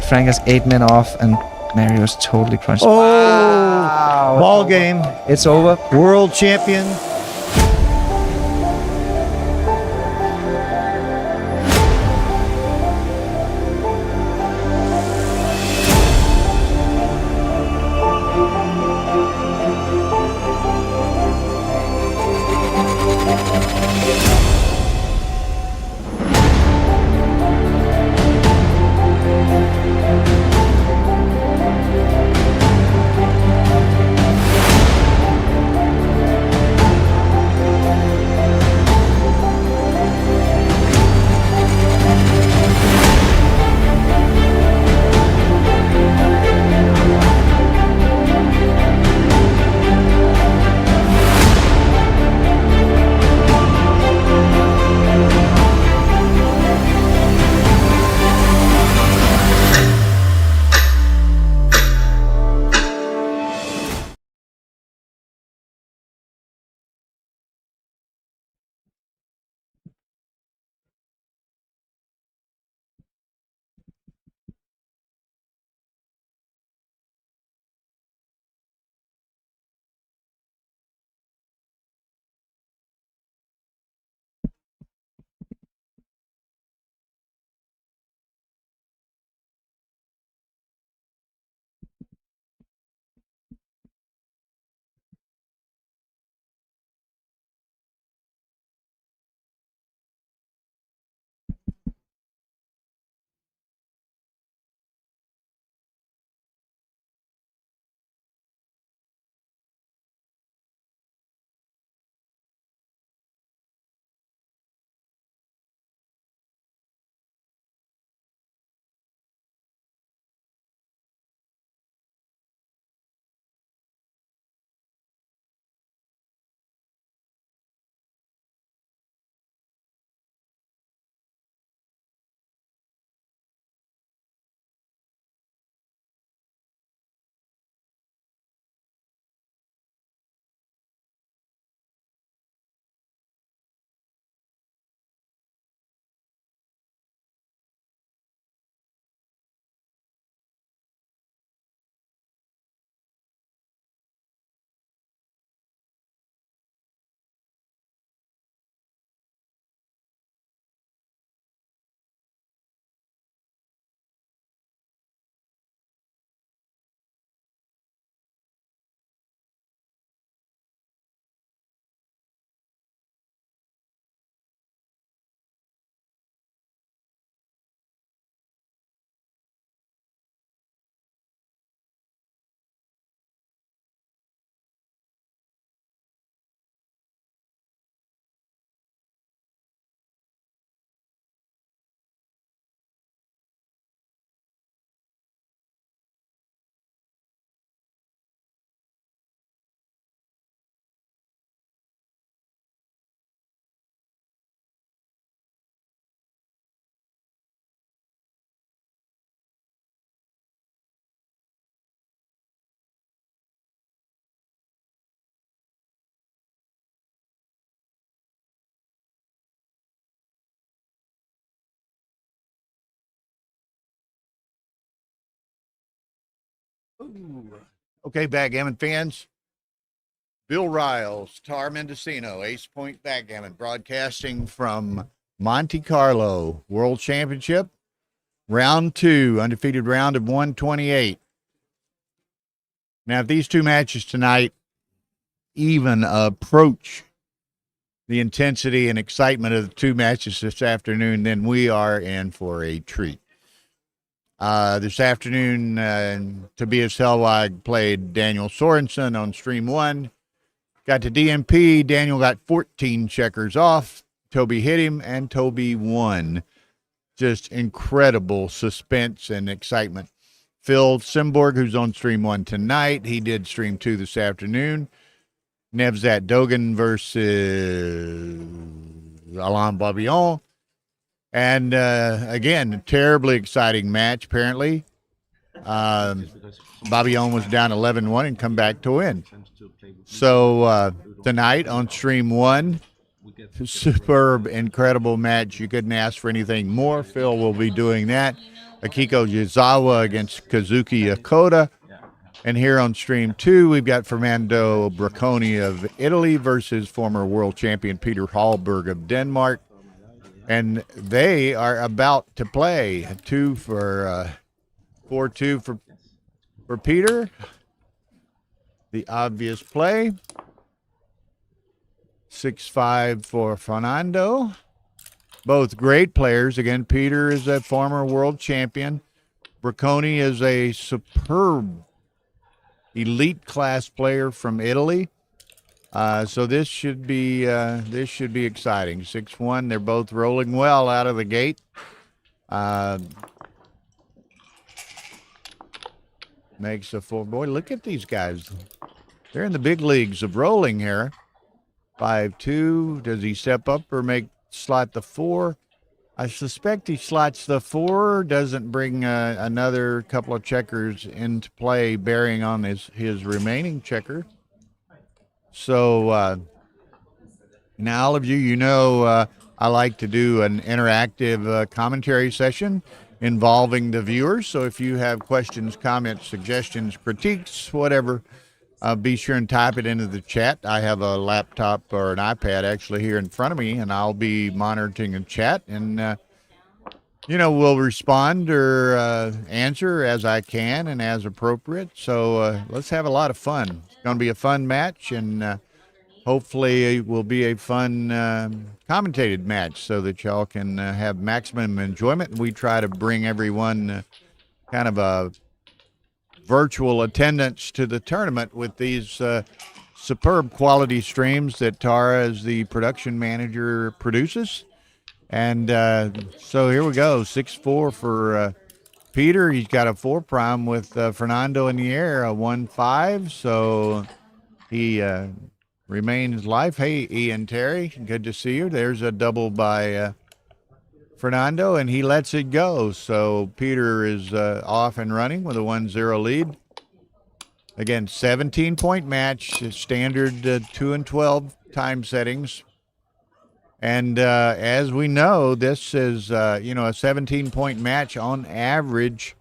Frank has 8 men off, and Mario's totally crunched. Oh, Wow, ball game. It's over. World champion. Ooh. Okay, Backgammon fans. Bill Riles, Tar Mendocino, Ace Point Backgammon, broadcasting from Monte Carlo World Championship, round 2, undefeated round of 128. Now, if these two matches tonight even approach the intensity and excitement of the two matches this afternoon, then we are in for a treat. This afternoon, Tobias Hellwig played Daniel Sorensen on stream 1. Got to DMP. Daniel got 14 checkers off. Toby hit him, and Toby won. Just incredible suspense and excitement. Phil Simborg, who's on stream 1 tonight, he did stream 2 this afternoon. Nevzat Dogan versus Alain Babillon. And, again, a terribly exciting match, apparently. Babillon was down 11-1 and come back to win. So tonight on stream 1, superb, incredible match. You couldn't ask for anything more. Phil will be doing that Akiko Yazawa against Kazuki Yakoda. And here on stream 2, we've got Fernando Bracconi of Italy versus former world champion Peter Hallberg of Denmark. And they are about to play 4-2 for Peter. The obvious play. 6-5 for Fernando. Both great players. Again, Peter is a former world champion. Bracconi is a superb elite class player from Italy. So this should be exciting. 6-1. They're both rolling well out of the gate. Makes a 4. Boy, look at these guys. They're in the big leagues of rolling here. 5-2. Does he step up or slot the 4? I suspect he slots the 4, doesn't bring another couple of checkers into play, bearing on his remaining checker. So now all of you know I like to do an interactive commentary session involving the viewers. So if you have questions, comments, suggestions, critiques, whatever, be sure and type it into the chat. I have a laptop or an iPad actually here in front of me, and I'll be monitoring the chat, and we'll respond or answer as I can and as appropriate. So let's have a lot of fun. It's going to be a fun match, and hopefully it will be a fun commentated match so that y'all can have maximum enjoyment. We try to bring everyone kind of a virtual attendance to the tournament with these superb quality streams that Tara, as the production manager, produces. And so here we go, 6-4 for Peter. He's got a 4 prime with Fernando in the air, a 1-5. So he remains live. Hey, Ian Terry, good to see you. There's a double by Fernando, and he lets it go. So Peter is off and running with a 1-0 lead. Again, 17-point match, standard 2 and 12 time settings. And as we know, this is, a 17-point match on average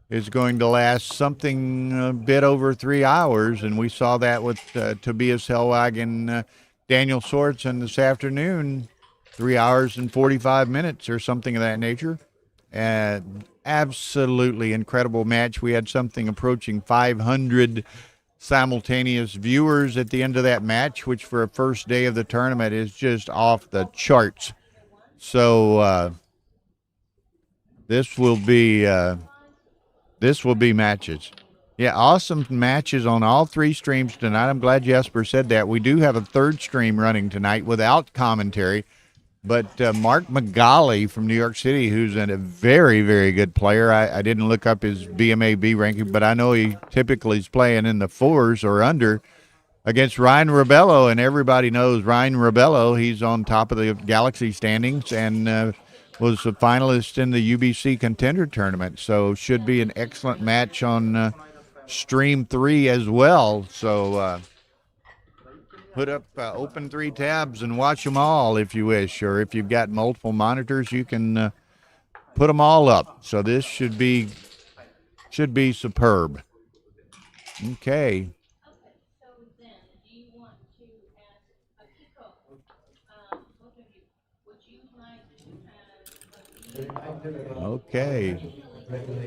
is going to last something a bit over 3 hours. And we saw that with Tobias Hellwag and Daniel Sorensen this afternoon, 3 hours and 45 minutes or something of that nature. Absolutely incredible match. We had something approaching 500 simultaneous viewers at the end of that match, which for a first day of the tournament is just off the charts. So this will be matches. Yeah, awesome matches on all 3 streams tonight. I'm glad Jesper said that. We do have a 3rd stream running tonight without commentary. But Mark McGolly from New York City, who's a very, very good player. I didn't look up his BMAB ranking, but I know he typically is playing in the 4s or under against Ryan Rebello. And everybody knows Ryan Rebello. He's on top of the Galaxy standings and was a finalist in the UBC Contender tournament. So should be an excellent match on stream 3 as well. So put up open 3 tabs and watch them all if you wish, or if you've got multiple monitors, you can put them all up. So this should be superb. Okay. Okay.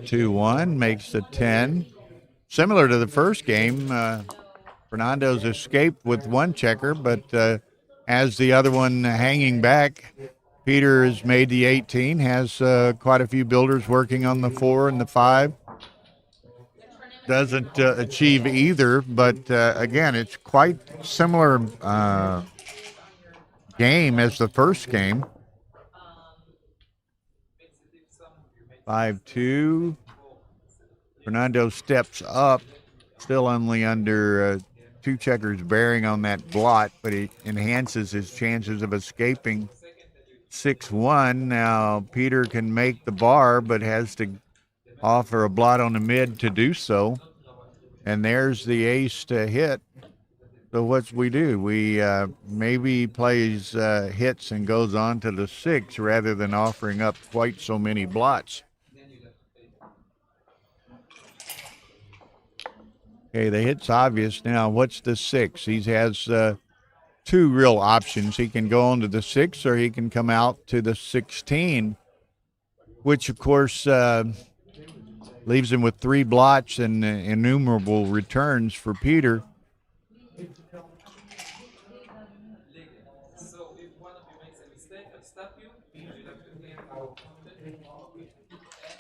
2-1 makes the 10. Similar to the first game, Fernando's escaped with 1 checker, but as the other one hanging back, Peter has made the 18, has quite a few builders working on the 4 and the 5. Doesn't achieve either, but again, it's quite similar game as the first game. 5-2. Fernando steps up, still only under 2 checkers bearing on that blot, but it enhances his chances of escaping. 6-1. Now Peter can make the bar, but has to offer a blot on the mid to do so. And there's the ace to hit. So what's we do? We maybe plays hits and goes on to the 6 rather than offering up quite so many blots. Okay, the hit's obvious. Now, what's the 6? He has two real options. He can go on to the 6 or he can come out to the 16, which, of course, leaves him with 3 blots and innumerable returns for Peter.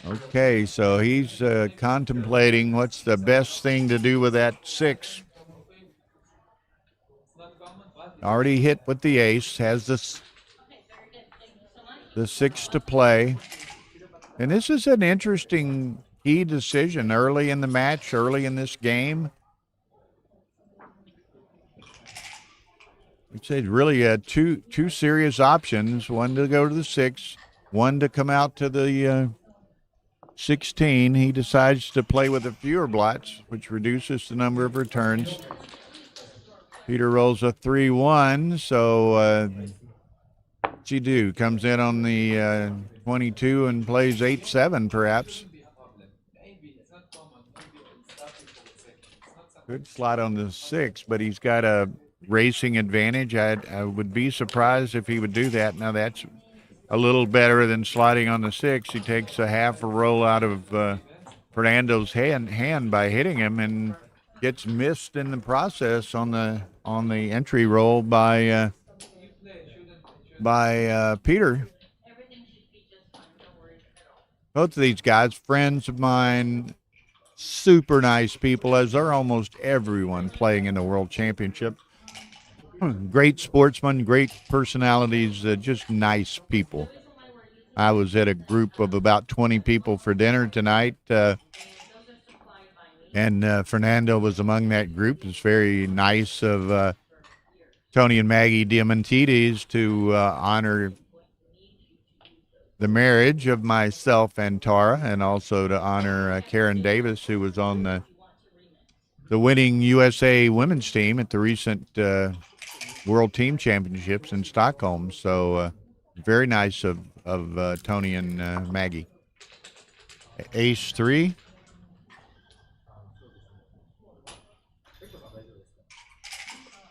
Okay, so he's contemplating what's the best thing to do with that 6. Already hit with the ace, has the 6 to play. And this is an interesting key decision early in the match, early in this game. It's really two serious options, one to go to the 6, one to come out to the 16. He decides to play with the fewer blots, which reduces the number of returns. Peter rolls a 3-1, so what's he do? Comes in on the 22 and plays 8-7, perhaps. Good slot on the 6, but he's got a racing advantage. I would be surprised if he would do that. Now, that's a little better than sliding on the 6. He takes a half a roll out of Fernando's hand by hitting him and gets missed in the process on the entry roll by Peter. Both of these guys, friends of mine, super nice people, as are almost everyone playing in the World Championship. Great sportsmen, great personalities, just nice people. I was at a group of about 20 people for dinner tonight, and Fernando was among that group. It's very nice of Tony and Maggie Diamantides to honor the marriage of myself and Tara, and also to honor Karen Davis, who was on the winning USA women's team at the recent World Team Championships in Stockholm. So very nice of Tony and Maggie. Ace 3.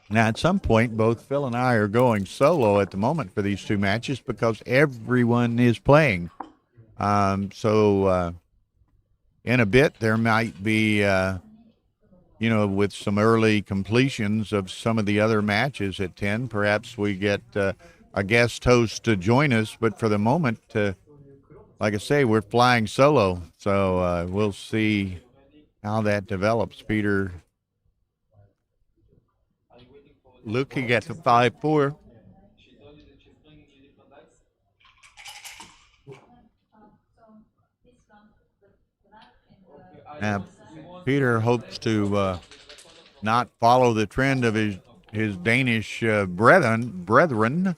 Now, at some point, both Phil and I are going solo at the moment for these two matches because everyone is playing. So in a bit, there might be, with some early completions of some of the other matches at 10, perhaps we get a guest host to join us. But for the moment, like I say, we're flying solo. So we'll see how that develops. Peter looking at the 5-4. Now, Peter hopes to not follow the trend of his Danish brethren.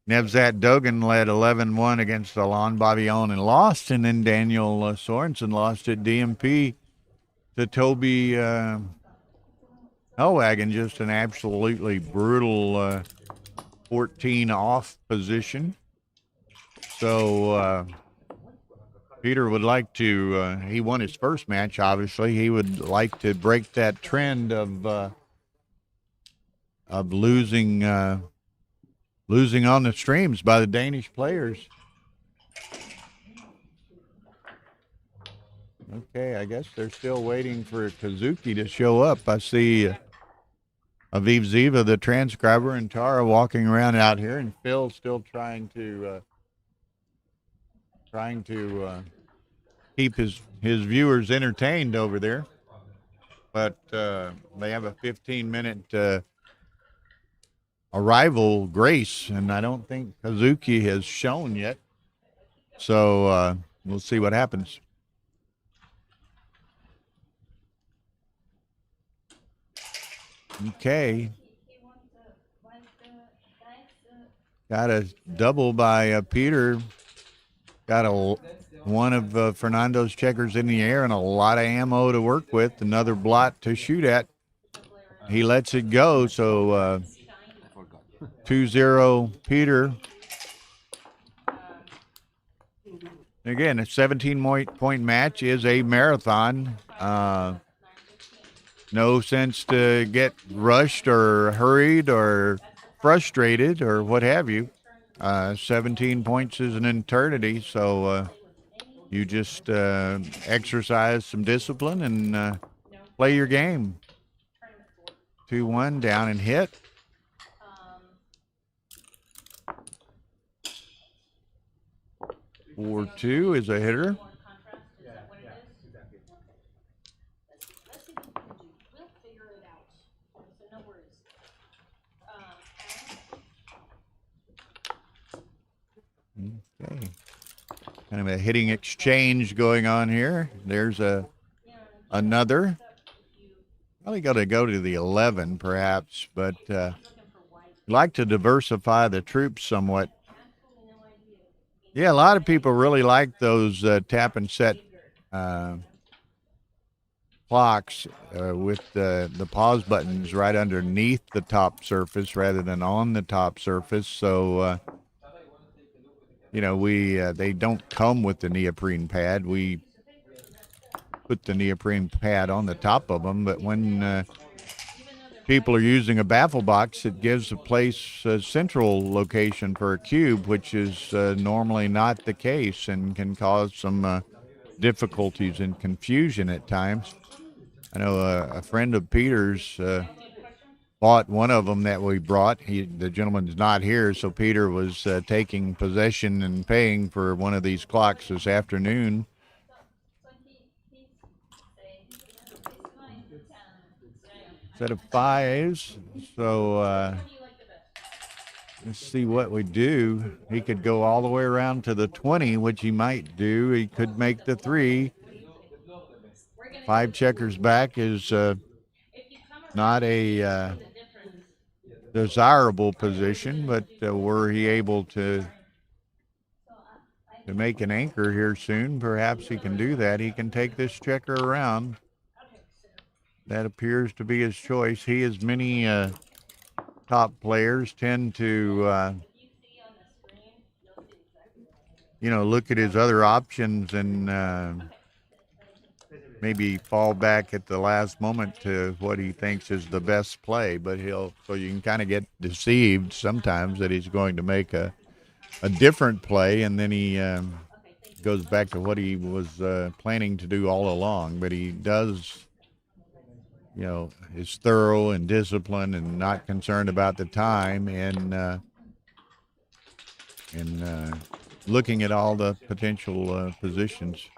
Nevzat Dogan led 11-1 against Alain Bavillon and lost, and then Daniel Sorensen lost at DMP to Toby Hellwagon. Just an absolutely brutal 14 off position. So Peter would like to, he won his first match, obviously. He would like to break that trend of losing on the streams by the Danish players. Okay, I guess they're still waiting for Kazuki to show up. I see Aviv Ziva, the transcriber, and Tara walking around out here, and Phil still trying to keep his viewers entertained over there. But they have a 15-minute arrival grace, and I don't think Kazuki has shown yet. So we'll see what happens. Okay. Got a double by Peter. Got one of Fernando's checkers in the air and a lot of ammo to work with. Another blot to shoot at. He lets it go. So 2-0 Peter. Again, a 17-point match is a marathon. no sense to get rushed or hurried or frustrated or what have you. 17 points is an eternity, so you just exercise some discipline and play your game. 2-1 down and hit. 4-2 is a hitter. Okay. Kind of a hitting exchange going on here. There's another. Probably got to go to the 11 perhaps, but like to diversify the troops somewhat. Yeah, a lot of people really like those tap and set clocks with the pause buttons right underneath the top surface rather than on the top surface. So, they don't come with the neoprene pad. We put the neoprene pad on the top of them, but when people are using a baffle box, it gives the place a central location for a cube, which is normally not the case and can cause some difficulties and confusion at times. I know a friend of Peter's bought one of them that we brought. The gentleman's not here, so Peter was taking possession and paying for one of these clocks this afternoon. Set of fives. So let's see what we do. He could go all the way around to the 20, which he might do. He could make the 3. 5 checkers back is not a desirable position, but were he able to make an anchor here soon, perhaps he can do that. He can take this checker around. That appears to be his choice. He, as many top players, tend to look at his other options and maybe fall back at the last moment to what he thinks is the best play. But so you can kind of get deceived sometimes that he's going to make a different play, and then he goes back to what he was planning to do all along. But he does, is thorough and disciplined and not concerned about the time and looking at all the potential positions.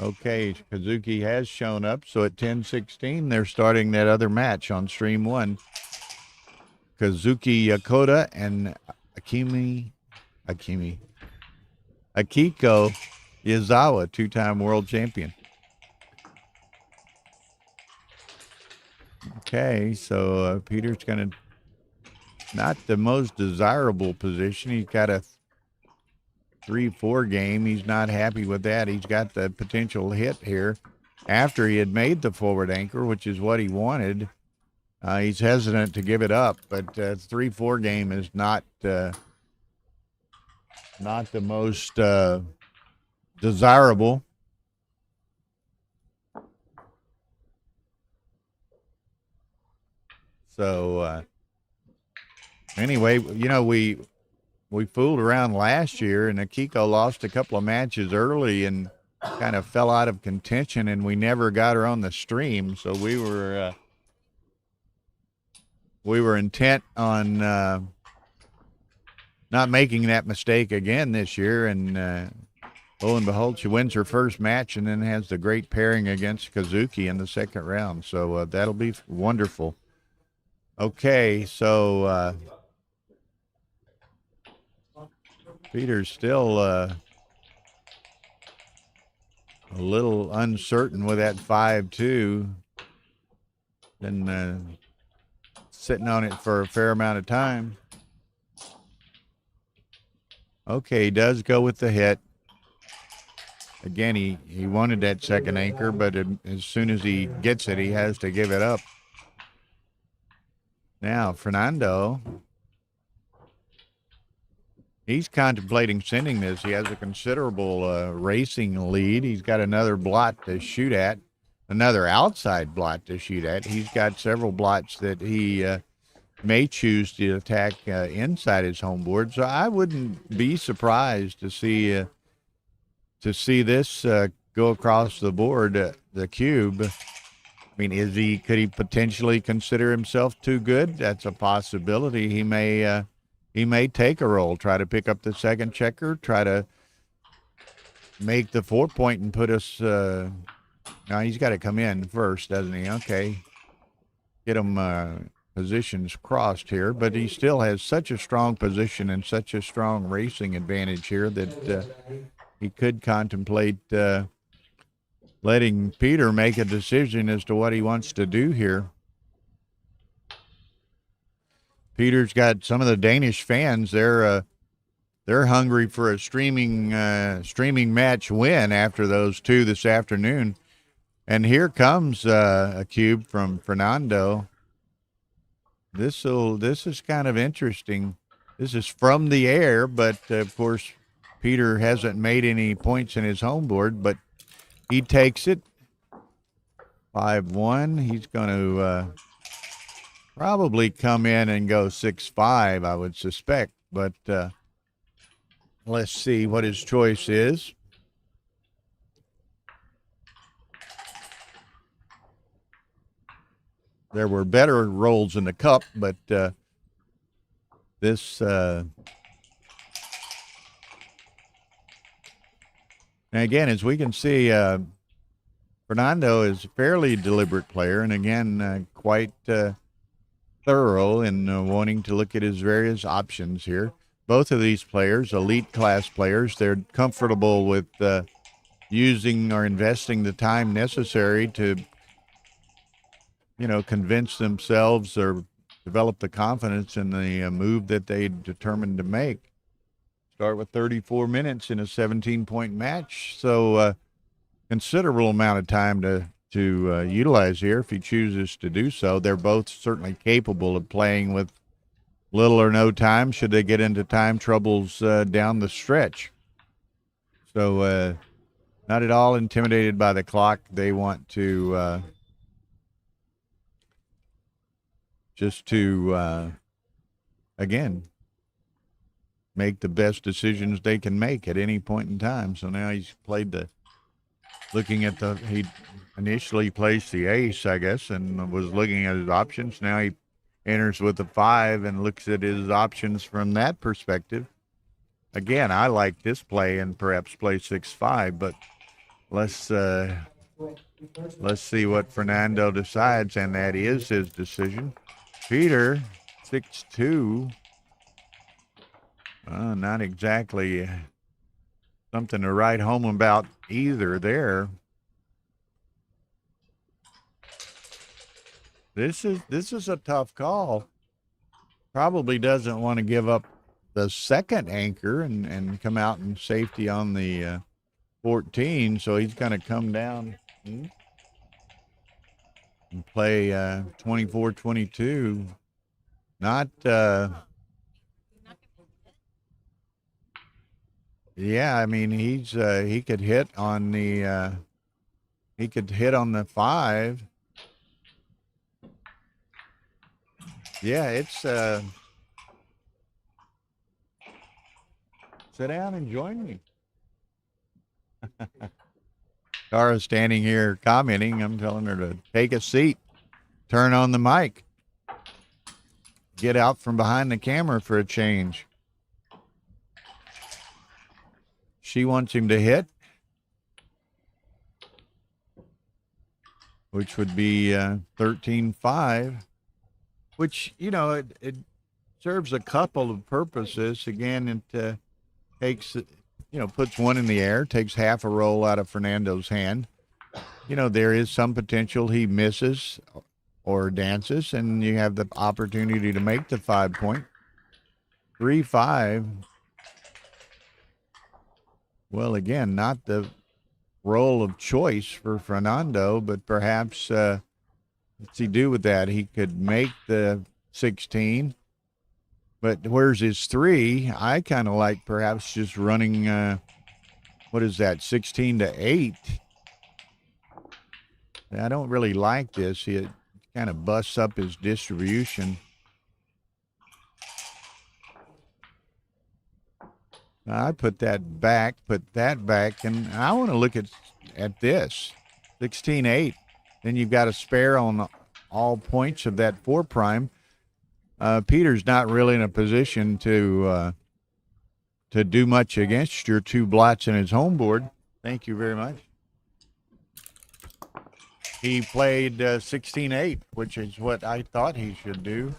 Okay, Kazuki has shown up, so at 10:16 they're starting that other match on stream 1. Kazuki Yakoda and Akiko Yazawa, 2-time world champion. Okay, so Peter's going to not the most desirable position. He's got a 3-4 game. He's not happy with that. He's got the potential hit here after he had made the forward anchor, which is what he wanted. He's hesitant to give it up, but 3-4 game is not the most desirable. So anyway, we fooled around last year, and Akiko lost a couple of matches early and kind of fell out of contention, and we never got her on the stream. So we were intent on not making that mistake again this year. And lo and behold, she wins her first match and then has the great pairing against Kazuki in the second round. So that'll be wonderful. Okay, so Peter's still a little uncertain with that 5-2. Been sitting on it for a fair amount of time. Okay, he does go with the hit. Again, he wanted that second anchor, but as soon as he gets it, he has to give it up. Now, Fernando, he's contemplating sending this. He has a considerable racing lead. He's got another blot to shoot at. another outside blot to shoot at. He's got several blots that he may choose to attack inside his home board. So I wouldn't be surprised to see this go across the board, the cube. I mean, could he potentially consider himself too good? That's a possibility. He may take a roll, try to pick up the second checker, try to make the 4 point and put us. Now he's got to come in first, doesn't he? Okay, get him positions crossed here, but he still has such a strong position and such a strong racing advantage here that he could contemplate letting Peter make a decision as to what he wants to do here. Peter's got some of the Danish fans. They're hungry for a streaming match win after those two this afternoon. And here comes a cube from Fernando. This is kind of interesting. This is from the air, but of course Peter hasn't made any points in his home board, but he takes it. 5-1. He's going to probably come in and go 6-5, I would suspect. But let's see what his choice is. There were better rolls in the cup, but this... And again, as we can see, Fernando is a fairly deliberate player, and again, quite thorough in wanting to look at his various options here. Both of these players, elite class players, they're comfortable with using or investing the time necessary to, convince themselves or develop the confidence in the move that they determined to make. Start with 34 minutes in a 17-point match, so considerable amount of time to utilize here if he chooses to do so. They're both certainly capable of playing with little or no time should they get into time troubles down the stretch. So not at all intimidated by the clock. They want to again, make the best decisions they can make at any point in time. So now he's played he initially placed the ace, I guess, and was looking at his options. Now he enters with a 5 and looks at his options from that perspective. Again, I like this play and perhaps play 6-5, but let's see what Fernando decides, and that is his decision. Peter, 6-2. Not exactly something to write home about either there. This is a tough call. Probably doesn't want to give up the second anchor and come out in safety on the 14, so he's going to come down and play 24-22. Not yeah, I mean he could hit on the 5. Yeah, it's sit down and join me. Tara's standing here commenting. I'm telling her to take a seat, turn on the mic, get out from behind the camera for a change. She wants him to hit, which would be 13-5, which, it serves a couple of purposes. Again, it takes, puts one in the air, takes half a roll out of Fernando's hand. There is some potential he misses or dances, and you have the opportunity to make the 5 point. 3-5. Well, again, not the role of choice for Fernando, but perhaps what's he do with that? He could make the 16, but where's his 3? I kind of like perhaps just running, what is that, 16-8. I don't really like this. It kind of busts up his distribution. I put that back, and I want to look at this 16-8. Then you've got a spare on all points of that 4 prime. Peter's not really in a position to do much against your 2 blots in his home board. Thank you very much. He played 16-8, which is what I thought he should do.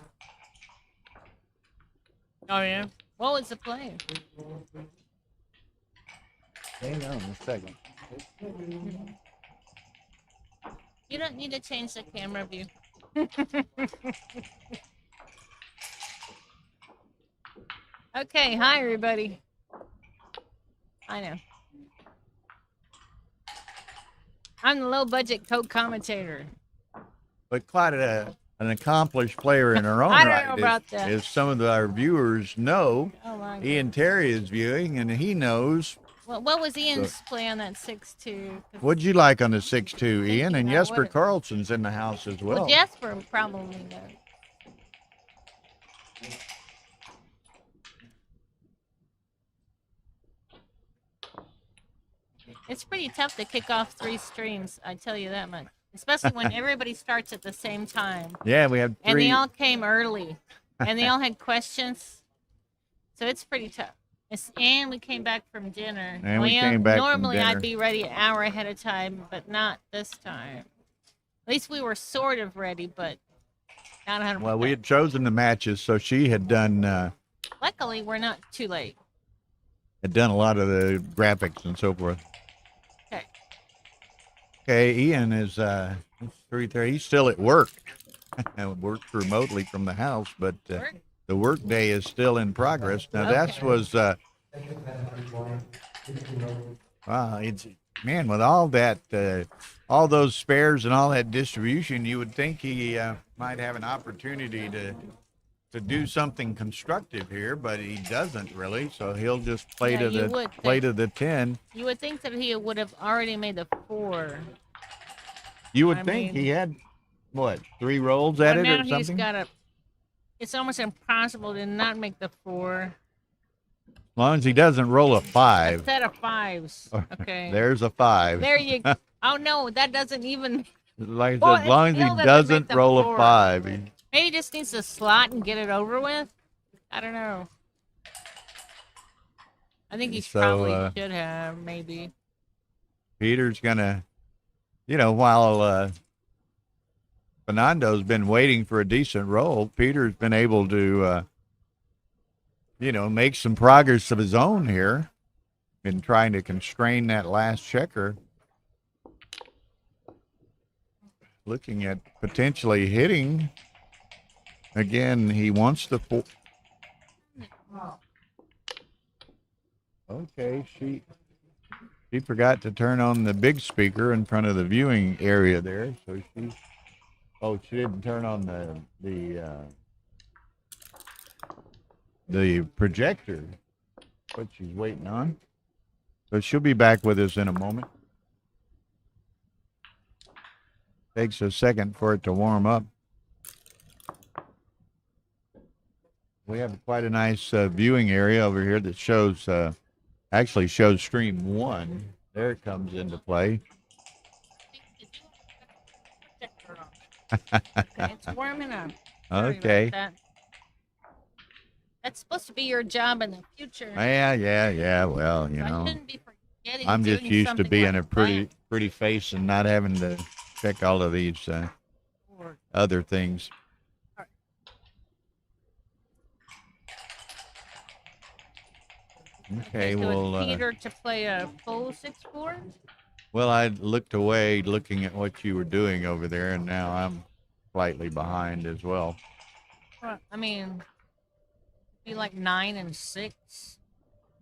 Oh, yeah? What was the play? Hang on a second. You don't need to change the camera view. Okay, hi, everybody. I know. I'm the low-budget co-commentator. But quite an accomplished player in her own I don't right. know about that. As some of our viewers know, Oh, my God. Ian Terry is viewing, and he knows. Well, what was Ian's play on that 6-2? What'd you like on the 6-2, Ian? And about Jesper what- Carlson's in the house as well. Well, Jasper probably knows. It's pretty tough to kick off 3 streams, I tell you that much. Especially when everybody starts at the same time. Yeah, we have 3. And they all came early. And they all had questions. So it's pretty tough. And we came back from dinner. And we came back from Normally dinner. I'd be ready an hour ahead of time, but not this time. At least we were sort of ready, but not 100%. Well, we had chosen the matches, so she had done Luckily, we're not too late. a lot of the graphics and so forth. Okay. Okay, Ian is 3:30. He's still at work. Works remotely from the house, but Work? the work day is still in progress. Now that Okay. was it's man, with all that all those spares and all that distribution, you would think he might have an opportunity to do something constructive here, but he doesn't really. So he'll just play Yeah, you would to the 10. You would think that he would have already made the 4. You would I think mean- he had what, 3 rolls at But it now or he's something? got it's almost impossible to not make the 4. As long as he doesn't roll a A 5. set of 5s. Okay. There's a 5. There you Oh, no, that doesn't even. Like I said, Well, as long as it still he doesn't doesn't make the roll a 4. 5. Maybe he just needs to slot and get it over with. I don't know. I think he So, probably should have, maybe. Peter's gonna, while Fernando's been waiting for a decent roll, Peter's been able to, make some progress of his own here. Been trying to constrain that last checker. Looking at potentially hitting. Again, he wants the 4. Okay, she forgot to turn on the big speaker in front of the viewing area there, so she didn't turn on the projector. What she's waiting on. So she'll be back with us in a moment. Takes a second for it to warm up. We have quite a nice viewing area over here that shows, actually shows stream 1. There it comes into play. Okay, it's warming up. Sorry about Okay. that. That's supposed to be your job in the future. Yeah. Well, So I shouldn't be forgetting. I'm just doing used to something being like a pretty face and not having to check all of these that. other things. Okay, So well, it's Peter to play a full 6-4. well, I looked away looking at what you were doing over there, and now I'm slightly behind as well. Well, I mean, be like 9 and 6,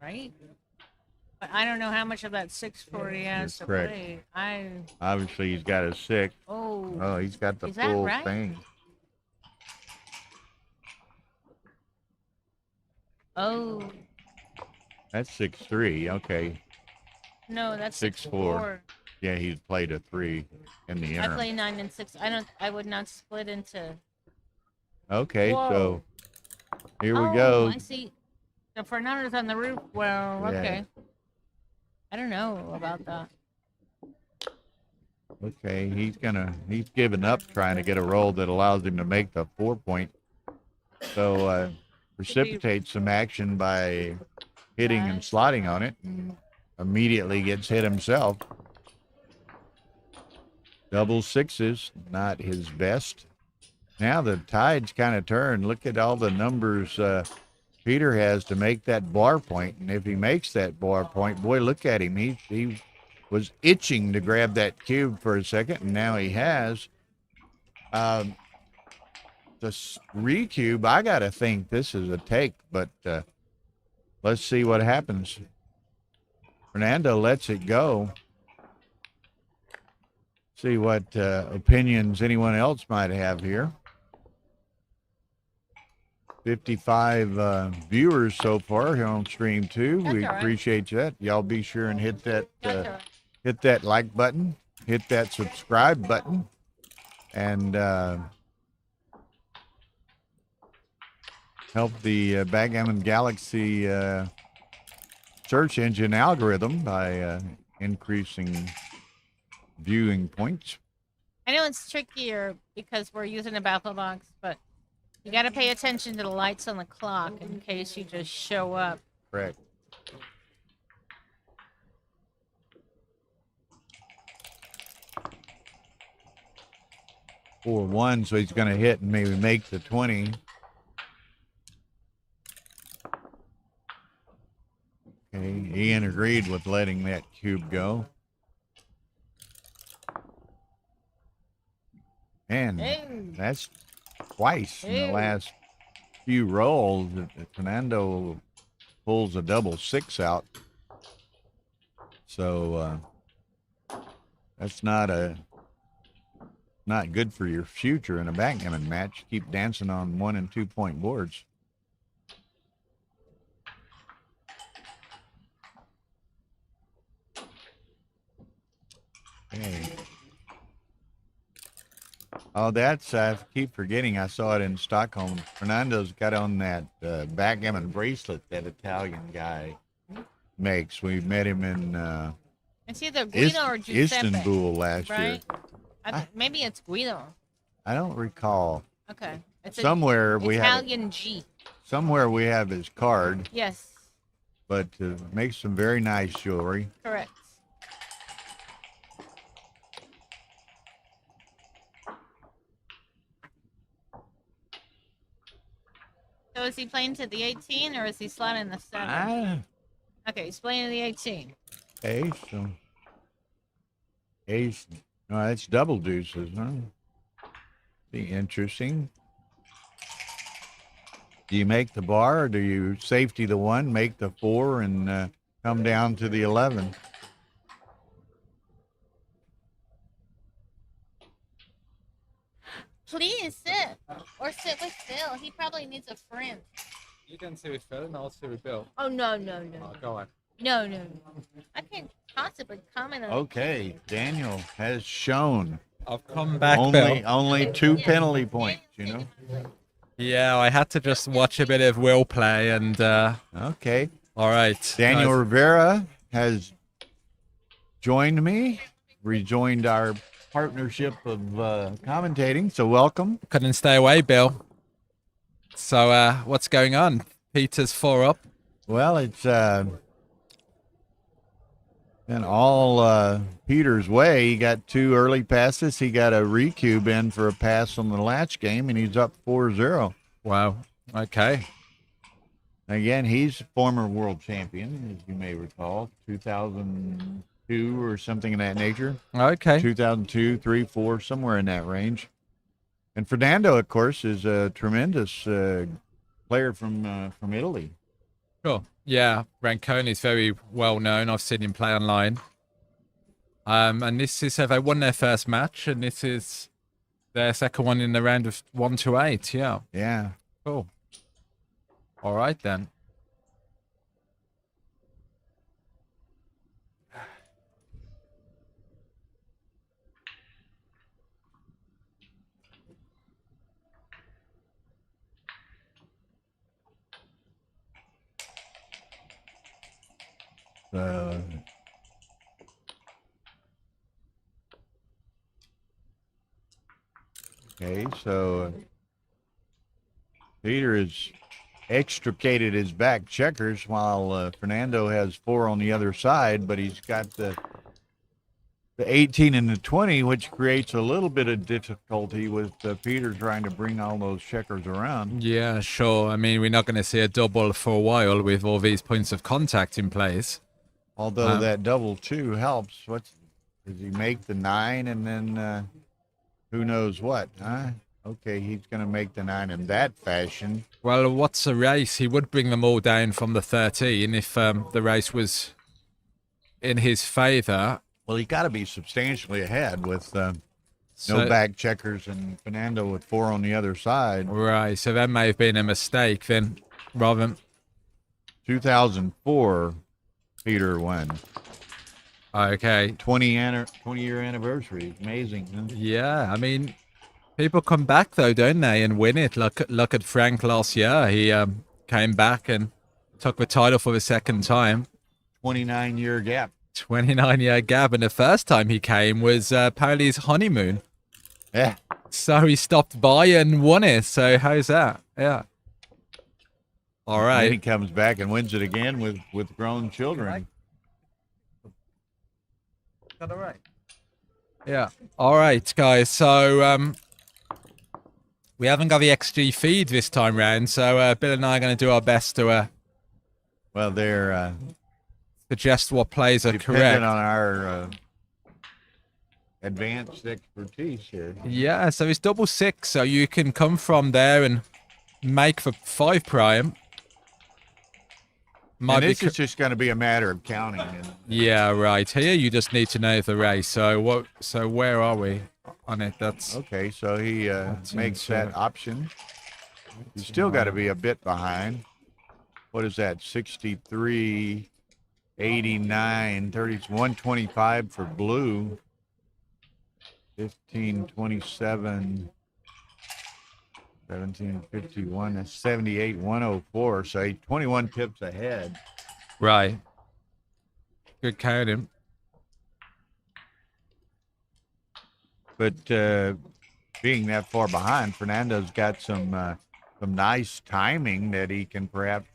right? But I don't know how much of that 6-4 he has You're to correct. play. Obviously, he's got a 6. Oh, Oh, he's got the Is that full right? thing. oh, That's 6-3. Okay. no, that's 6-4. 6-4. Yeah, he's played a 3 in the I interim. play 9 and 6. I would not split into. Okay, Whoa. so here we Oh, go. I see. So Fernando's on the roof. Well, Yeah. okay. I don't know about that. Okay, he's given up trying to get a roll that allows him to make the 4-point. So precipitates some action by hitting and slotting on it, and immediately gets hit himself. Double sixes, not his best. Now the tide's kind of turned. Look at all the numbers Peter has to make that bar point, and if he makes that bar point, boy, look at him. He was itching to grab that cube for a second, and now he has. The recube, I got to think this is a take, but let's see what happens. Fernando lets it go. See what opinions anyone else might have here. 55 viewers so far here on stream 2. We appreciate that. Y'all be sure and hit that like button, hit that subscribe button, and help the Backgammon Galaxy search engine algorithm by increasing viewing points. I know it's trickier because we're using a baffle box, but you got to pay attention to the lights on the clock in case you just show up. Correct. Four one, so he's going to hit and maybe make the 20. Okay, Ian agreed with letting that cube go. And that's twice in the last few rolls. Fernando pulls a double 6 out. So that's not good for your future in a backgammon match. Keep dancing on 1 and 2 point boards. Okay. Oh, that's, I keep forgetting, I saw it in Stockholm. Fernando's got on that backgammon bracelet that Italian guy makes. We met him in it's either Guido or Giuseppe, Istanbul last right? year. Maybe it's Guido. I don't recall. Okay. It's somewhere we have Italian G. Somewhere we have his card. Yes. But makes some very nice jewelry. Correct. So is he playing to the 18 or is he slotting the 7? Okay, he's playing to the 18. Okay, so ace. No, that's double deuces, huh? Be interesting. Do you make the bar, or do you safety the 1, make the 4, and come down to the 11? Please sit. Or sit with Phil. He probably needs a friend. You can sit with Phil and I'll sit with Bill. Oh, no. Oh, go on. No. I can't possibly comment on Okay, Daniel has shown. I've come back, only, Bill. Only 2 penalty points, you know? Yeah, I had to just watch a bit of Will play and... Okay. All right. Daniel Rivera has joined me, rejoined our partnership of commentating, so welcome. Couldn't stay away, Bill. So what's going on? Peter's 4 up. Well, it's been all Peter's way. He got 2 early passes. He got a recube in for a pass on the latch game, and he's up 4-0. Wow. Okay. Again, he's a former world champion, as you may recall, 2002 or something of that nature. Okay. 2002, 3, 4, somewhere in that range. And Fernando, of course, is a tremendous player from Italy. Sure. Yeah, Ranconi's very well known. I've seen him play online. And this is, they won their first match, and this is their second one in the round of 1 to 8. Yeah. Yeah. Cool. All right, then. Okay, so Peter has extricated his back checkers while Fernando has 4 on the other side, but he's got the 18 and the 20, which creates a little bit of difficulty with Peter trying to bring all those checkers around. Yeah, sure. I mean, we're not going to see a double for a while with all these points of contact in place. Although that double 2 helps. Does he make the 9 and then who knows what, huh? Okay, he's going to make the 9 in that fashion. Well, what's a race? He would bring them all down from the 13 if the race was in his favor. Well, he got to be substantially ahead with no back checkers and Fernando with 4 on the other side. Right, so that may have been a mistake then, rather than... 2004, Peter won. Okay. 20-year anniversary. Amazing, huh? Yeah, I mean, people come back, though, don't they, and win it. Look at Frank last year. He came back and took the title for the second time. 29-year gap. 29-year gap, and the first time he came was apparently his honeymoon. Yeah. So he stopped by and won it. So how's that? Yeah. All right. And he comes back and wins it again with grown children. All right. Yeah. All right, guys. So we haven't got the XG feed this time round. So Bill and I are going to do our best to well, they're suggest what plays are correct. Depending on our advanced expertise here. Yeah, so it's double 6, so you can come from there and make for 5 prime. And this is just going to be a matter of counting. Yeah, right. Here you just need to know the race. So where are we on it? That's okay. So he makes that option. He's still got to be a bit behind. What is that? 63, 89, 30, 125 for blue. 15, 27, 1751, that's 78, 104. So he's 21 pips ahead. right. Good counting. But being that far behind, Fernando's got some nice timing that he can perhaps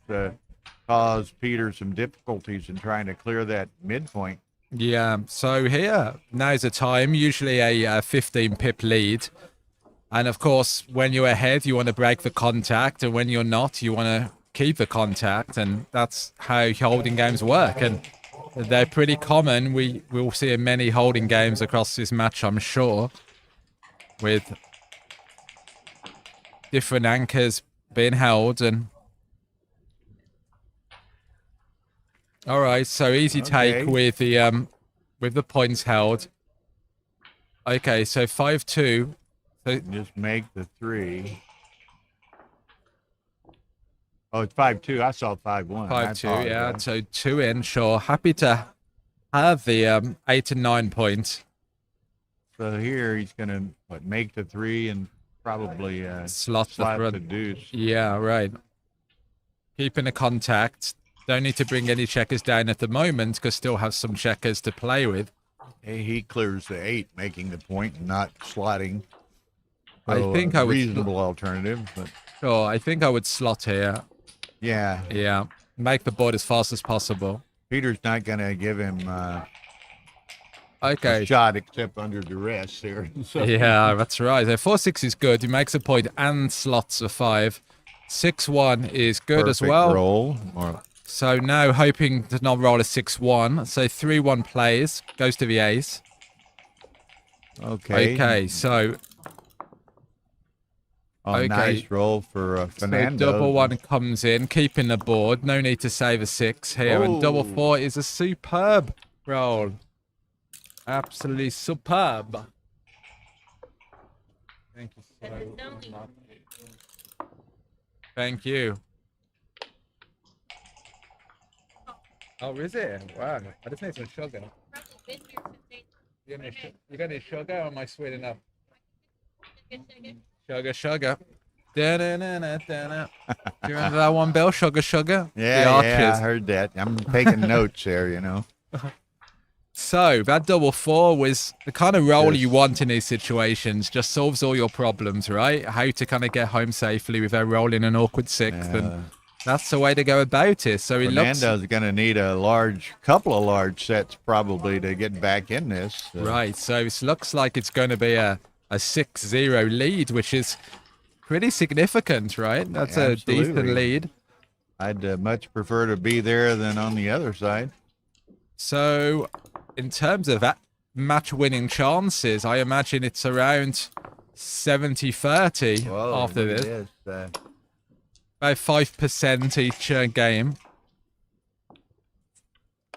cause Peter some difficulties in trying to clear that midpoint. Yeah, so here, now's the time, usually a 15 pip lead. And of course, when you're ahead, you want to break the contact. And when you're not, you want to keep the contact. And that's how holding games work. And they're pretty common. We will see many holding games across this match, I'm sure, with different anchors being held. And all right, so easy take with the points held. Okay, so 5-2. So just make the 3. Oh, it's 5-2. I saw 5-1. 5-2, yeah. So 2 in, sure. Happy to have the 8 and 9 points. So here he's going to make the 3 and probably slot the deuce. Yeah, right. Keeping the contact. Don't need to bring any checkers down at the moment because still have some checkers to play with. He clears the 8, making the point and not slotting. So I think I would reasonable alternative, but sure. I think I would slot here. Yeah. Yeah. Make the board as fast as possible. Peter's not going to give him a shot except under duress here. So. Yeah, that's right. So 4-6 is good. He makes a point and slots a 5. 6-1 is good as well. Roll. So now hoping to not roll a 6-1. So 3-1 plays, goes to the ace. Okay. Okay, so nice roll for Fernando. So double 1 comes in, keeping the board. No need to save a 6 here. And double 4 is a superb roll. Absolutely superb. Thank you so much. Thank you. Oh, is it? Wow. I just need some sugar. You got any sugar or am I sweet enough? Sugar. Da-da-da-da-da-da. Do you remember that one, Bill? Sugar, sugar? Yeah, The I Archers. heard that. I'm taking notes there, you know. So, that double four was the kind of role you Yes. want in these situations. Just solves all your problems, right? How to kind of get home safely without rolling an awkward sixth. And that's the way to go about it. So, it looks... Fernando's going to need a couple of large sets probably to get back in this. Right, so it looks like it's going to be a 6-0 lead, which is pretty significant, right? That's a decent Absolutely. lead. I'd much prefer to be there than on the other side. So, in terms of that match-winning chances, I imagine it's around 70-30 after look at this. this. About 5% each game.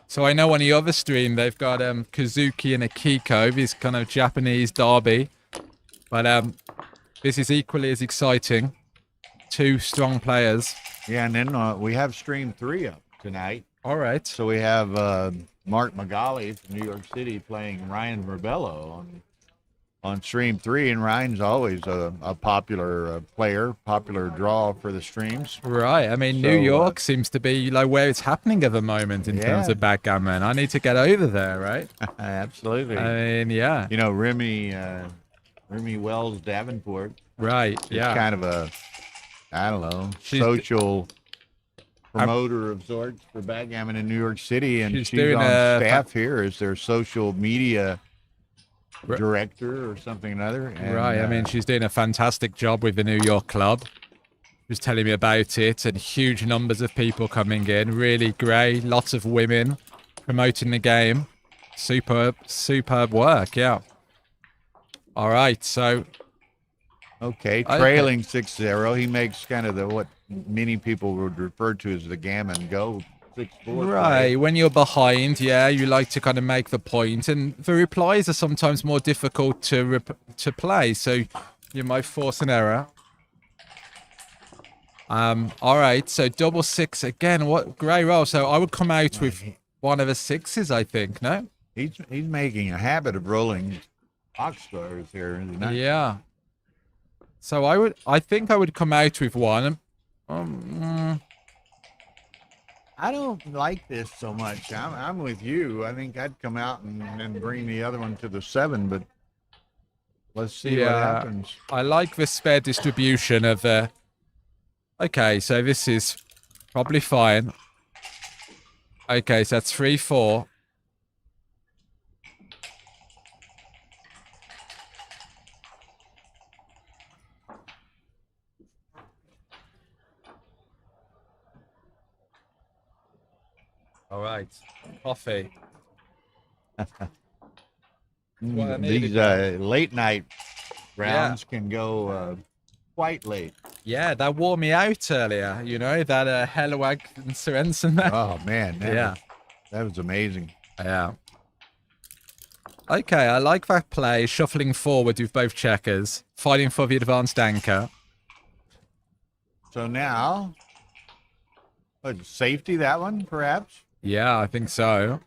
So I know on the other stream they've got Kazuki and Akiko, this kind of Japanese derby. But this is equally as exciting. Two strong players. Yeah, and then we have stream 3 up tonight. All right. So we have Mark Magali from New York City playing Ryan Rebello on stream 3, and Ryan's always a popular player, popular draw for the streams. Right. I mean, New York seems to be like where it's happening at the moment in terms of backgammon. I need to get over there, right? Absolutely. I mean, yeah. You know, Remy Wells Davenport. Right. Is Yeah. kind of a, I don't know, She's- social promoter of sorts for backgammon in New York City, and She's she's doing on a- staff here as their social media director or something or another. And, Right. I mean, she's doing a fantastic job with the New York club. She was telling me about it, and huge numbers of people coming in. Really great. Lots of women promoting the game. Superb work. Yeah. All right. So, okay, trailing 6-0, he makes kind of what many people would refer to as the gammon go 6-4. right. When you're behind, yeah, you like to kind of make the point, and the replies are sometimes more difficult to play, so you might force an error. All right. So double six again. What great roll. So I would come out with one of the sixes, I think. No. He's making a habit of rolling box stars here, isn't he? Yeah. So I think I would come out with one. I don't like this so much. I'm with you. I think I'd come out and bring the other one to the 7, but let's see what happens. I like the spare distribution of the... Okay, so this is probably fine. Okay, so that's 3-4. All right, coffee. Well, I need These to late night rounds can go quite late. Yeah, that wore me out earlier. You know, that Hellawag and Sorensen there. Oh, man. That was amazing. Yeah. Okay, I like that play. Shuffling forward with both checkers. Fighting for the advanced anchor. So now, safety, that one, perhaps? Yeah, I think so.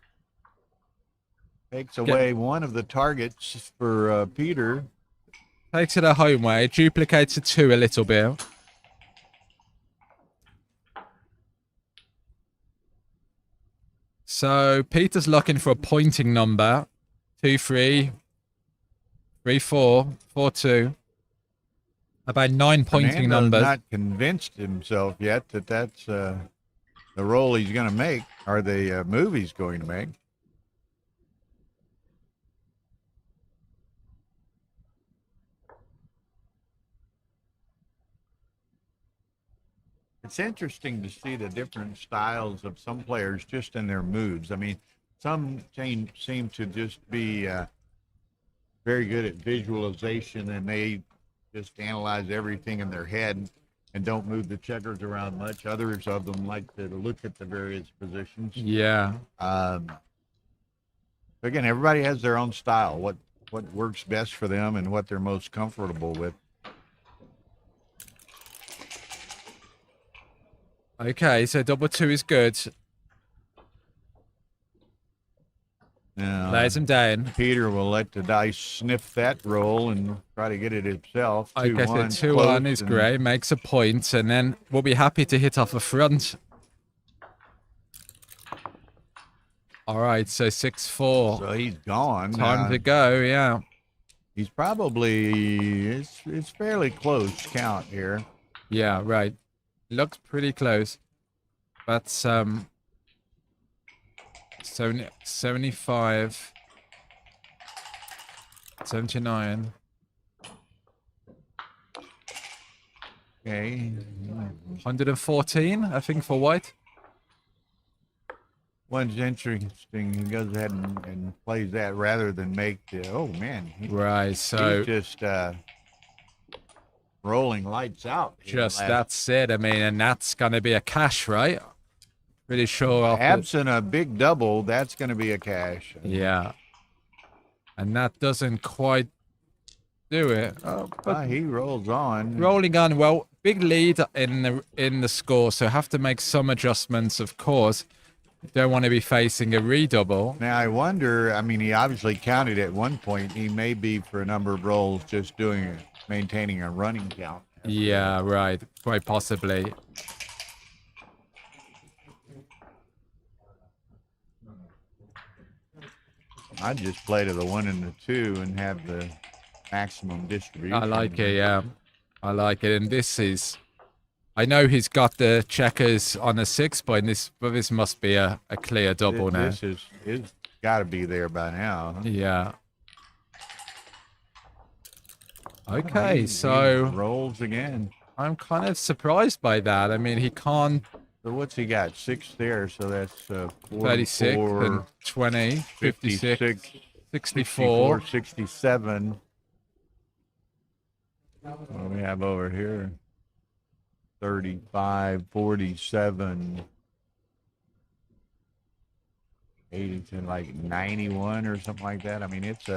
Takes away one of the targets for Peter. Takes it a home way. Duplicates a 2 a little bit. So Peter's looking for a pointing number. 2-3, 3-4, 4-2. About 9 pointing Fernando's numbers. not convinced himself yet that that's the role he's going to make, or the move he's going to make. It's interesting to see the different styles of some players just in their moves. I mean, some seem to just be very good at visualization, and they just analyze everything in their head and don't move the checkers around much. Others of them like to look at the various positions. Yeah. Again, everybody has their own style, what works best for them and what they're most comfortable with. Okay, so double 2 is good. Now, Lays him down. Peter will let the dice sniff that roll and try to get it himself. Okay, so 2-1, 2-1 close, is and great. Makes a point, and then we'll be happy to hit off a front. All right, so 6-4. So he's gone. Time to go, yeah. He's probably, it's fairly close count here. Yeah, right. Looks pretty close. That's 75, 79. Okay. 114, I think, for white. One's interesting. He goes ahead and plays that rather than make the, oh man. Right, so He's just rolling lights out. that's it. I mean, and that's going to be a cash, right? Pretty sure. Absent a big double, that's going to be a cash. Yeah. And that doesn't quite do it. Oh, but He rolls on. rolling on, well, big lead in the score, so have to make some adjustments, of course. Don't want to be facing a redouble. Now, I wonder, I mean, he obviously counted at one point. He may be, for a number of rolls, just maintaining a running count. Yeah, right. Quite possibly. I'd just play to the 1 and the 2 and have the maximum distribution. I like it, yeah. I like it. And this is... I know he's got the checkers on a 6, but this must be a clear double now. This is got to be there by now. Huh? Yeah. Okay, so He rolls again. I'm kind of surprised by that. I mean, he can't... So what's he got? 6 there, so that's 36 44, and 20, 56, 56, 64. 67. What do we have over here? 35, 47, 80 to like 91 or something like that. I mean, it's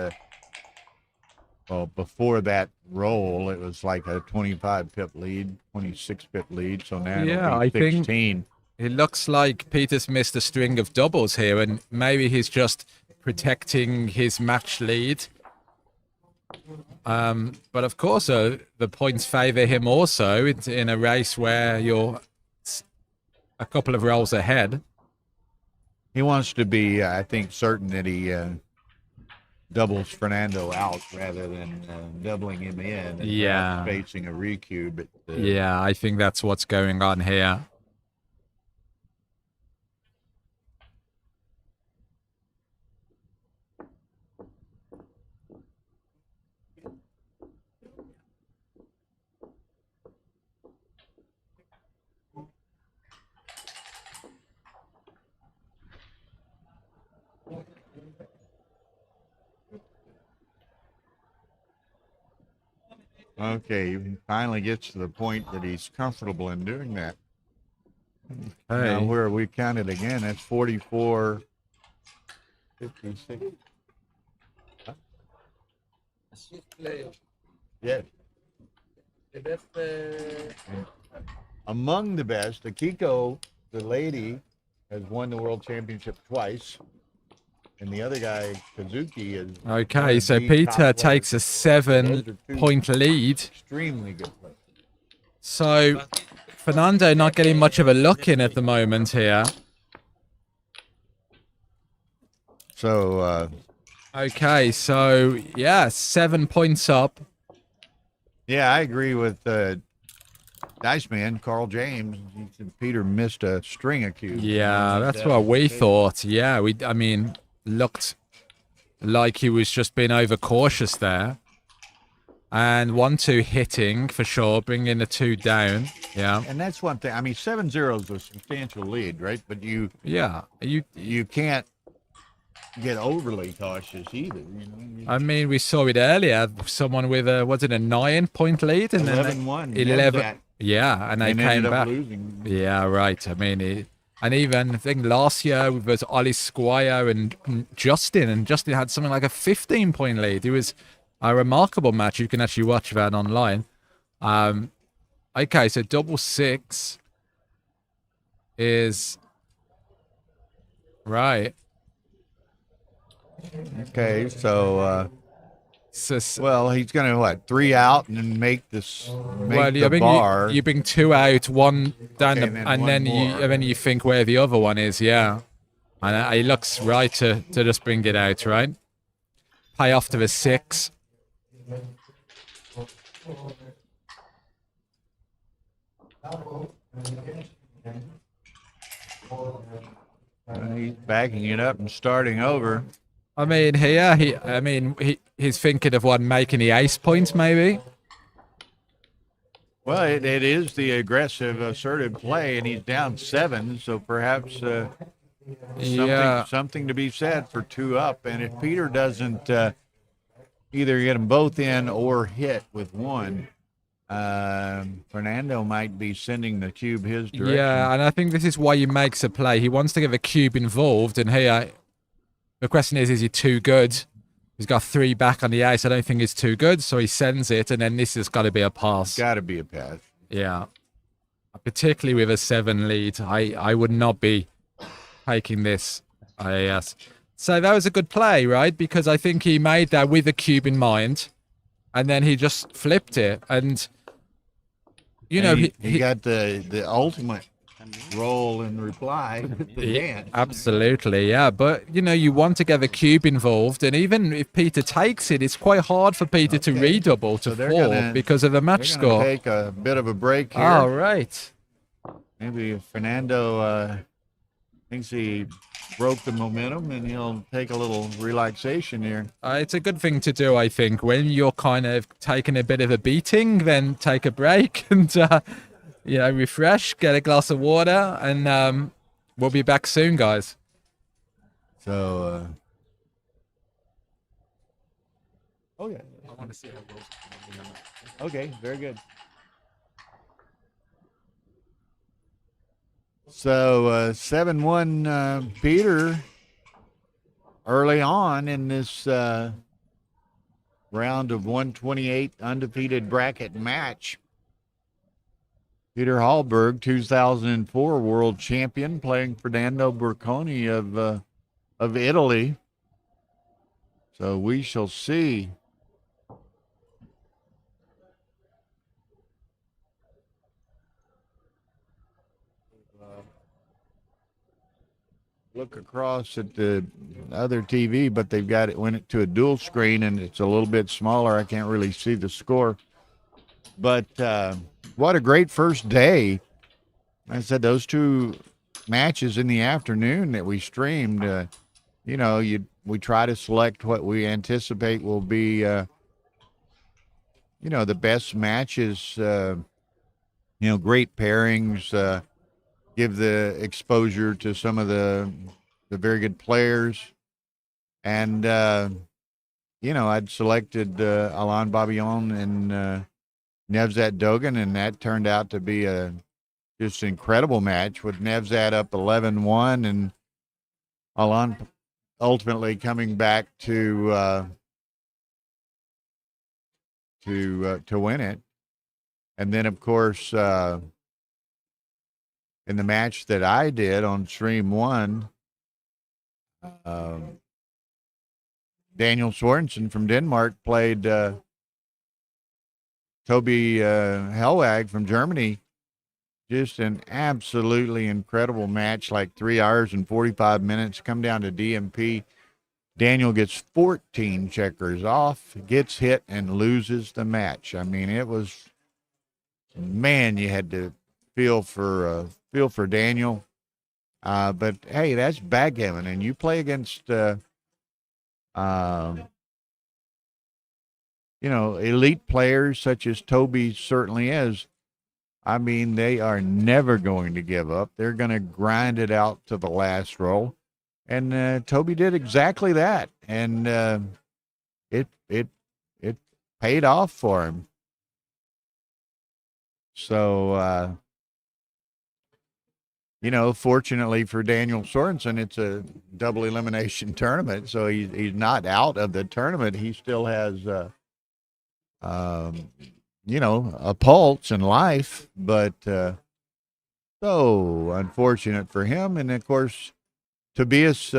well, before that roll, it was like a 25 pip lead, 26 pip lead. So now Yeah, it'll be I 16. think it looks like Peter's missed a string of doubles here, and maybe he's just protecting his match lead. But of course, the points favor him also in a race where you're a couple of rolls ahead. He wants to be, I think, certain that he doubles Fernando out rather than doubling him in. And Yeah. Facing a recue, but Yeah, I think that's what's going on here. okay, he finally gets to the point that he's comfortable in doing that. Hey. Now, where we counted again, that's 44, 56. Yes. Among the best, Akiko, the lady, has won the world championship twice. And the other guy, Kazuki, is Okay, so Peter takes a 7-point lead. extremely good player. So Fernando not getting much of a look in at the moment here. So, Okay, so yeah, 7 points up. yeah, I agree with Dice Man, Carl James. He said Peter missed a string of cues. Yeah, that's what we thought. Yeah, I mean, looked like he was just being overcautious there. And 1-2 hitting for sure, bringing the 2 down. Yeah. And that's one thing. I mean, 7-0 is a substantial lead, right? But you can't get overly cautious either. You know? I mean, we saw it earlier. Someone with a 9-point lead, and 11-1. then 11. Yeah, and they came ended up back. losing. Yeah, right. I mean, and even I think last year it was Ollie Squire and Justin had something like a 15-point lead. It was a remarkable match. You can actually watch that online. Okay, so 6 is right. Okay, so Well, he's gonna what, 3 out and then make the I mean, bar. you bring 2 out, one down, Okay, and then one more. and then you think where the other one is. Yeah, and he looks right to just bring it out, right? Pay off to the 6. He's backing it up and starting over. I mean, here he's thinking of making the ace point, maybe. Well, it is the aggressive, assertive play, and he's down 7, so perhaps something to be said for 2 up. And if Peter doesn't either get them both in or hit with 1, Fernando might be sending the cube his direction. Yeah, and I think this is why he makes a play. He wants to get the cube involved, and here the question is he too good? He's got 3 back on the ace. I don't think it's too good, so he sends it, and then this has got to be a pass. Got to be a pass. Yeah. Particularly with a 7 lead, I would not be taking this. Yes. So that was a good play, right? Because I think he made that with the cube in mind, and then he just flipped it. And, he got the ultimate roll in reply. Yeah, absolutely, yeah. But, you want to get the cube involved, and even if Peter takes it, it's quite hard for Peter to redouble to 4 because of the match score. Take a bit of a break here. Oh, right. Maybe Fernando thinks he broke the momentum, and he'll take a little relaxation here. It's a good thing to do, I think. When you're kind of taking a bit of a beating, then take a break and, refresh, get a glass of water, and we'll be back soon, guys. So, oh, yeah. I want to see how Okay, very good. So 7-1 Peter early on in this round of 128 undefeated bracket match. Peter Hallberg, 2004 world champion, playing Fernando Berconi of Italy. So we shall see. Look across at the other TV, but they've got it went to a dual screen, and it's a little bit smaller. I can't really see the score. But what a great first day. I said those 2 matches in the afternoon that we streamed, we try to select what we anticipate will be, the best matches, great pairings, give the exposure to some of the very good players. And, I'd selected Alain Babillon and Nevzat Dogan, and that turned out to be just an incredible match with Nevzat up 11-1 and Alain ultimately coming back to win it. And then, of course, in the match that I did on Stream 1, Daniel Sorensen from Denmark played Toby Hellwag from Germany. Just an absolutely incredible match, like 3 hours and 45 minutes. Come down to DMP. Daniel gets 14 checkers off, gets hit, and loses the match. I mean, it was, man, you had to feel for Daniel. But hey, that's backgammon, and you play against elite players such as Toby certainly is. I mean, they are never going to give up. They're going to grind it out to the last roll, and Toby did exactly that, and it paid off for him. So. Fortunately for Daniel Sorensen, it's a double elimination tournament, so he's not out of the tournament. He still has, a pulse in life, but so unfortunate for him. And of course, Tobias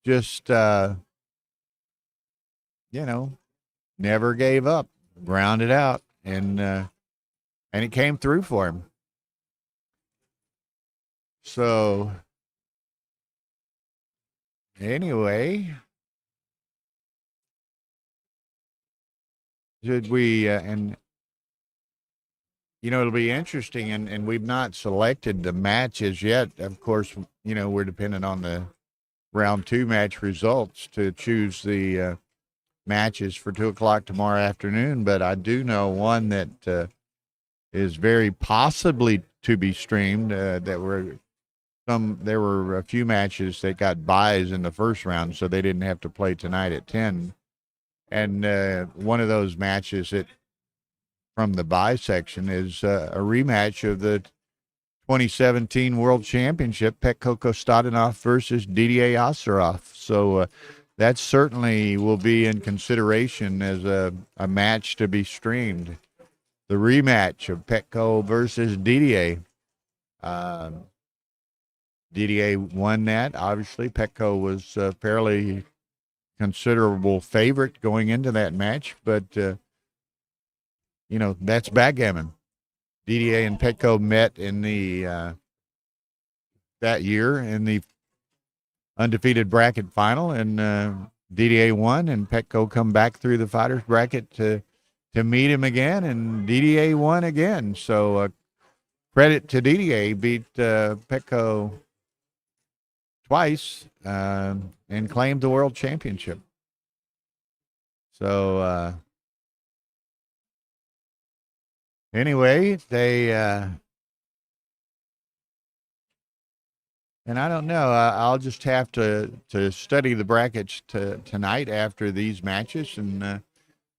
just, never gave up, grounded out, and it came through for him. So, anyway, should we, and it'll be interesting, and we've not selected the matches yet. Of course, we're dependent on the round 2 match results to choose the matches for 2:00 tomorrow afternoon. But I do know one that is very possibly to be streamed. There were a few matches that got buys in the first round, so they didn't have to play tonight at 10. And one of those matches from the buy section is a rematch of the 2017 World Championship, Petko Kostadinov versus Didier Asarov. So that certainly will be in consideration as a match to be streamed. The rematch of Petko versus Didier. Didier won that. Obviously, Petko was a fairly considerable favorite going into that match, but that's backgammon. Didier and Petko met in the that year in the undefeated bracket final, and Didier won, and Petko come back through the fighters bracket to meet him again, and Didier won again. So credit to Didier, beat Petko twice and claimed the world championship. So anyway, they and I don't know. I'll just have to study the brackets tonight after these matches and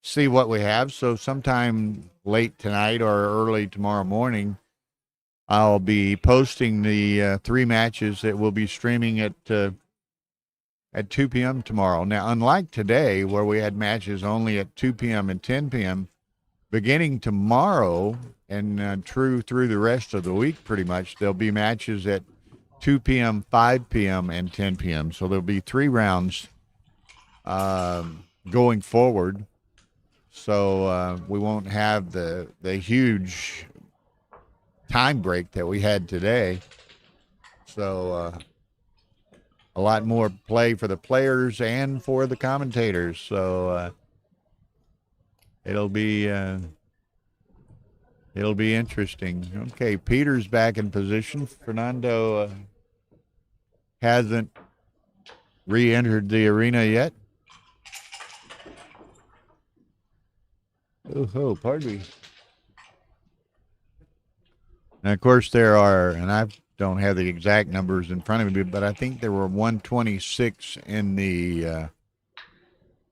see what we have. So sometime late tonight or early tomorrow morning, I'll be posting the 3 matches that we'll be streaming at 2 p.m. tomorrow. Now, unlike today, where we had matches only at 2 p.m. and 10 p.m., beginning tomorrow and through the rest of the week, pretty much, there'll be matches at 2 p.m., 5 p.m., and 10 p.m. So there'll be 3 rounds going forward. So we won't have the huge time break that we had today. So a lot more play for the players and for the commentators. So it'll be interesting. Okay, Peter's back in position. Fernando hasn't re-entered the arena yet. Oh, pardon me. And of course there are, and I don't have the exact numbers in front of me, but I think there were 126 in the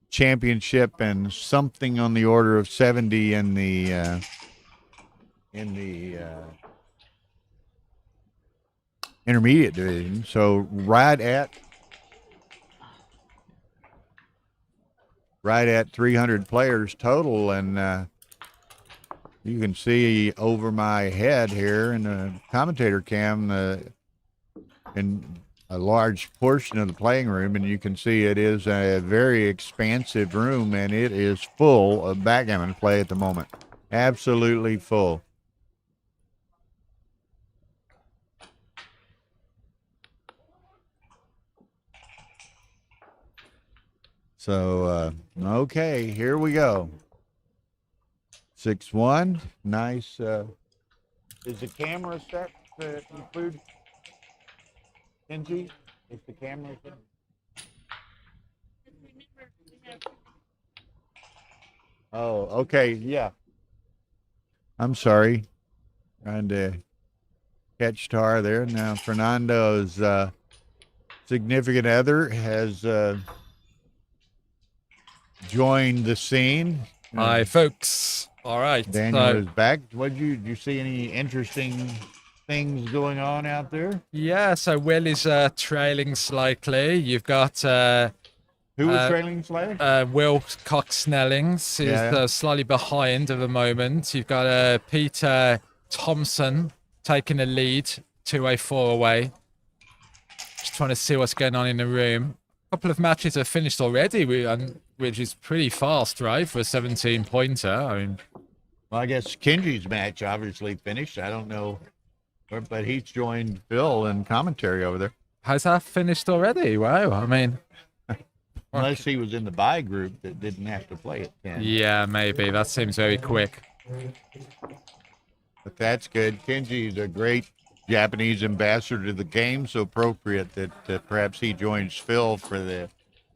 championship and something on the order of 70 in the intermediate division. So right at 300 players total, and you can see over my head here in the commentator cam in a large portion of the playing room, and you can see it is a very expansive room, and it is full of backgammon play at the moment. Absolutely full. So, okay, here we go. 6-1. Nice. Is the camera set to include Kenji? Is the camera set? Oh, okay, yeah. I'm sorry. Trying to catch Tar there. Now, Fernando's significant other has joined the scene. Hi, folks. All right. Daniel is back. Did you see any interesting things going on out there? Yeah, so Will is trailing slightly. You've got who was trailing slightly? Will Cox-Snellings is slightly behind at the moment. You've got Peter Thompson taking the lead, 2-4 away. Just trying to see what's going on in the room. couple of matches are finished already, which is pretty fast, right, for a 17-pointer. I mean, Well, I guess Kenji's match obviously finished. I don't know, but he's joined Phil in commentary over there. has that finished already? Wow. I mean, Unless he was in the bye group that didn't have to play at 10. yeah, maybe. That seems very quick. But that's good. Kenji's a great Japanese ambassador to the game, so appropriate that perhaps he joins Phil for the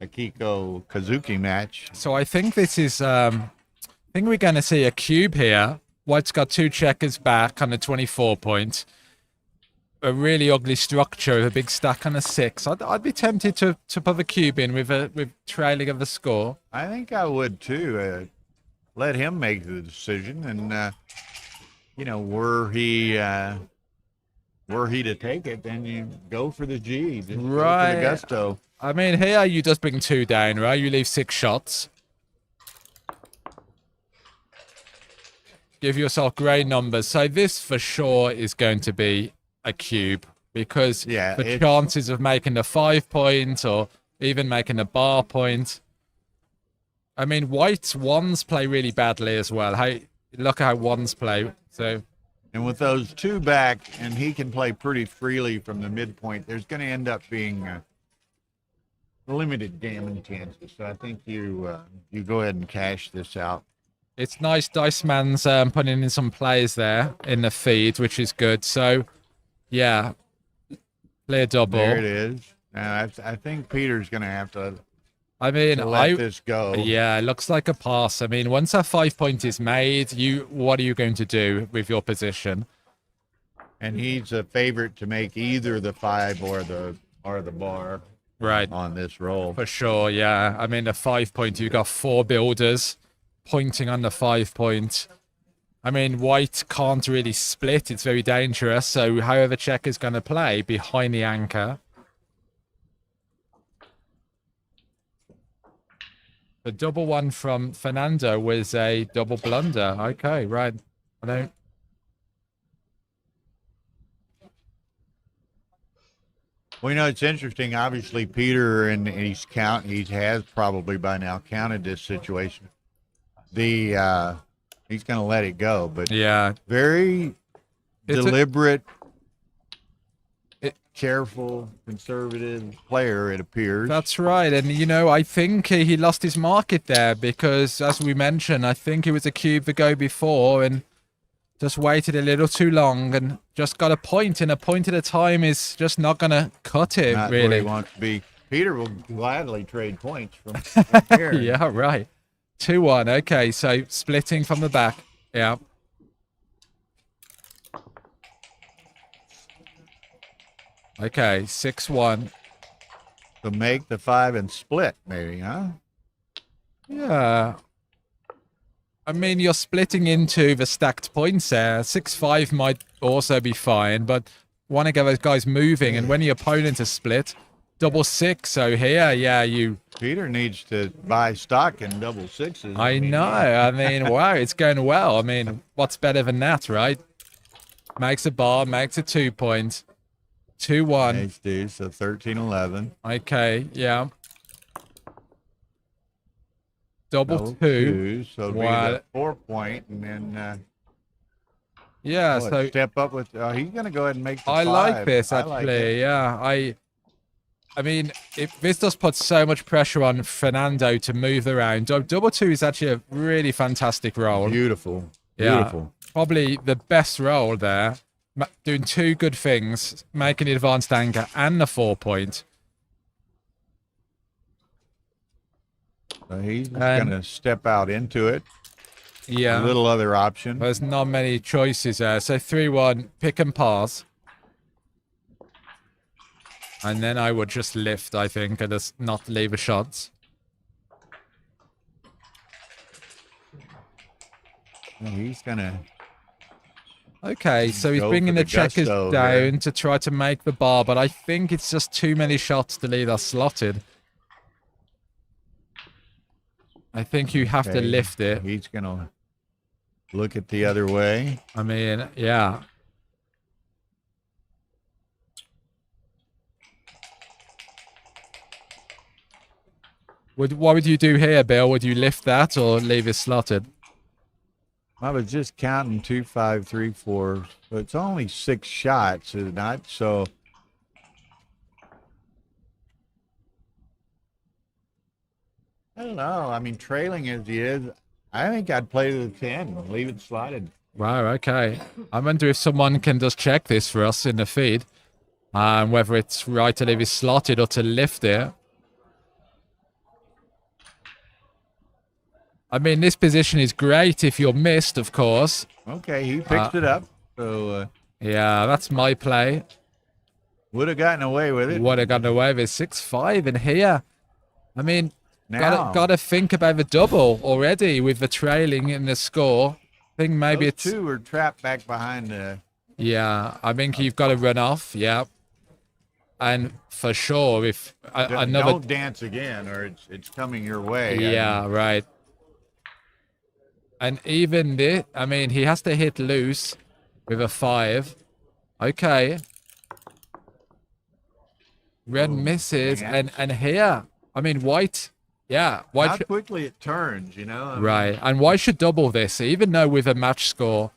Akiko Kazuki match. So I think this is, I think we're going to see a cube here. White's got 2 checkers back on the 24 point. A really ugly structure with a big stack on a 6. I'd be tempted to put the cube in with trailing of the score. I think I would too. Let him make the decision, and were he to take it, then you go for the G, just go for the gusto. I mean, here you just bring 2 down, right? You leave 6 shots. Give yourself great numbers. So this for sure is going to be a cube, because the chances of making a 5 point or even making a bar point. I mean, White's ones play really badly as well. Hey, look at how ones play. So, and with those 2 back, and he can play pretty freely from the midpoint, there's going to end up being limited gammon chances. So I think you go ahead and cash this out. It's nice. Dice Man's putting in some plays there in the feed, which is good. So, yeah, play a double. There it is. Now I think Peter's going to have to. I mean, let this go. Yeah, it looks like a pass. I mean, once that 5 point is made, what are you going to do with your position? And he's a favorite to make either the 5 or the bar. Right. On this roll. For sure, yeah. I mean, the 5 point, you've got 4 builders pointing on the 5 point. I mean, White can't really split. It's very dangerous. So however check is going to play behind the anchor. The double one from Fernando was a double blunder. Okay, right. I don't. Well, it's interesting. Obviously, Peter and he has probably by now counted this situation. He's going to let it go, but yeah, very deliberate, careful, conservative player, it appears. That's right. And, I think he lost his market there because, as we mentioned, I think it was a cube the go before and just waited a little too long and just got a point, and a point at a time is just not going to cut it, not really. Where he wants to be. Peter will gladly trade points from here. Yeah, right. 2-1. Okay, so splitting from the back. Yeah. Okay, 6-1. So make the 5 and split, maybe, huh? Yeah. I mean, you're splitting into the stacked points there. 6-5 might also be fine, but want to get those guys moving. And when your opponent is split, double 6. So here, yeah, Peter needs to buy stock in double 6s. I know. I mean, wow, it's going well. I mean, what's better than that, right? Makes a bar, makes a 2 point. 2-1. HD, so 13-11. Okay, yeah. Double 2. So it'll be the 4 point, and then yeah, so step up with. He's going to go ahead and make the 5. I like this actually. Like it. Yeah, I mean, this does put so much pressure on Fernando to move around. Double 2 is actually a really fantastic roll. Beautiful. Yeah, beautiful. Probably the best roll there. Doing 2 good things, making the advanced anchor and the 4 point. So he's going to step out into it. Yeah. A little other option. There's not many choices there. So 3-1, pick and pass. And then I would just lift, I think, and just not leave a shots. He's going to... Okay, so he's bringing the checkers down to try to make the bar, but I think it's just too many shots to leave us slotted. I think you have to lift it. He's going to look at the other way. I mean, yeah. What would you do here, Bill? Would you lift that or leave it slotted? I was just counting 2, 5, 3, 4. So it's only 6 shots, is it not? So I don't know. I mean, trailing as he is, I think I'd play to the 10 and leave it slotted. Wow, okay. I wonder if someone can just check this for us in the feed. Whether it's right to leave it slotted or to lift it. I mean, this position is great if you're missed, of course. Okay, he picked it up. So Yeah, that's my play. would have gotten away with it. Would have gotten away with 6-5 in here. I mean, Now, gotta think about the double already with the trailing in the score. I think maybe those it's... two were trapped back behind the... Yeah, I think you've got to run off, yeah. And for sure, if another... Don't dance again, or it's coming your way. Yeah, right. And even this, I mean, he has to hit loose with a 5. Okay. Red misses, man. and here, I mean, white, yeah. White How quickly it turns, you know? I mean, right, and white should double this, even though with a match score,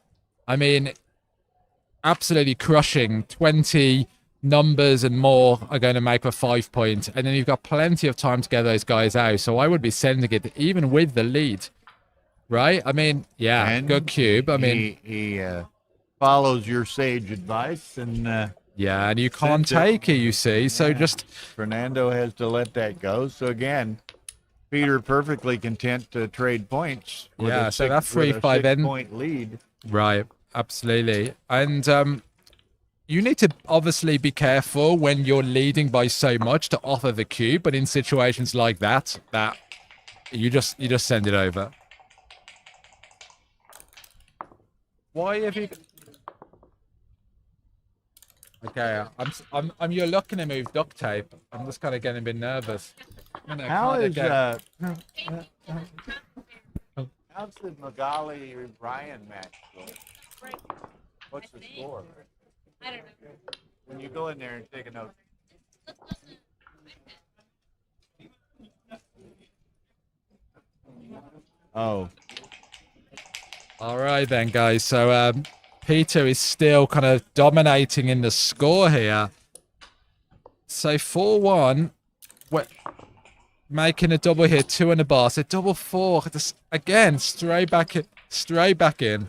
I mean, absolutely crushing. 20 numbers and more are going to make a 5 point, and then you've got plenty of time to get those guys out, so I would be sending it even with the lead. Right? I mean, yeah, and good cube. I mean, he follows your sage advice, and yeah, and you can't sends it. take it, you see. So just Fernando has to let that go. So again, Peter perfectly content to trade points. With Yeah, a so that 3-5 6 end. point lead. right, absolutely. And you need to obviously be careful when you're leading by so much to offer the cube, but in situations like that you just send it over. Why have you? Okay, I'm. You're looking to move duct tape. I'm just kind of getting a bit nervous. How is how's the Magali Ryan match going? What's the score? I don't know. When you go in there and take a note. Oh, All right then, guys. So Peter is still kind of dominating in the score here. So 4-1. We're making a double here, 2 in the bar. So double 4. Just, again, straight back in.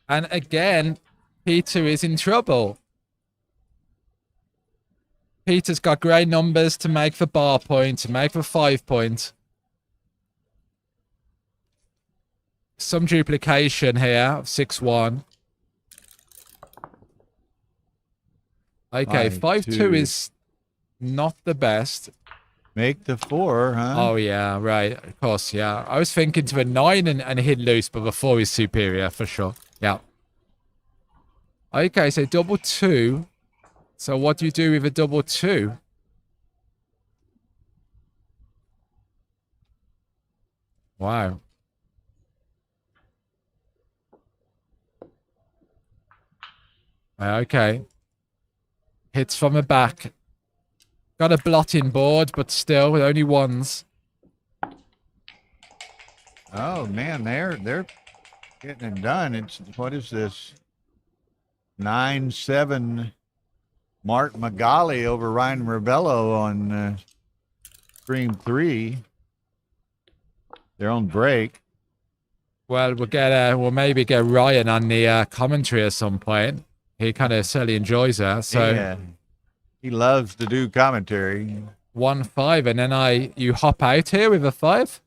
And again, Peter is in trouble. Peter's got great numbers to make for bar point, to make for 5 point. Some duplication here of 6-1. Okay, 5-2 is not the best. make the 4, huh? Oh, yeah, right. Of course, yeah. I was thinking to a 9 and hit loose, but the 4 is superior for sure. Yeah. Okay, so double 2. So what do you do with a double 2? Wow. Okay. Hits from the back. Got a blotting board, but still, with only 1s. Oh man, they're getting it done. It's what is this? 9-7 Mark Magali over Ryan Rebello on Stream 3. They're on break. Well, we'll maybe get Ryan on the commentary at some point. He kind of certainly enjoys that. So He loves to do commentary. 1-5, and then you hop out here with a 5.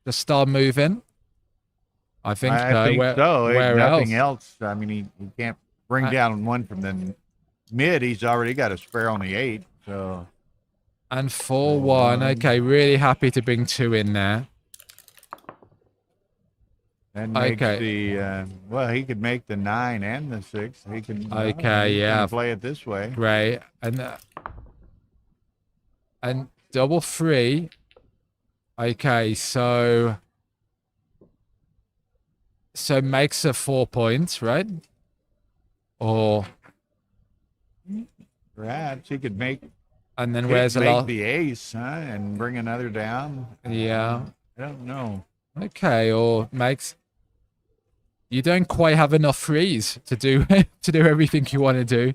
Just start moving. I think I think so. Where Nothing else? else. I mean, he can't bring down one from the mid. He's already got a spare on the 8. So. And 4-1. Okay, really happy to bring 2 in there. That makes the well, he could make the 9 and the 6. He can. He can play it this way. Great, and double 3. Okay, so makes a 4 points, right? Or Perhaps he could make And then where's a make lot? the ace, huh, and bring another down. Yeah. I don't know. Okay, or makes you don't quite have enough frees to do to do everything you want to do.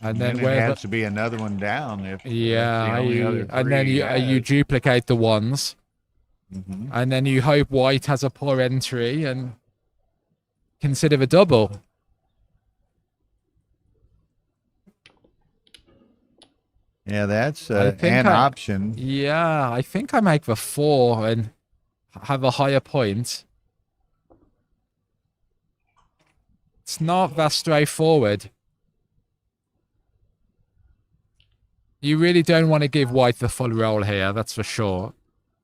And then it where has to be another one down if yeah, that's the only other and then three he you has. duplicate the ones, Mhm. and then you hope white has a poor entry and consider the double. Yeah, that's I think an I- option. Yeah, I think I make the 4 and have a higher point. It's not that straightforward. You really don't want to give white the full roll here, that's for sure.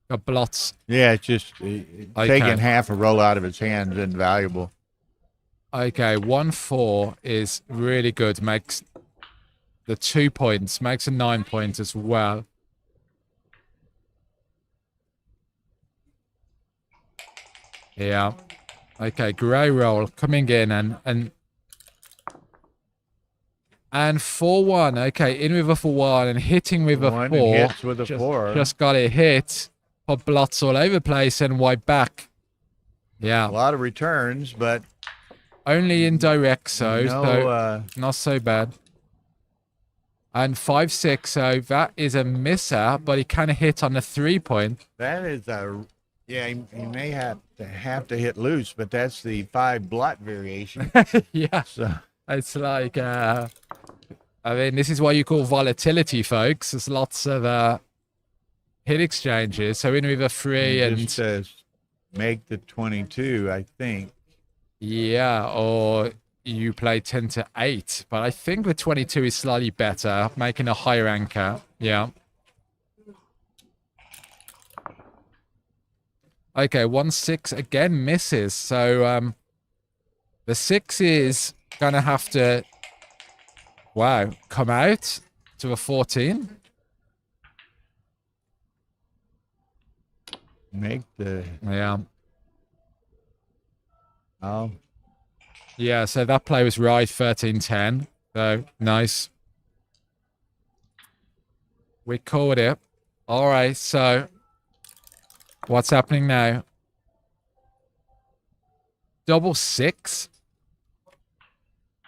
Got blots. Yeah, it's just taking half a roll out of his hand is invaluable. Okay, 1-4 is really good. Makes the 2 points, makes a 9 point as well. Yeah. Okay, grey roll coming in and 4-1. Okay, in with a 4-1 and hitting with a 4. One and hits with a 4. Just got it hit. Put blots all over the place and white back. Yeah. A lot of returns, but Only indirect, so not so bad. And 5-6, so that is a misser, but he can hit on the 3 point. that is he may have to hit loose, but that's the 5 blot variation. Yeah, So it's like, I mean, this is what you call volatility, folks. There's lots of hit exchanges. So in with a 3 and just make the 22, I think. yeah, or you play 10-8, but I think the 22 is slightly better, making a higher anchor. Yeah. Okay, 1-6 again misses. So the 6 is gonna have to come out to a 14. Make the Yeah. oh Yeah, so that play was right, 13-10. So nice. We called it. All right, so what's happening now? Double 6.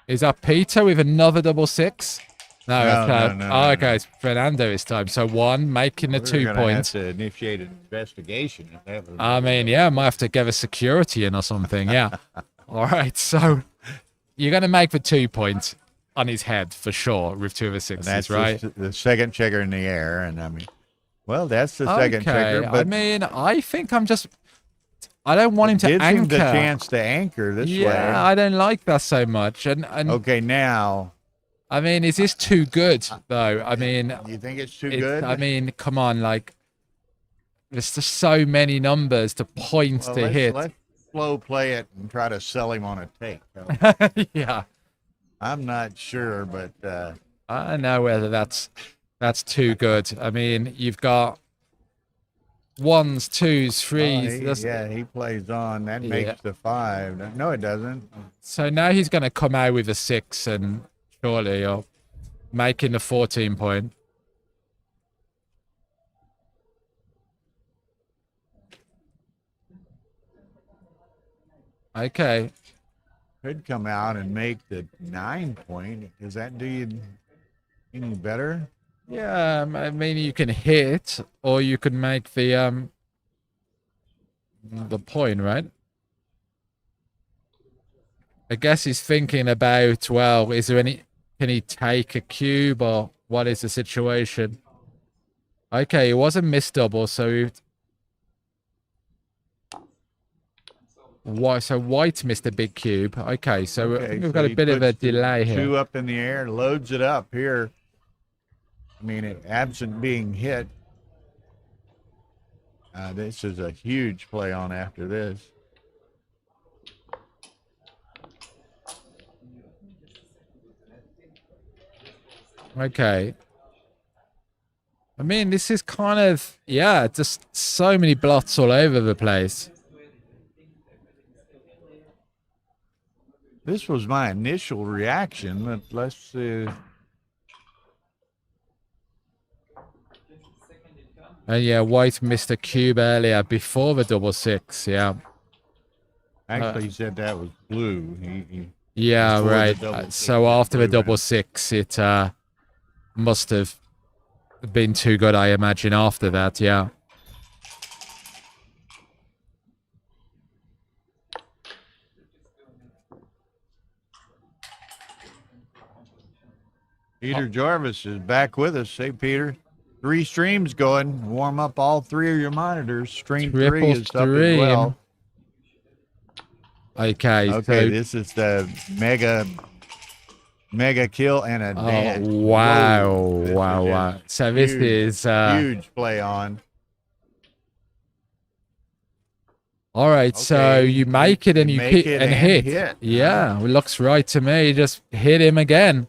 Is that Peter with another double 6? No, No, okay, it's Fernando this time. So 1, making the 2 We're gonna points. have to initiate an investigation. If that was I mean, yeah, might have to give a security in or something. Yeah. All right, so you're going to make the 2 points on his head for sure with 2 of the 6s, that's right? the second checker in the air, and I mean, well, that's the second Okay, checker. But I mean, I think I don't want him to gives anchor. him the chance to anchor this way. Yeah, I don't like that so much. And Okay, now I mean, is this too good though? I mean, you think it's too good? I mean, come on, like there's just so many numbers to point Well, to hit. let's slow play it and try to sell him on a take. Yeah, I'm not sure, but I don't know whether that's too good. I mean, you've got 1s, 2s, 3s. he plays on. That Yeah. makes the 5. No, it doesn't. So now he's going to come out with a 6 and surely or making the 14 point. Okay. Could come out and make the 9 point. Does that do you any better? Yeah, I mean you can hit or you can make the point, right? I guess he's thinking about, well, is there any, can he take a cube or what is the situation? Okay, it was a missed double, so why? So white missed a big cube. Okay, so I think we've got so a bit of a he puts the delay here. 2 up in the air, loads it up here. I mean, absent being hit, this is a huge play on after this. Okay. I mean, this is kind of, yeah, just so many blots all over the place. This was my initial reaction, but let's see. And yeah, white missed a cube earlier before the double six. Yeah. Actually, he said that was blue. He Yeah, before the right. double six, So after the blue double round. six, it must have been too good, I imagine, after that. Yeah. Peter Jarvis is back with us. Hey, Peter. 3 streams going. Warm up all 3 of your monitors. Stream 3 Triple is up as well. Okay, Okay, so this is the mega kill and a dash. wow, Whoa, this wow, is wow. So this huge, is huge play on. all right. So Okay, you make it and you make hit it and hit. Yeah, it looks right to me. Just hit him again.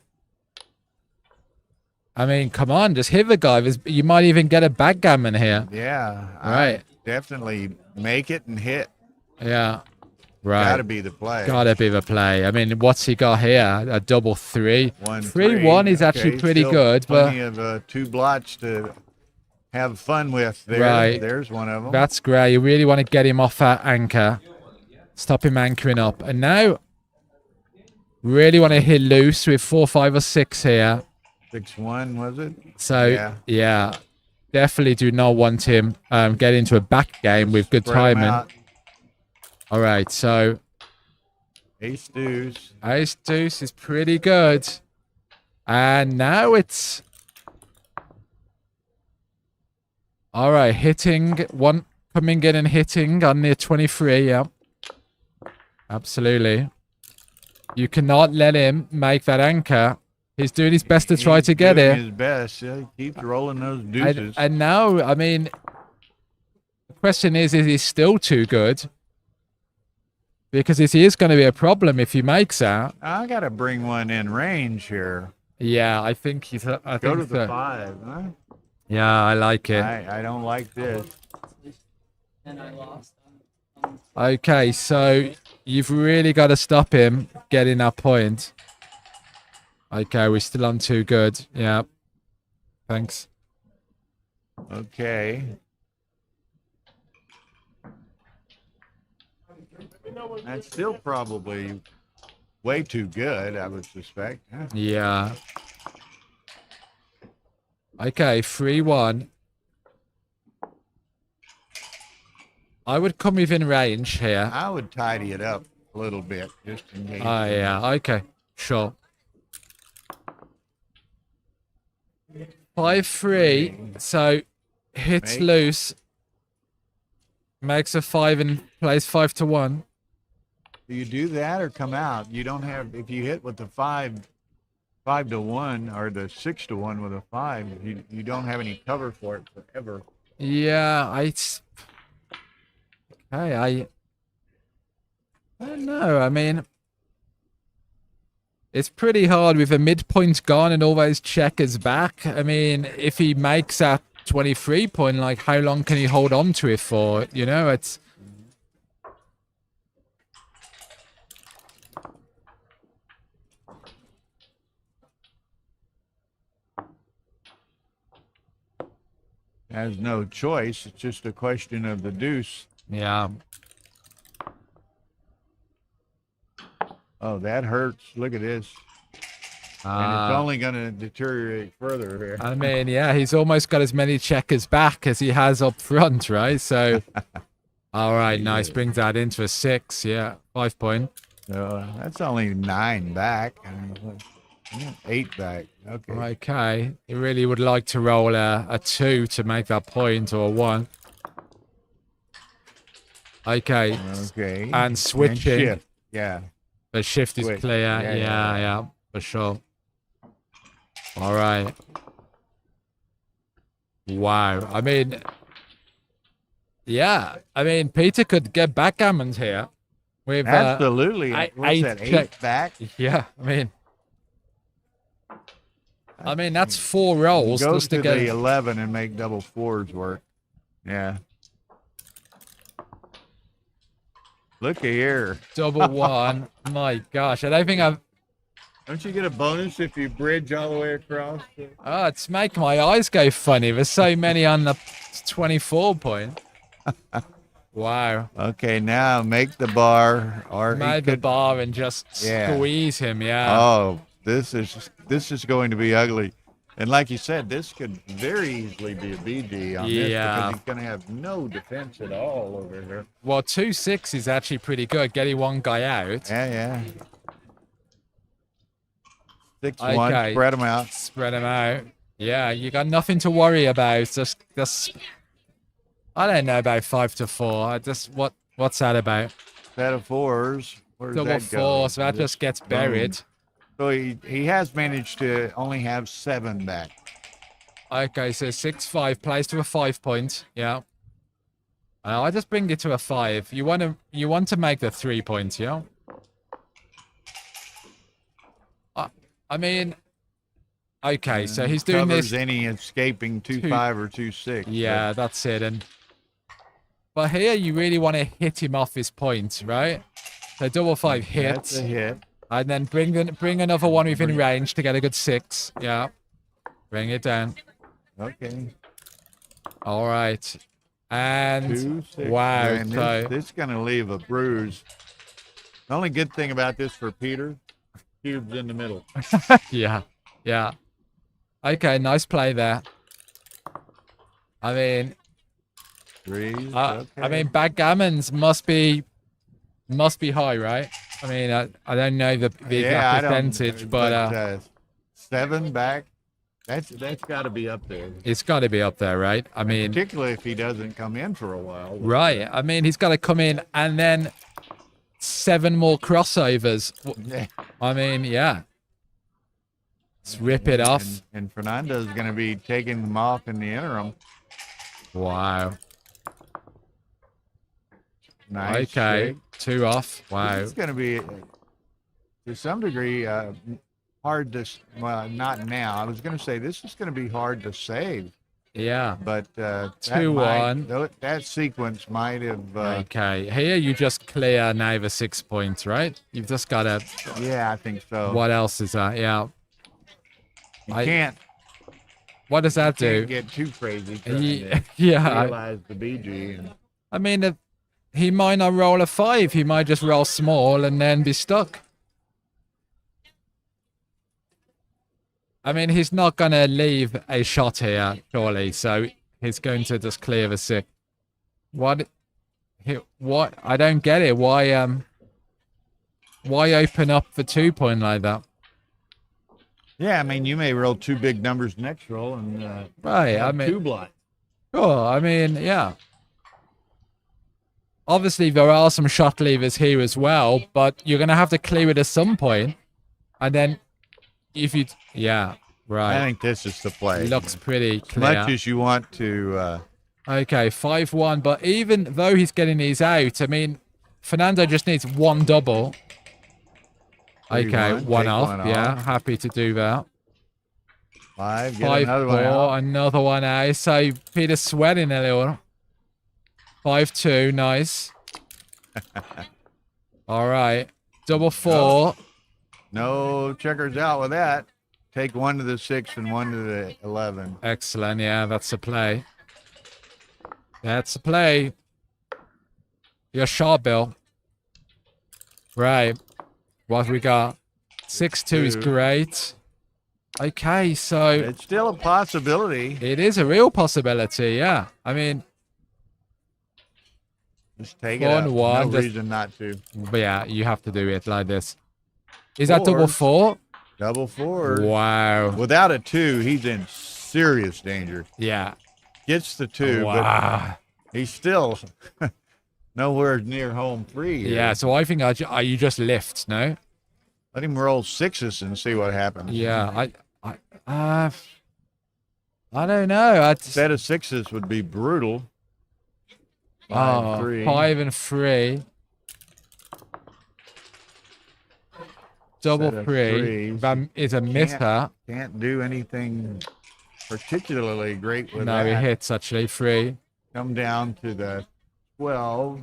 I mean, come on, just hit the guy. You might even get a backgammon here. Yeah, Right. definitely make it and hit. Yeah, right. Gotta be the play. Gotta be the play. I mean, what's he got here? A double 3. 3-1 is actually pretty still good, plenty but of 2 blots to have fun with there. Right. There's one of them. that's great. You really want to get him off that anchor. Stop him anchoring up. And now, really want to hit loose with 4, 5, or 6 here. 6-1, was it? So, yeah, definitely do not want him get into a back game with good Spread 'em timing. out. All right, so Ace deuce. ace deuce is pretty good. And now it's... All right, hitting one, coming in and hitting on the 23, yeah. Absolutely. You cannot let him make that anchor. He's doing his best to try to get doing it. his best. Yeah, he keeps rolling those deuces. And now, I mean, the question is he still too good? Because it is going to be a problem if he makes that. I got to bring one in range here. Yeah, I think he's... I Go think to the so. 5. Huh? Yeah, I like it. I don't like this. Okay, so you've really got to stop him getting that point. Okay, we're still on too good. Yeah. Thanks. Okay. That's still probably way too good, I would suspect. Huh? Yeah. Okay, 3-1. I would come within range here. I would tidy it up a little bit just in case. Oh, yeah. Okay, sure. 5-3. So hits Make. loose. Makes a 5 and plays 5-1. Do you do that or come out? You don't have, if you hit with the 5-1 or the 6-1 with a 5, you don't have any cover for it forever. Yeah, I don't know. I mean, it's pretty hard with a midpoint gone and all those checkers back. I mean, if he makes that 23 point, like, how long can he hold on to it for? You know, it's... Has no choice. It's just a question of the deuce. Yeah. Oh, that hurts. Look at this. And it's only going to deteriorate further here. I mean, yeah, he's almost got as many checkers back as he has up front, right? So, all right, nice. Brings that into a 6. Yeah, 5 point. So that's only 9 back. 8 back. Okay. Okay. He really would like to roll a 2 to make that point, or a 1. Okay. Okay. And switching. And shift. Yeah. The shift is Switch. clear. Yeah, Yeah, for sure. All right. Wow. I mean, yeah. I mean, Peter could get backgammons here. With, Absolutely. I- What's that, 8 back? Yeah, I mean, that's 4 rolls Go just to to get... the 11 and make double 4s work. Yeah. Look here. Double one. My gosh, I don't think I've. Don't you get a bonus if you bridge all the way across? Oh, it's making my eyes go funny. There's so many on the 24 point. Wow. Okay, now make the bar, or Made the bar and just squeeze him. Yeah. Oh, this is going to be ugly. And like you said, this could very easily be a BG on this because he's going to have no defense at all over here. Well, 2-6 is actually pretty good, getting one guy out. Yeah. 6-1, spread them out. Spread them out. Yeah, you got nothing to worry about. Just I don't know about 5-4. What's that about? Set of fours. Where's Double that go? four, so that just gets buried. So he has managed to only have 7 back. Okay, so 6-5 plays to a 5 point. Yeah. I just bring it to a 5. You want to make the 3 points, yeah? I mean, okay, so he's doing Covers this. any escaping 2-5 or 2-6. Yeah, that's it. But here you really want to hit him off his point, right? So double 5 hits. That's a hit. And then bring another one within range to get a good 6. Yeah. Bring it down. Okay. All right. And 2, 6. wow. Man, So this is going to leave a bruise. The only good thing about this for Peter, cube's in the middle. yeah. Okay, nice play there. I mean, 3. I mean, backgammons must be high, right? I mean, I don't know the exact percentage, but 7 back. That's got to be up there. It's got to be up there, right? I mean, particularly if he doesn't come in for a while. Right. I mean, he's got to come in and then 7 more crossovers. Yeah. I mean, yeah. Let's rip it off. And Fernando's going to be taking them off in the interim. Wow. Nice. Okay. Shake. 2 off. Wow. It's going to be, to some degree, hard to, well, not now. I was going to say this is going to be hard to save. Yeah. But 2-1. That sequence might have. Okay. Here you just clear now the 6 points, right? You've just got to. Yeah, I think so. What else is that? Yeah. You can't. What does that do? Get too crazy. Yeah. Realize the BG. I mean, he might not roll a 5. He might just roll small and then be stuck. I mean, he's not going to leave a shot here, surely. So he's going to just clear the 6. What? I don't get it. Why open up the 2 point like that? Yeah, I mean, you may roll 2 big numbers next roll and right. I mean, 2 blinds. Sure. I mean, yeah. Obviously, there are some shot levers here as well, but you're going to have to clear it at some point. And then if you... Yeah, right. I think this is the play. It looks pretty clear. As much as you want to... Okay, 5-1. But even though he's getting these out, I mean, Fernando just needs 1 double. Okay, 1 off. Yeah, happy to do that. 5, get another one out. Another one out. So Peter's sweating a little. 5-2, nice. All right, double 4. No checkers out with that. Take 1 to the 6 and 1 to the 11. Excellent, yeah, that's the play. That's the play. You're sharp, Bill. Right, what we got? 6-2 is great. Okay, so... It's still a possibility. It is a real possibility, yeah. I mean... Just take it up. 1-1. No reason not to. But yeah, you have to do it like this. Is that double 4? Double 4. Wow. Without a 2, he's in serious danger. Yeah. Gets the 2, wow. But he's still nowhere near home free. Yeah, so I think you just lift, no? Let him roll 6s and see what happens. Yeah, I don't know. Set of 6s would be brutal. 5 and 3. Double 3. That is a mitter. Can't do anything particularly great with that. No, he hits actually 3. Come down to the 12.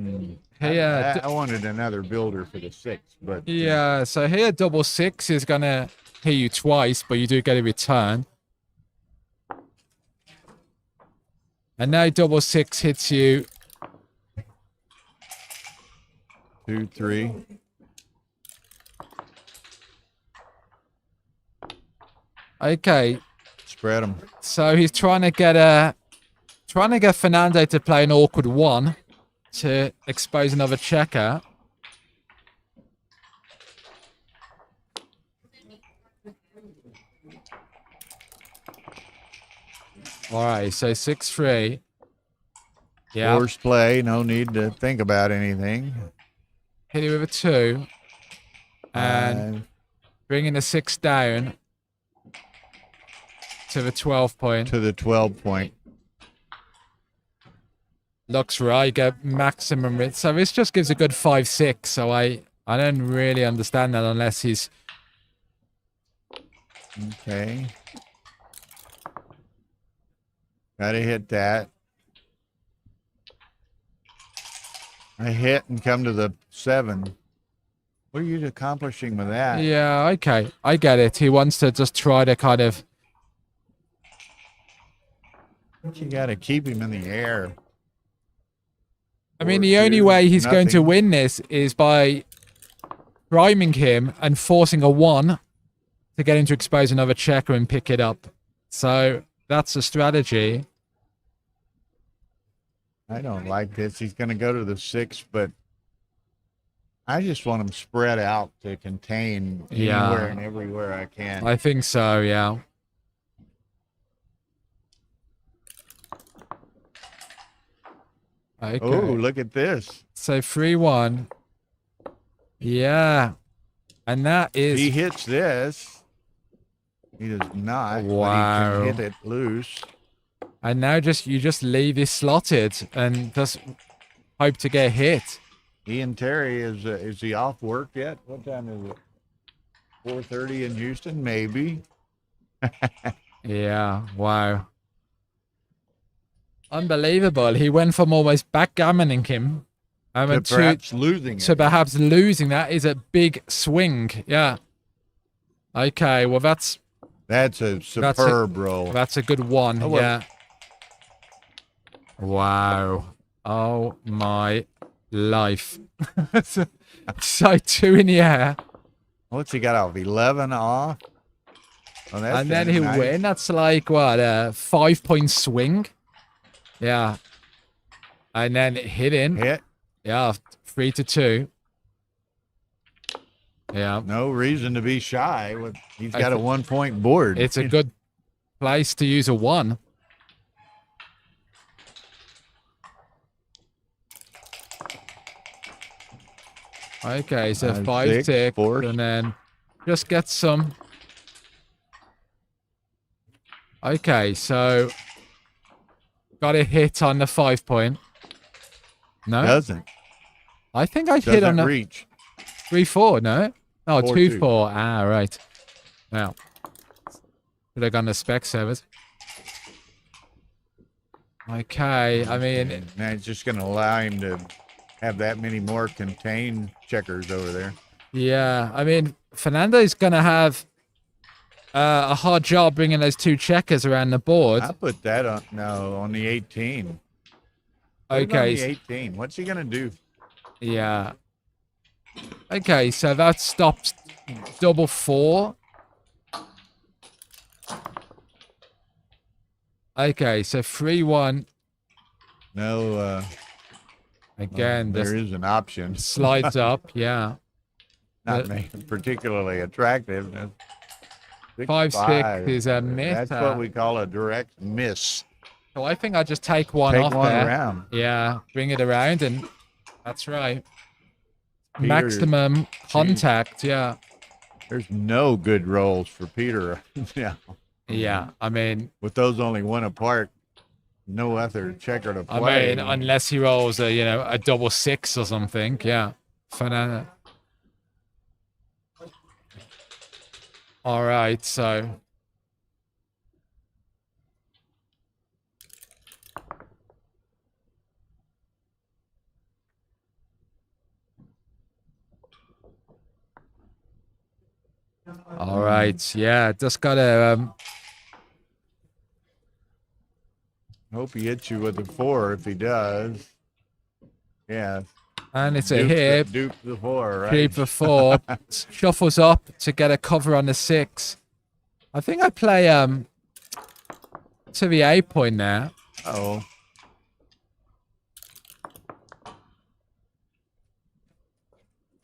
Here, I wanted another builder for the 6, but yeah, so here double 6 is going to hit you twice, but you do get a return. And now double 6 hits you 2, 3. Okay, Spread them. so he's trying to get Fernando to play an awkward 1 to expose another checker. All right, so 6-3. Yeah, Force play. No need to think about anything. hit it with a 2. And 5 bringing the 6 down to the 12 point. to the 12 point. Looks right, get maximum rate. So this just gives a good 5-6. So I don't really understand that unless he's... Okay. Gotta hit that. I hit and come to the 7. What are you accomplishing with that? Yeah, okay. I get it. He wants to just try to kind of... You gotta keep him in the air. I mean, 4, the only 2, way he's going to nothing. win this is by priming him and forcing a 1 to get him to expose another checker and pick it up. So that's a strategy. I don't like this. He's gonna go to the 6, but I just want him spread out to contain Yeah. anywhere and everywhere I can. I think so, yeah. Okay. Oh, look at this. So 3-1. Yeah. And that is... He hits this. He does not. Wow. But he can hit it loose. And now you just leave this slotted and just hope to get hit. Ian Terry, is he off work yet? What time is it? 4:30 in Houston, maybe. Yeah, wow. Unbelievable. He went from almost backgammoning him To perhaps losing to it. perhaps losing. That is a big swing. Yeah. Okay, well that's a superb roll. That's a good one. Oh, well. Yeah. Wow. Oh my life. So 2 in the air. What's he got off? 11 off? Oh, that's And then he'll nice. win. That's like what, a 5-point swing? Yeah. And then hit in. Hit. Yeah, 3-2. Yeah. No reason to be shy. He's I got a thi- 1-point board. It's a good place to use a 1. Okay, so 5 tick, force. and then just get some. Okay, so got a hit on the 5 point. No, Doesn't. I think I hit Doesn't on the reach. 3-4. No, no, 4-2. 2-4. Ah, right. Now, should have gone to spec servers. Okay, I mean, Now it's just going to allow him to have that many more contained checkers over there. yeah, I mean, Fernando's gonna have a hard job bringing those 2 checkers around the board. I put that on the 18. Put it Okay, on the 18. What's he going to do? yeah. Okay, so that stops double 4. Okay, so 3-1 No. again. There This is an option. slides up. Yeah, Not particularly attractive. 5-6 is a miss. That's what we call a direct miss. So I think I just take one Take off one there. around. Yeah, bring it around, and that's right. Peter, Maximum contact. Yeah, There's no good rolls for Peter. Yeah. yeah. I mean, With those only 1 apart, no other checker to play. I mean, unless he rolls a double 6 or something. Yeah. Fernando. All right, so. All right. Yeah, just gotta. Hope he hits you with a 4 if he does. Yeah. And it's a hit. Dupe the 4, right? Keep the 4. Shuffles up to get a cover on the 6. I think I play to the 8 point now. Oh.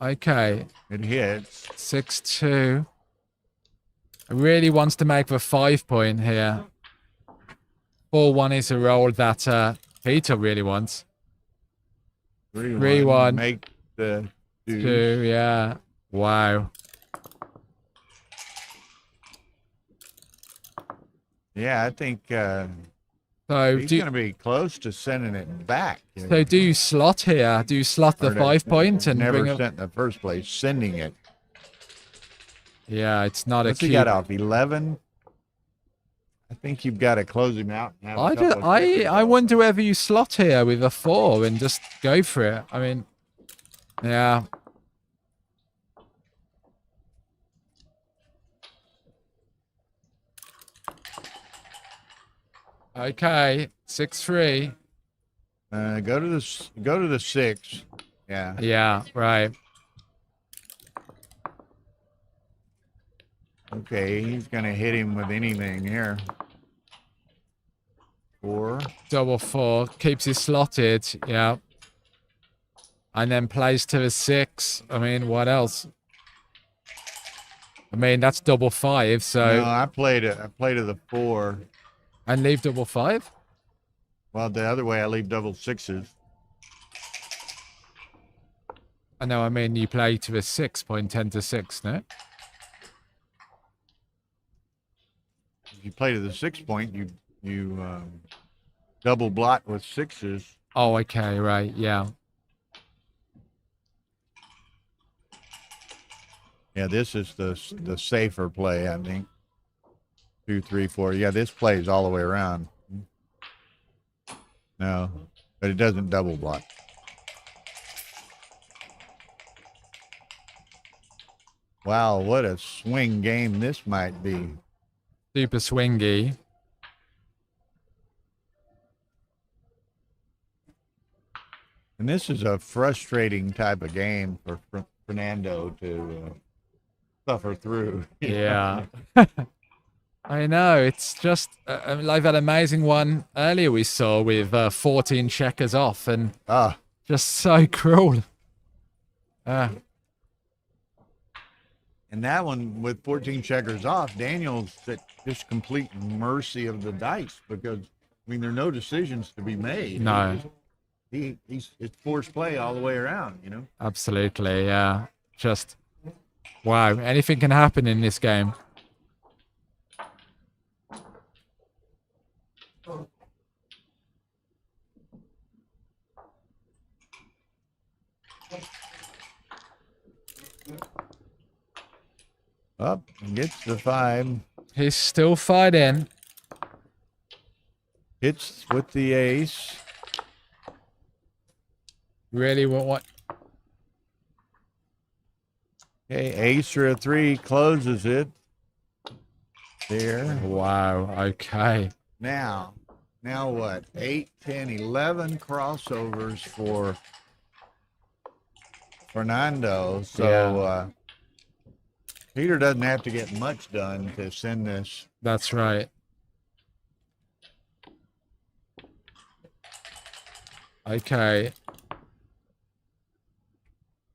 Okay. It hits. 6-2. Really wants to make the 5 point here. 4-1 is a roll that Peter really wants. 3-1. Make the 2, yeah. Wow. Yeah, I think So he's going to be close to sending it back. So do you slot here? Do you slot the 5 point and never bring up? sent in the first place, sending it. Yeah, it's not What's a he cube. got off 11? I think you've got to close him out. And have a couple of I kickers. wonder whether you slot here with a 4 and just go for it. I mean, yeah. Okay, 6-3. Go to the 6. Yeah. Yeah, right. Okay, he's gonna hit him with anything here. 4. Double 4 keeps it slotted. Yeah. And then plays to the 6. I mean, what else? I mean, that's double 5. So No, I play to the 4. and leave double 5. Well, the other way I leave double 6s. I know. I mean, you play to the 6 point 10 to 6. No. If you play to the 6 point, you double block with 6s. Oh, okay, right, yeah. Yeah, this is the safer play, I think. 2, 3, 4. Yeah, this plays all the way around. No, but it doesn't double block. Wow, what a swing game this might be. Super swingy. And this is a frustrating type of game for Fernando to suffer through. Yeah. I know. It's just like that amazing one earlier we saw with 14 checkers off and just so cruel. And that one with 14 checkers off, Daniel's at just complete mercy of the dice because, I mean, there are no decisions to be made. No. It's forced play all the way around, you know? Absolutely, yeah. Just, wow. Anything can happen in this game. Up, gets the 5. He's still fighting. Hits with the ace. Really what? Okay, ace or a 3 closes it. There. Wow, okay. Now what? 8, 10, 11 crossovers for Fernando. So Peter doesn't have to get much done to send this. That's right. Okay.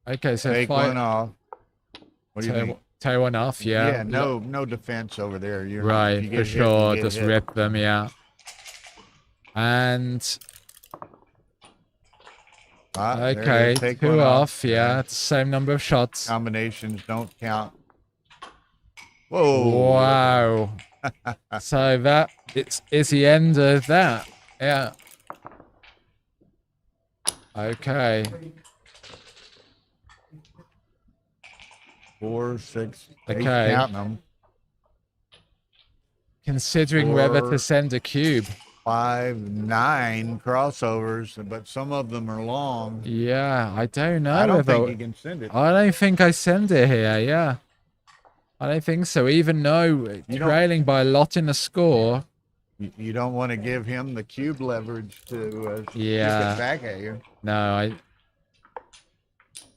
Okay, so Take one off. What do you think? Take one off, yeah. Yeah, no defense over there. You're right, you for get sure. hit, you get Just hit. rip them, yeah. And There you okay, take 2 one off, yeah. It's the same number of shots. Combinations don't count. Whoa. Wow. So that is the end of that. Yeah. Okay. 4, 6, 8, Okay. counting them. Considering whether 4, to send a cube. 5, 9 crossovers, but some of them are long. Yeah, I don't know. I don't whether- think you can send it. I don't think I send it here, yeah. I don't think so. Even though trailing by a lot in the score. You don't want to give him the cube leverage to Yeah. get back at you. No, I.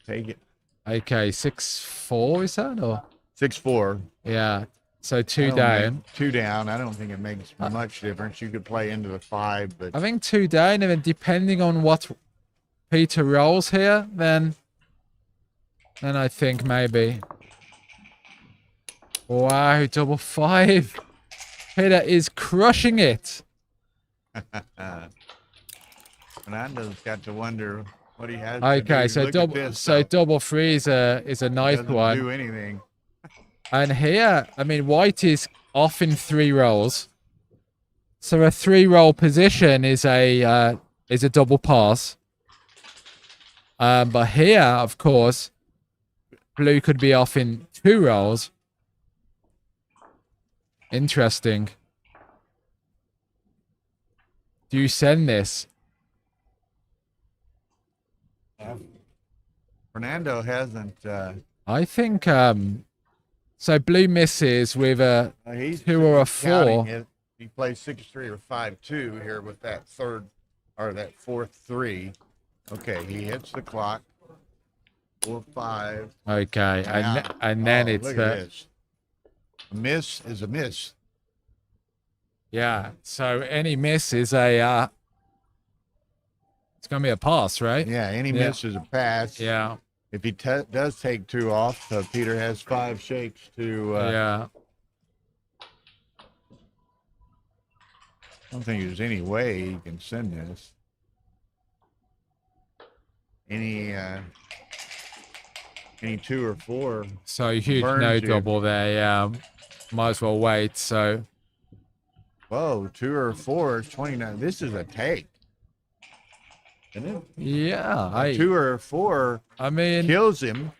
Take it. Okay, 6-4 is that or? 6-4. Yeah. So 2 down. 2 down. I don't think it makes much difference. You could play into the 5, but I think 2 down, and then depending on what Peter rolls here, then I think maybe. Wow, double 5. Peter is crushing it. Fernando's got to wonder what he has. Okay, to do. so Look at this, double 3 is a nice doesn't one. do anything. And here, I mean, white is off in 3 rolls. So a 3-roll position is a double pass. But here, of course, blue could be off in 2 rolls. Interesting. Do you send this? Fernando hasn't. I think so blue misses with a He's 2 or a counting 4. it. He plays 6-3 or 5-2 here with that third or that fourth 3. Okay, he hits the clock. 4-5. Okay, Now, and then it's look at this. A miss is a miss. yeah. So any miss is a it's gonna be a pass, right? Yeah, any miss is a pass. Yeah. If he does take 2 off, Peter has 5 shakes to. Yeah. I don't think there's any way he can send this. Any 2 or 4. So huge burns no you. double there. Yeah. Might as well wait. So Whoa, 2 or 4 is 29. This is a take. Isn't it? yeah, 2 or 4 I mean, kills him.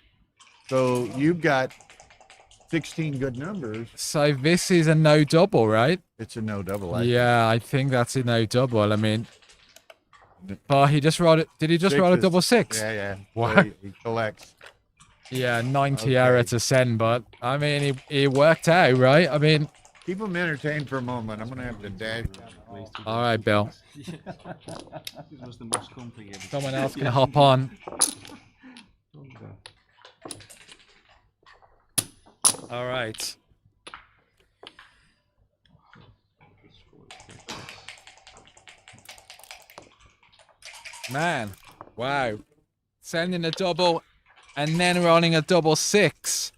So you've got 16 good numbers. so this is a no double, right? It's a no double. Yeah, I think that's a no double. I mean, but he just rolled it. Did he just roll a double 6? Yeah, yeah. Wow. So he collects. Yeah, 90 Okay. error to send, but I mean, he worked out, right? I mean, Keep them entertained for a moment. I'm going to have to dash. all right, Bill. It was the most complicated. Someone else can hop on. All right. Man, wow. Sending a double and then rolling a double 6.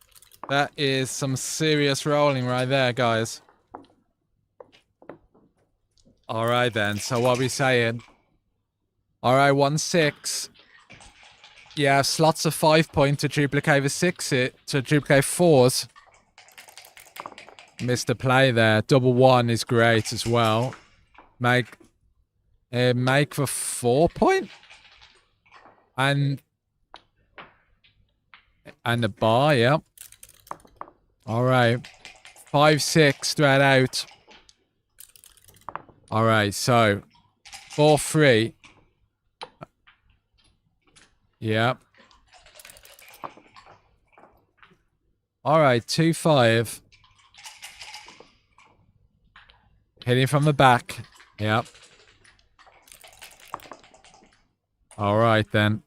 That is some serious rolling right there, guys. All right, then. So what are we saying? All right, 1-6. Yeah, slots of 5 point to duplicate the 6, to duplicate 4s. Missed a play there. Double 1 is great as well. Make the 4 point. And the bar, yep. All right. 5-6 straight out. All right, so 4-3. Yep. All right, 2-5. Hitting from the back. Yep. All right, then.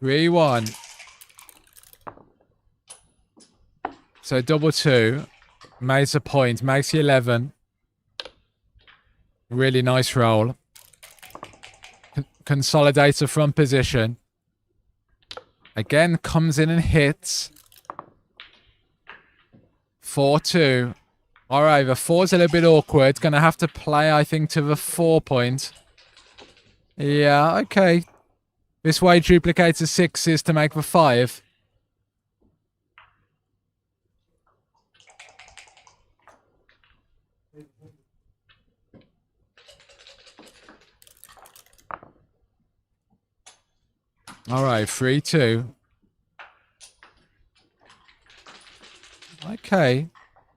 3-1. So double 2. Makes a point. Makes the 11. Really nice roll. Consolidates the front position. Again, comes in and hits. 4-2. All right, the 4's a little bit awkward. Going to have to play, I think, to the 4 point. Yeah, okay. This way duplicates the 6s to make the 5. All right, 3-2. Okay.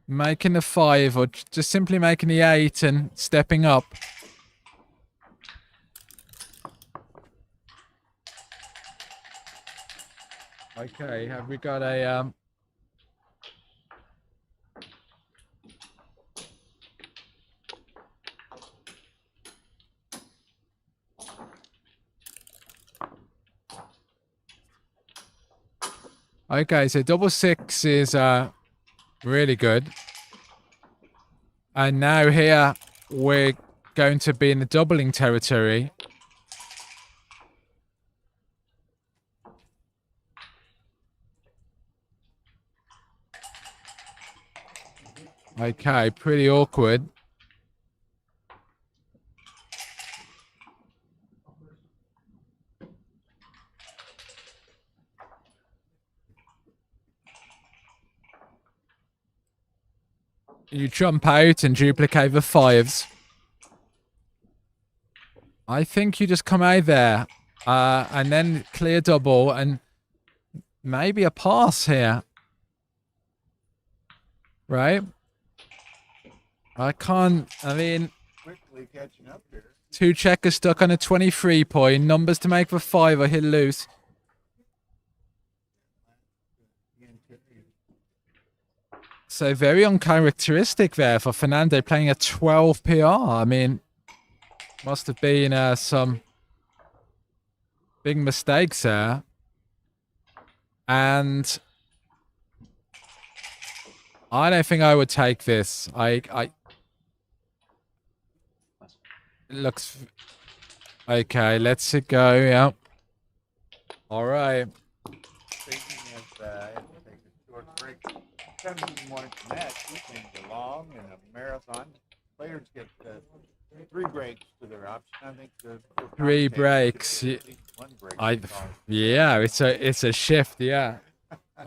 Making the 5 or just simply making the 8 and stepping up. Okay, have we got a Okay, so double six is really good. And now here we're going to be in the doubling territory. Okay, pretty awkward. You jump out and duplicate the fives. I think you just come out there and then clear double and maybe a pass here. Right? I mean, Quickly catching up here. two checkers stuck on a 23 point. Numbers to make for five or hit loose. So very uncharacteristic there for Fernando playing a 12 PR. I mean, must have been some big mistakes there. And I don't think I would take this. It looks okay. Let's it go. Yeah. All right. Speaking of, I have to take a short break. Sometimes you want to match. These things are long and a marathon. Players get 3 breaks to their option. I think the 3 breaks. at least 1 break. Yeah, it's a shift. Yeah.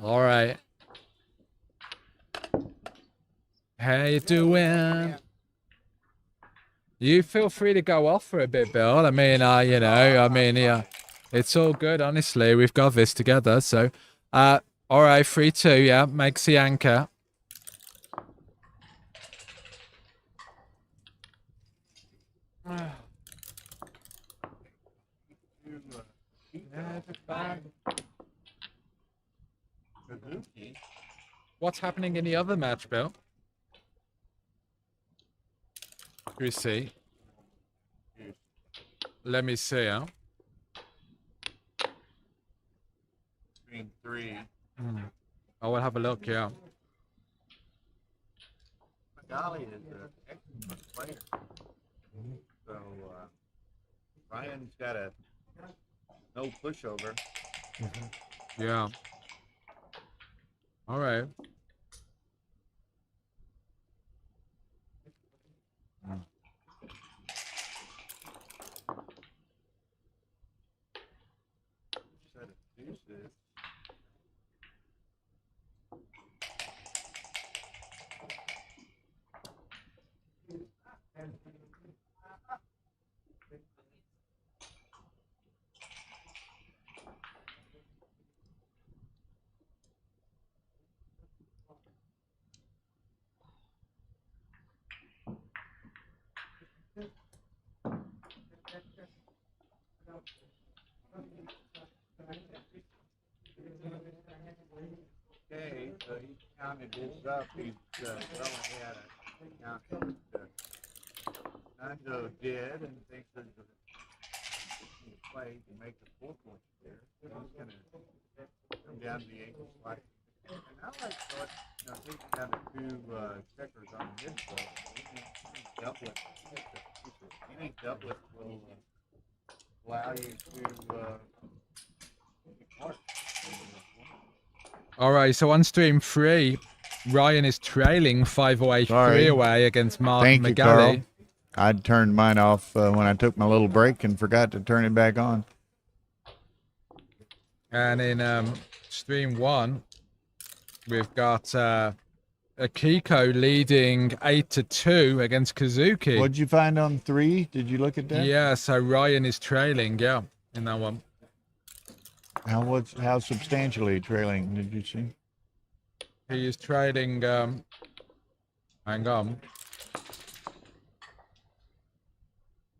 All right. How you doing? You feel free to go off for a bit, Bill. I mean, yeah, it's all good. Honestly, we've got this together. So, all right, 3-2. Yeah, makes the anchor. What's happening in the other match, Bill? We see. Let me see, huh? Between 3. I will have a look, yeah. Magali is an excellent player. So, Ryan's got a no pushover. Yeah. All right. Set of deuces. Okay, so he counted his up. He's well ahead. I counted Fernando did, and thinks there's a play to make the 4 points there. So he's going to come down to the ankle slide. And I like what, taking down the 2 checkers on the mid-floor. Any doublet will allow you to All right, so on stream 3, Ryan is trailing 5 away, 3 away against Mark Thank you, Magali. Carl. I'd turned mine off when I took my little break and forgot to turn it back on. And in stream 1, we've got Akiko leading 8-2 against Kazuki. What'd you find on 3? Did you look at that? Yeah, so Ryan is trailing, yeah, in that one. How substantially trailing did you see? He is trailing, hang on,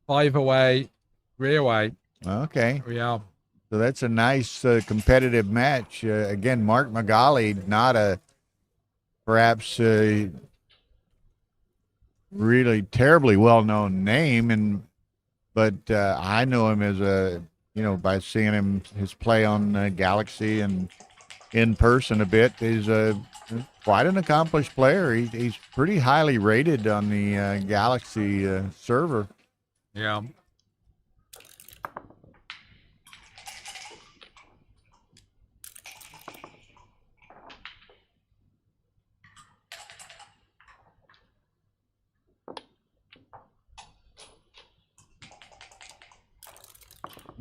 5 away, 3 away. Okay. Yeah. So that's a nice competitive match. Again, Mark Magali, not a perhaps really terribly well-known name, but I know him as by seeing his play on Galaxy and in person a bit. He's quite an accomplished player. He's pretty highly rated on the Galaxy server. Yeah.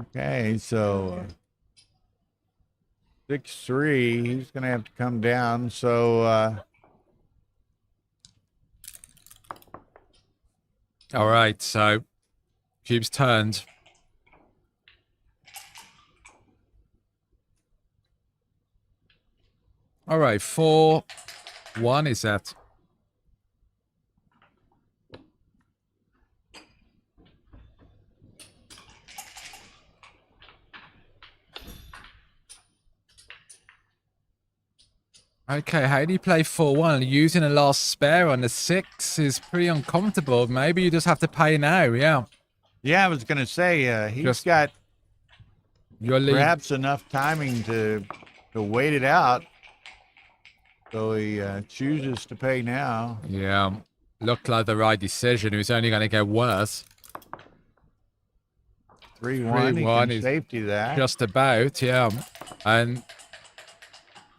Okay, so 6-3. He's going to have to come down. So All right, so cube's turned. All right, 4-1 is that? Okay, how do you play 4-1? Using a last spare on the 6 is pretty uncomfortable. Maybe you just have to pay now, yeah. yeah, I was going to say he's Just- got Your lead. perhaps enough timing to wait it out. So he chooses to pay now. Yeah, looked like the right decision. It was only going to get worse. 3-1. He 3-1 can is safety that. Just about, yeah. And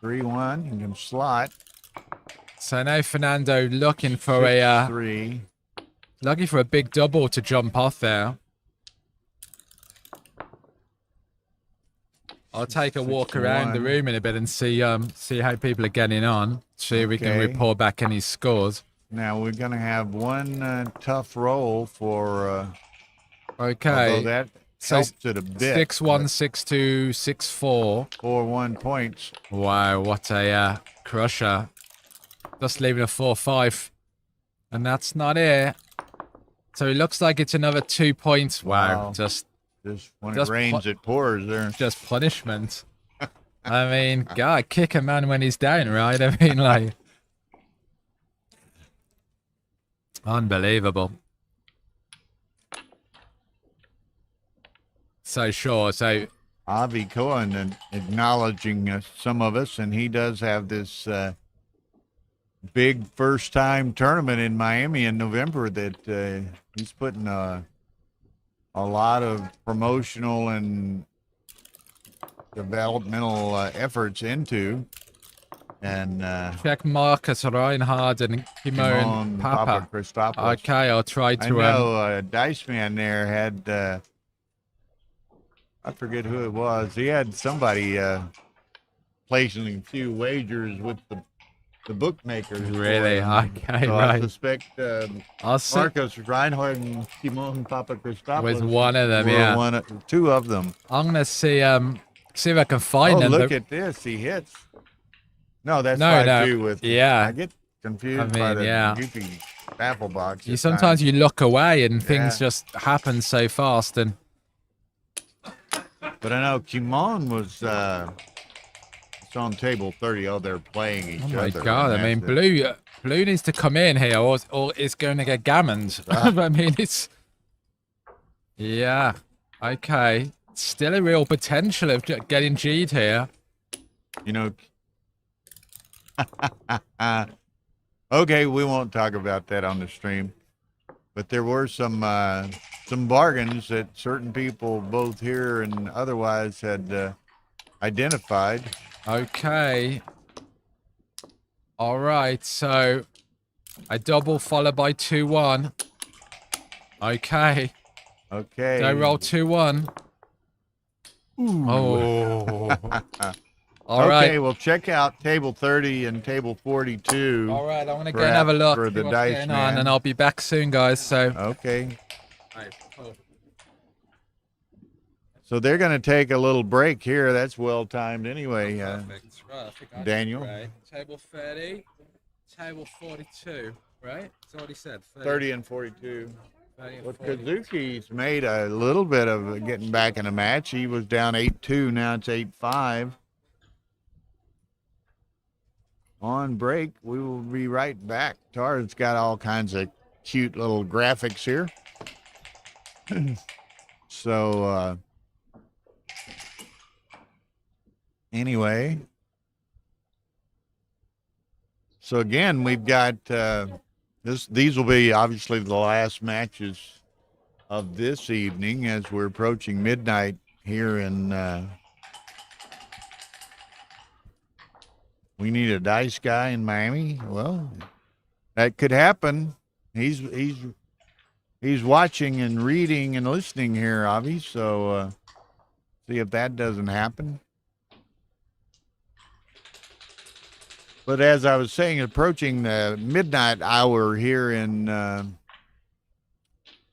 3-1. He can slot. so now Fernando looking for a 3. looking for a big double to jump off there. I'll take a walk around the 6-1. room in a bit and see how people are getting on. See if we can Okay. report back any scores. Now we're going to have one tough roll for. Okay. Although that So helps it a bit. 6-1, 6-2, 6-4. 4-1 points. Wow, what a crusher. Just leaving a 4-5. And that's not it. So it looks like it's another 2 points. Wow, Wow. just When Just it rains, it pours there. just punishment. I mean, God, kick a man when he's down, right? I mean, like, unbelievable. So sure. So Avi Cohen acknowledging some of us, and he does have this big first-time tournament in Miami in November that he's putting a lot of promotional and developmental efforts into. And check Marcus Reinhard and Kimon Simone Papa. Christopoulos. Okay, I'll try I to. know Dice Man there had, I forget who it was. He had somebody placing a few wagers with the bookmakers. for Really? him. Okay, So I right. suspect I'll see. Marcos Reinhardt and Simone Papa Christopoulos Was one of them, were yeah. two of them. I'm gonna see if I can find Oh, them. look but- at this. He hits. No, that's No, 5-2 no. with. Yeah. I get confused I by mean, the yeah. goofy baffle box. You at sometimes times. you look away and things Yeah. just happen so fast. And But I know Kimon was it's on table 30. Oh, they're playing each oh other. my and God, I that's mean, it. blue needs to come in here, or it's going to get gammoned. I mean, it's yeah. Okay, still a real potential of getting G'd here. You know. Okay, we won't talk about that on the stream. But there were some bargains that certain people, both here and otherwise, had identified. Okay. All right, so a double followed by 2-1. Okay. Okay. Do I roll 2-1? Oh. All right. Okay, well, check out table 30 and table 42. All right, I'm gonna go for and have a look for see the what's dice going on, man. and I'll be back soon, guys. So. Okay. Right, cool. So they're going to take a little break here. That's well timed anyway. Perfect. Right, I think I Daniel? Right. Table 30, table 42. Right? That's what he said. 30 and 42. Well, Kazuki's made a little bit of getting back in the match. He was down 8-2. Now it's 8-5. On break, we will be right back. Tara's got all kinds of cute little graphics here. So, anyway. So, again, we've got these will be obviously the last matches of this evening as we're approaching midnight here in we need a dice guy in Miami. Well, that could happen. He's watching and reading and listening here, Avi. So see if that doesn't happen. But as I was saying, approaching the midnight hour here in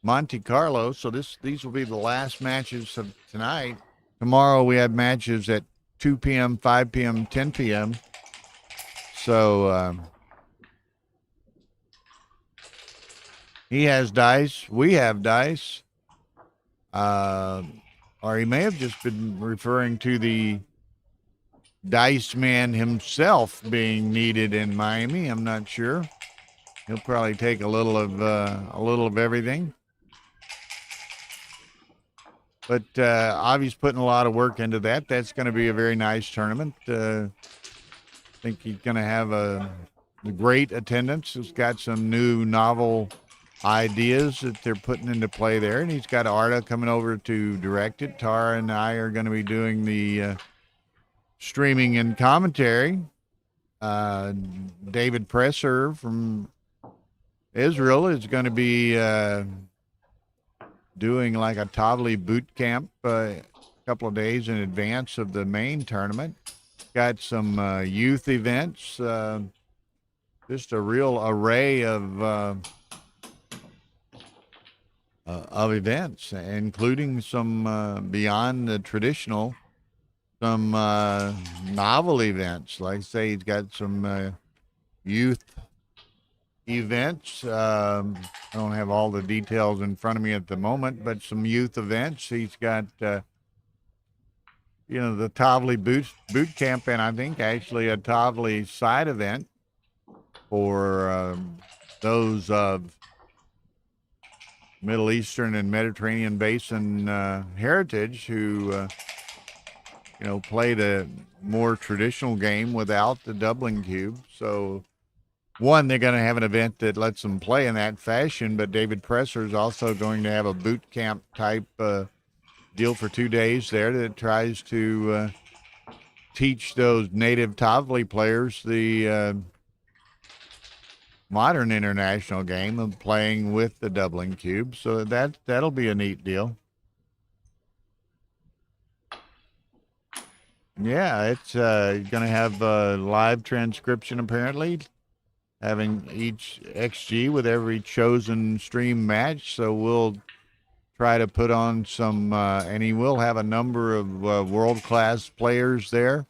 Monte Carlo. So these will be the last matches of tonight. Tomorrow we have matches at 2 p.m., 5 p.m., 10 p.m. So he has dice. We have dice. Or he may have just been referring to the dice man himself being needed in Miami. I'm not sure. He'll probably take a little of everything. But Avi's putting a lot of work into that. That's going to be a very nice tournament. I think he's going to have a great attendance. He's got some new novel ideas that they're putting into play there. And he's got Arda coming over to direct it. Tara and I are going to be doing the streaming and commentary. David Presser from Israel is going to be doing like a Tavli boot camp a couple of days in advance of the main tournament. Got some youth events, just a real array of events, including some beyond the traditional, some novel events. Like I say, he's got some youth events. I don't have all the details in front of me at the moment, but some youth events. He's got the Tavli boot camp, and I think actually a Tavli side event for those of Middle Eastern and Mediterranean Basin heritage who, play the more traditional game without the doubling cube. So, one, they're going to have an event that lets them play in that fashion, but David Presser is also going to have a boot camp type deal for 2 days there that tries to teach those native Tavli players the modern international game of playing with the doubling cube. So that'll be a neat deal. Yeah, it's going to have a live transcription apparently, having each XG with every chosen stream match. So we'll try to put on some, and he will have a number of world-class players there.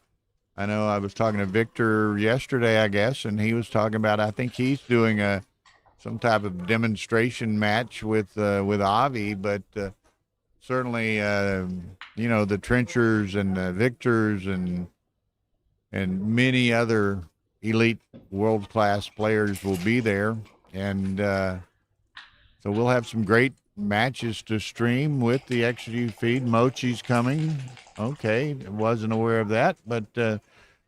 I know I was talking to Victor yesterday, I guess, and he was talking about, I think he's doing some type of demonstration match with Avi, but certainly, the Trenchers and the Victors and many other elite world-class players will be there. And so we'll have some great matches to stream with the XG feed. Mochi's coming. Okay, wasn't aware of that, but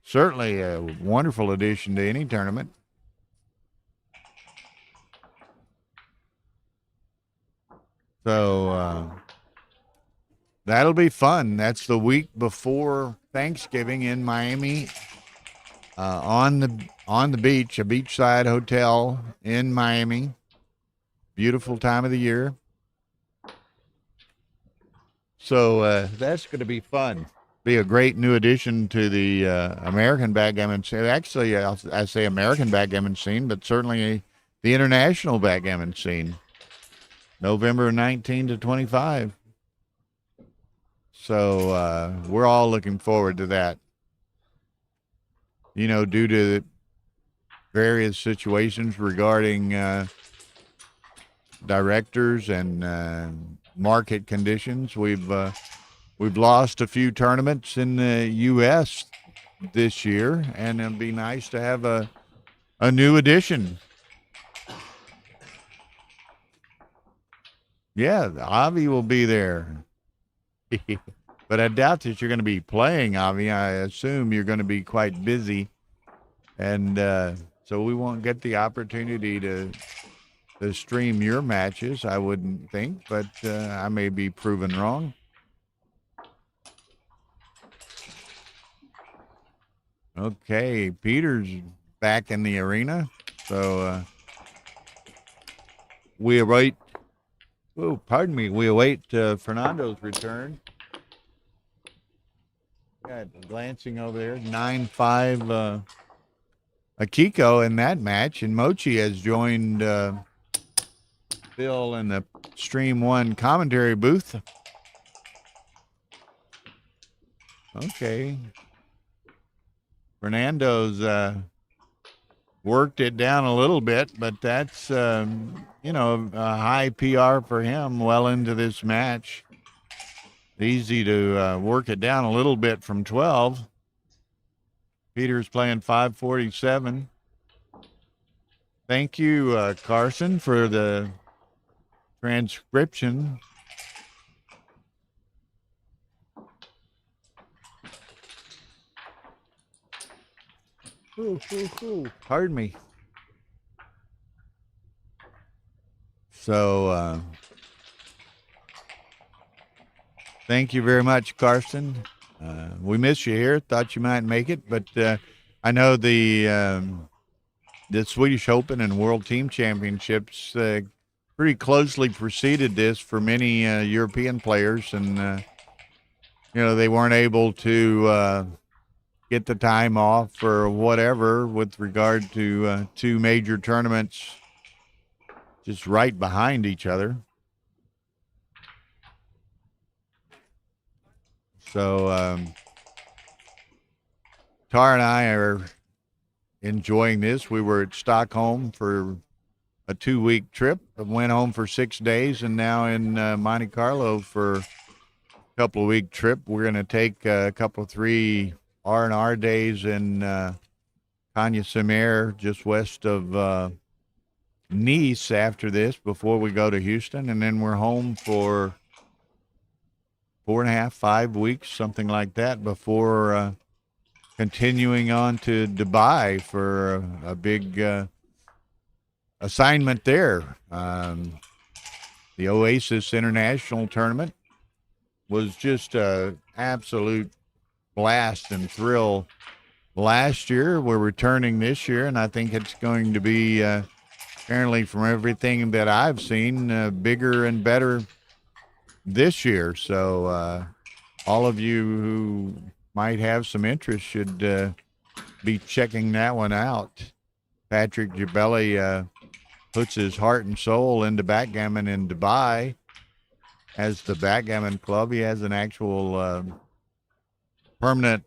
certainly a wonderful addition to any tournament. So that'll be fun. That's the week before Thanksgiving in Miami, on the beach, a beachside hotel in Miami. Beautiful time of the year. So that's going to be fun. Be a great new addition to the American backgammon scene. Actually, I say American backgammon scene, but certainly the international backgammon scene. November 19 to 25. So we're all looking forward to that. Due to various situations regarding directors and market conditions. We've lost a few tournaments in the U.S. this year, and it'd be nice to have a new addition. Yeah, Avi will be there. But I doubt that you're going to be playing, Avi. I assume you're going to be quite busy. And so we won't get the opportunity to stream your matches, I wouldn't think. But I may be proven wrong. Okay, Peter's back in the arena. So we await, oh, pardon me, we await Fernando's return. Got glancing over there, 9-5 Akiko in that match. And Mochi has joined Bill in the Stream 1 commentary booth. Okay. Fernando's worked it down a little bit, but that's, you know, a high PR for him well into this match. Easy to work it down a little bit from 12. Peter's playing 547. Thank you, Carson, for the transcription. Pardon me. So, thank you very much, Carson. We miss you here. Thought you might make it, but I know the Swedish Open and World Team Championships pretty closely preceded this for many European players, and you know, they weren't able to get the time off or whatever with regard to two major tournaments just right behind each other. So Tara and I are enjoying this. We were at Stockholm for a 2-week trip. I went home for 6 days, and now in Monte Carlo for a couple of week trip. We're going to take a couple, 3 R&R days in Cagnes-sur-Mer, just west of Nice after this before we go to Houston, and then we're home for 4.5, 5 weeks, something like that, before continuing on to Dubai for a big assignment there. The Oasis International Tournament was just an absolute blast and thrill last year. We're returning this year, and I think it's going to be, apparently from everything that I've seen, bigger and better this year. So all of you who might have some interest should be checking that one out. Patrick Gibelli puts his heart and soul into backgammon in Dubai. As the Backgammon Club, he has an actual permanent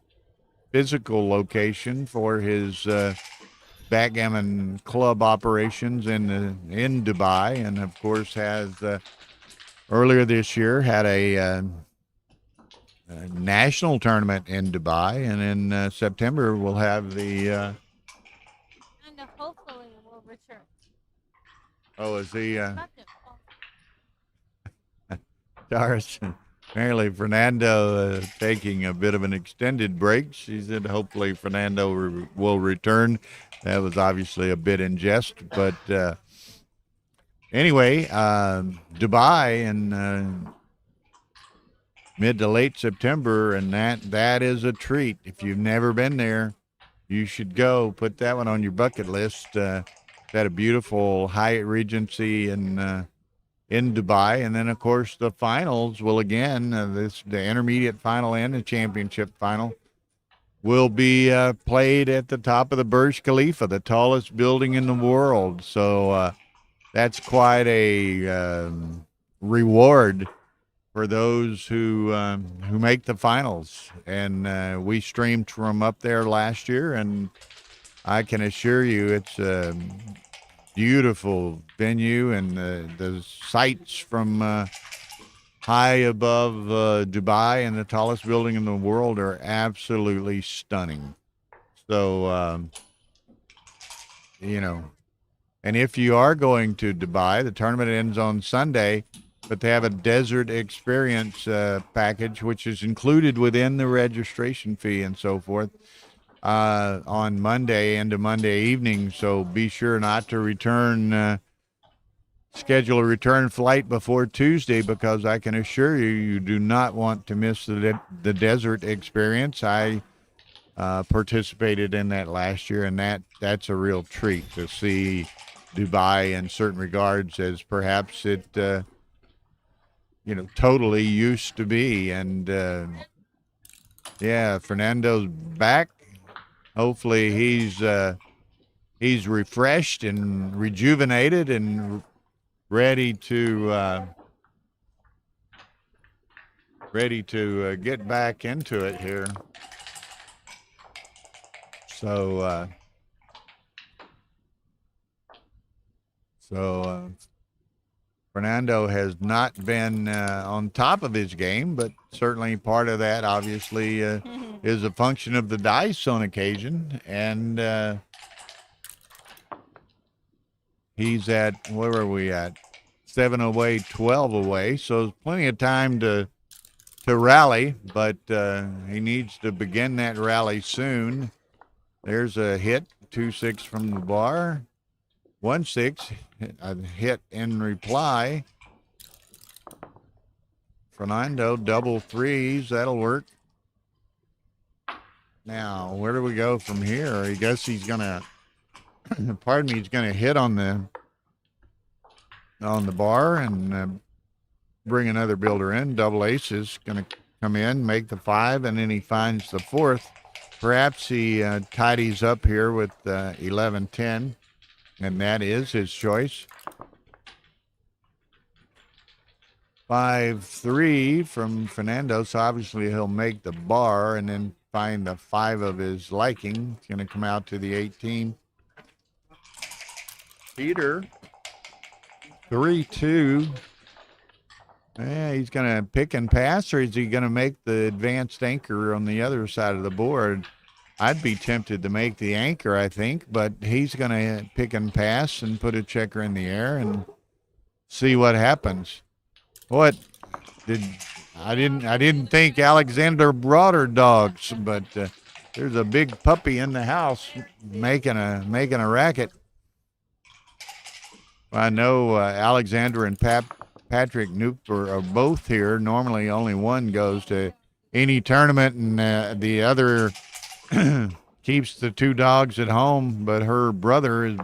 physical location for his backgammon club operations in Dubai, and of course has earlier this year had a national tournament in Dubai, and in September we'll have the And hopefully we'll return. oh, is he Doris? Apparently Fernando taking a bit of an extended break. She said hopefully Fernando will return. That was obviously a bit in jest, but anyway, Dubai in mid to late September, and that is a treat. If you've never been there, you should go. Put that one on your bucket list. Had a beautiful Hyatt Regency in Dubai, and then of course the finals will again the intermediate final and the championship final will be played at the top of the Burj Khalifa, the tallest building in the world. So that's quite a reward for those who make the finals. And we streamed from up there last year, and I can assure you it's beautiful venue, and the sights from high above Dubai and the tallest building in the world are absolutely stunning. So, you know, and if you are going to Dubai, the tournament ends on Sunday, but they have a desert experience package, which is included within the registration fee and so forth, on Monday into Monday evening. So be sure not to schedule a return flight before Tuesday, because I can assure you, you do not want to miss the desert experience. I participated in that last year, and that's a real treat to see Dubai in certain regards as perhaps it totally used to be. And yeah, Fernando's back. Hopefully he's refreshed and rejuvenated and ready to get back into it here. So Fernando has not been on top of his game, but certainly part of that obviously is a function of the dice on occasion. And he's at, where are we at? 7 away, 12 away. So there's plenty of time to rally, but he needs to begin that rally soon. There's a hit, 2-6 from the bar. 1-6, a hit in reply. Fernando, double threes, that'll work. Now, where do we go from here? I guess he's gonna, pardon me, he's gonna hit on the bar and bring another builder in. Double ace is gonna come in, make the 5, and then he finds the 4th. Perhaps he tidies up here with 11-10. And that is his choice. 5-3 from Fernando. So obviously he'll make the bar and then find the 5 of his liking. It's going to come out to the 18. Peter, 3-2. Yeah, he's going to pick and pass, or is he going to make the advanced anchor on the other side of the board? I'd be tempted to make the anchor, I think, but he's going to pick and pass and put a checker in the air and see what happens. I didn't think Alexander brought her dogs, but there's a big puppy in the house making a racket. I know Alexander and Patrick Newper are both here. Normally only one goes to any tournament, and the other keeps the 2 dogs at home, but her brother is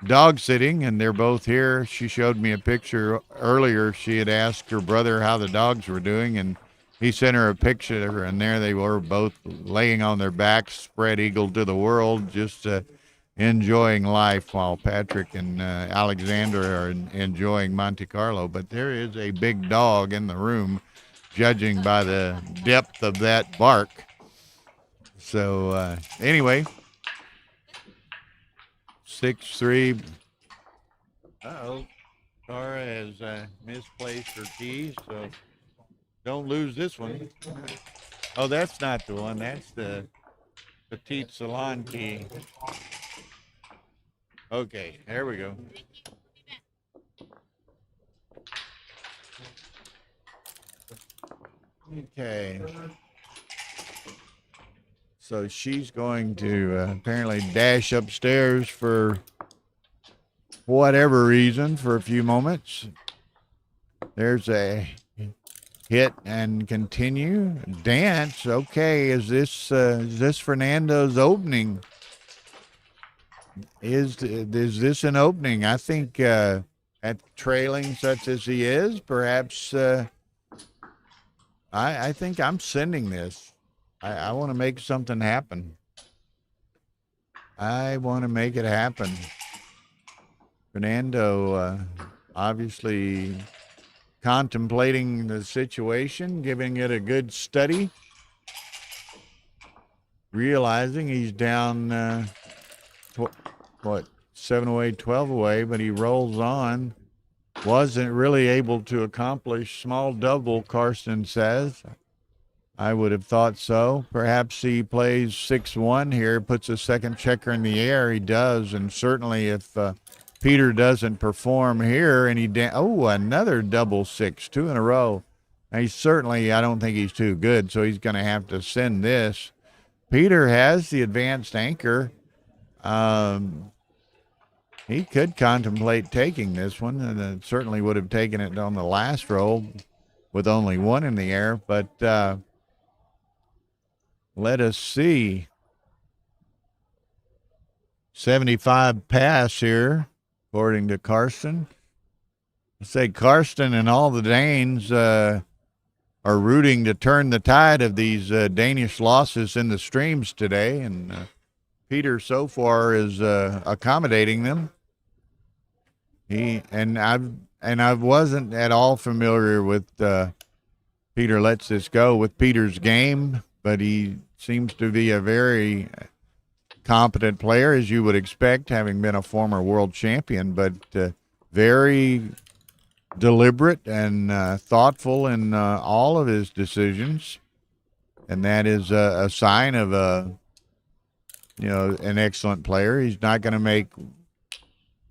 dog sitting, and they're both here. She showed me a picture earlier. She had asked her brother how the dogs were doing, and he sent her a picture, and there they were, both laying on their backs, spread eagle to the world, just enjoying life, while Patrick and Alexander are enjoying Monte Carlo. But there is a big dog in the room, judging by the depth of that bark. So anyway, 6-3. Uh-oh. Tara has misplaced her keys, so don't lose this one. Oh, that's not the one. That's the Petite Salon key. Okay, there we go. Okay. So she's going to apparently dash upstairs for whatever reason for a few moments. There's a hit and continue. Dance. Okay, is this Fernando's opening? Is this an opening? I think at trailing such as he is, perhaps I think I'm sending this. I want to make something happen. I want to make it happen. Fernando obviously contemplating the situation, giving it a good study, realizing he's down, 7 away, 12 away, but he rolls on. Wasn't really able to accomplish small double, Karsten says. I would have thought so. Perhaps he plays 6-1 here, puts a second checker in the air. He does, and certainly if Peter doesn't perform here, and another double 6, 2 in a row. Now, I don't think he's too good, so he's going to have to send this. Peter has the advanced anchor. He could contemplate taking this one, and certainly would have taken it on the last roll with only 1 in the air, but let us see. 75 pass here, according to Karsten. I say Karsten and all the Danes are rooting to turn the tide of these Danish losses in the streams today, and Peter so far is accommodating them. I wasn't at all familiar with Peter lets this go with Peter's game, but he seems to be a very competent player, as you would expect, having been a former world champion, but very deliberate and thoughtful in all of his decisions, and that is a sign of an excellent player. He's not going to make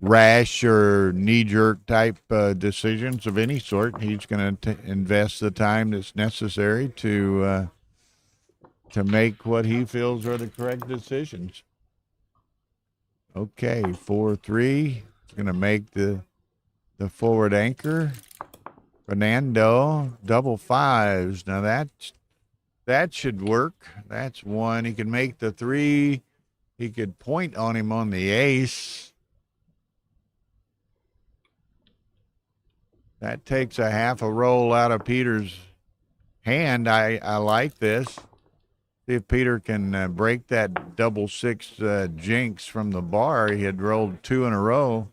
rash or knee-jerk type decisions of any sort. He's going to invest the time that's necessary to make what he feels are the correct decisions. Okay, 4-3. He's going to make the forward anchor. Fernando, double 5s. Now that should work. That's 1. He can make the 3. He could point on him on the ace. That takes a half a roll out of Peter's hand. I like this. See if Peter can break that double 6 jinx from the bar. He had rolled 2 in a row.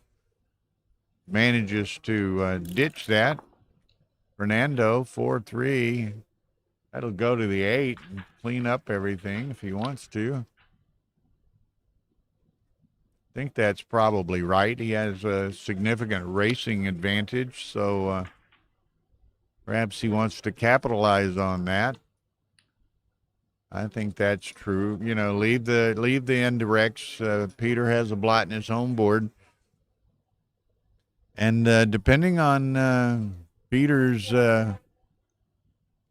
Manages to ditch that. Fernando, 4-3. That'll go to the 8 and clean up everything if he wants to. I think that's probably right. He has a significant racing advantage, so perhaps he wants to capitalize on that. I think that's true. Leave the indirects. Peter has a blot in his home board. And depending on Peter's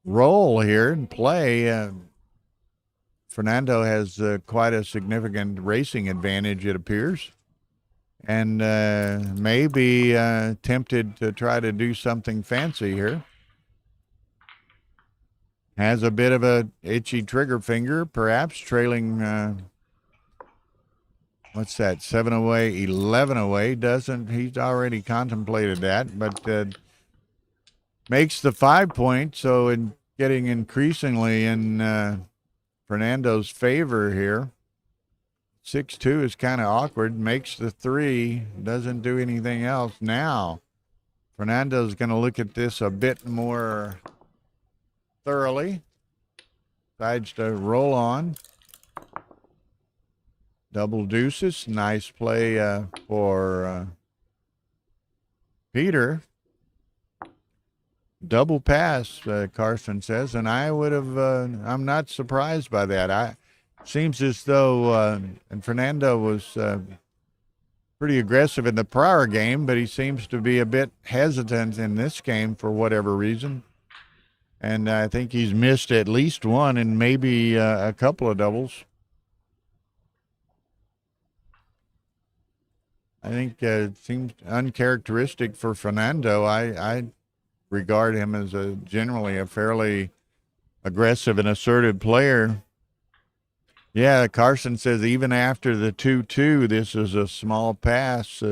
role here and play, Fernando has quite a significant racing advantage, it appears, and may be tempted to try to do something fancy here. Has a bit of a itchy trigger finger, perhaps trailing, what's that, 7 away, 11 away. He's already contemplated that, but makes the 5 point, so in getting increasingly in Fernando's favor here. 6-2 is kind of awkward. Makes the 3. Doesn't do anything else. Now, Fernando's going to look at this a bit more thoroughly. Decides to roll on. Double deuces. Nice play for Peter. Double pass, Carson says, and I would have, I'm not surprised by that. Seems as though, and Fernando was pretty aggressive in the prior game, but he seems to be a bit hesitant in this game for whatever reason. And I think he's missed at least 1 and maybe a couple of doubles. I think it seems uncharacteristic for Fernando. I regard him as generally a fairly aggressive and assertive player. Yeah, Carson says even after the 2-2, this is a small pass,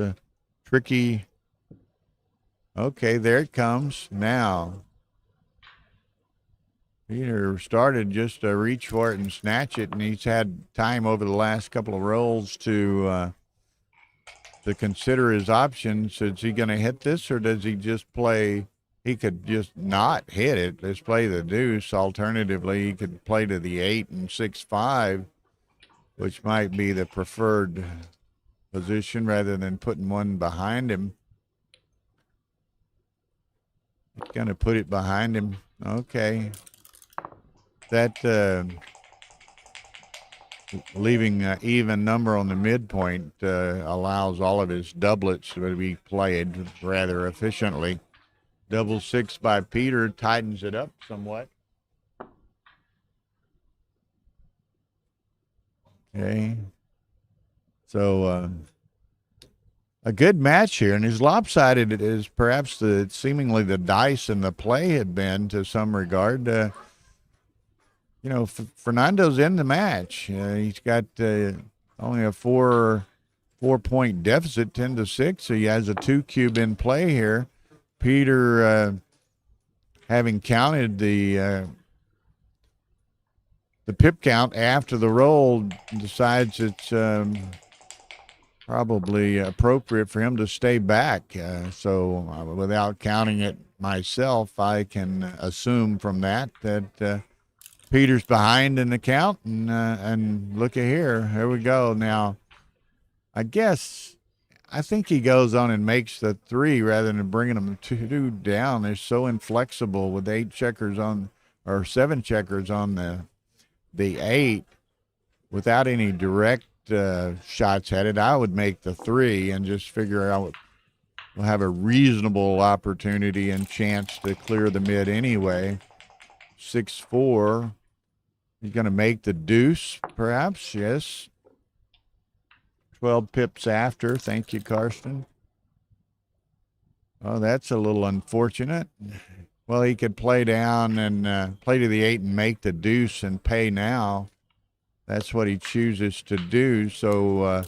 tricky. Okay, there it comes. Now, Peter started just to reach for it and snatch it, and he's had time over the last couple of rolls to consider his options. Is he going to hit this, or does he just play? He could just not hit it. Let's play the deuce. Alternatively, he could play to the 8 and 6-5, which might be the preferred position rather than putting one behind him. He's going to put it behind him. Okay. That leaving an even number on the midpoint allows all of his doublets to be played rather efficiently. Double six by Peter tightens it up somewhat. Okay. So a good match here, and as lopsided as perhaps seemingly the dice and the play had been to some regard. You know, Fernando's in the match. He's got only a 4-point deficit, 10-6. So he has a 2 cube in play here. Peter, having counted the pip count after the roll, decides it's probably appropriate for him to stay back. So without counting it myself, I can assume from that Peter's behind in the count, and look at here we go. Now, I think he goes on and makes the 3 rather than bringing them 2 down. They're so inflexible with 8 checkers on, or 7 checkers on the 8 without any direct shots at it. I would make the 3 and just figure out we'll have a reasonable opportunity and chance to clear the mid anyway. 6-4. He's going to make the deuce, perhaps. Yes. 12 pips after. Thank you, Karsten. Oh, that's a little unfortunate. Well, he could play down and play to the 8 and make the deuce and pay now. That's what he chooses to do. So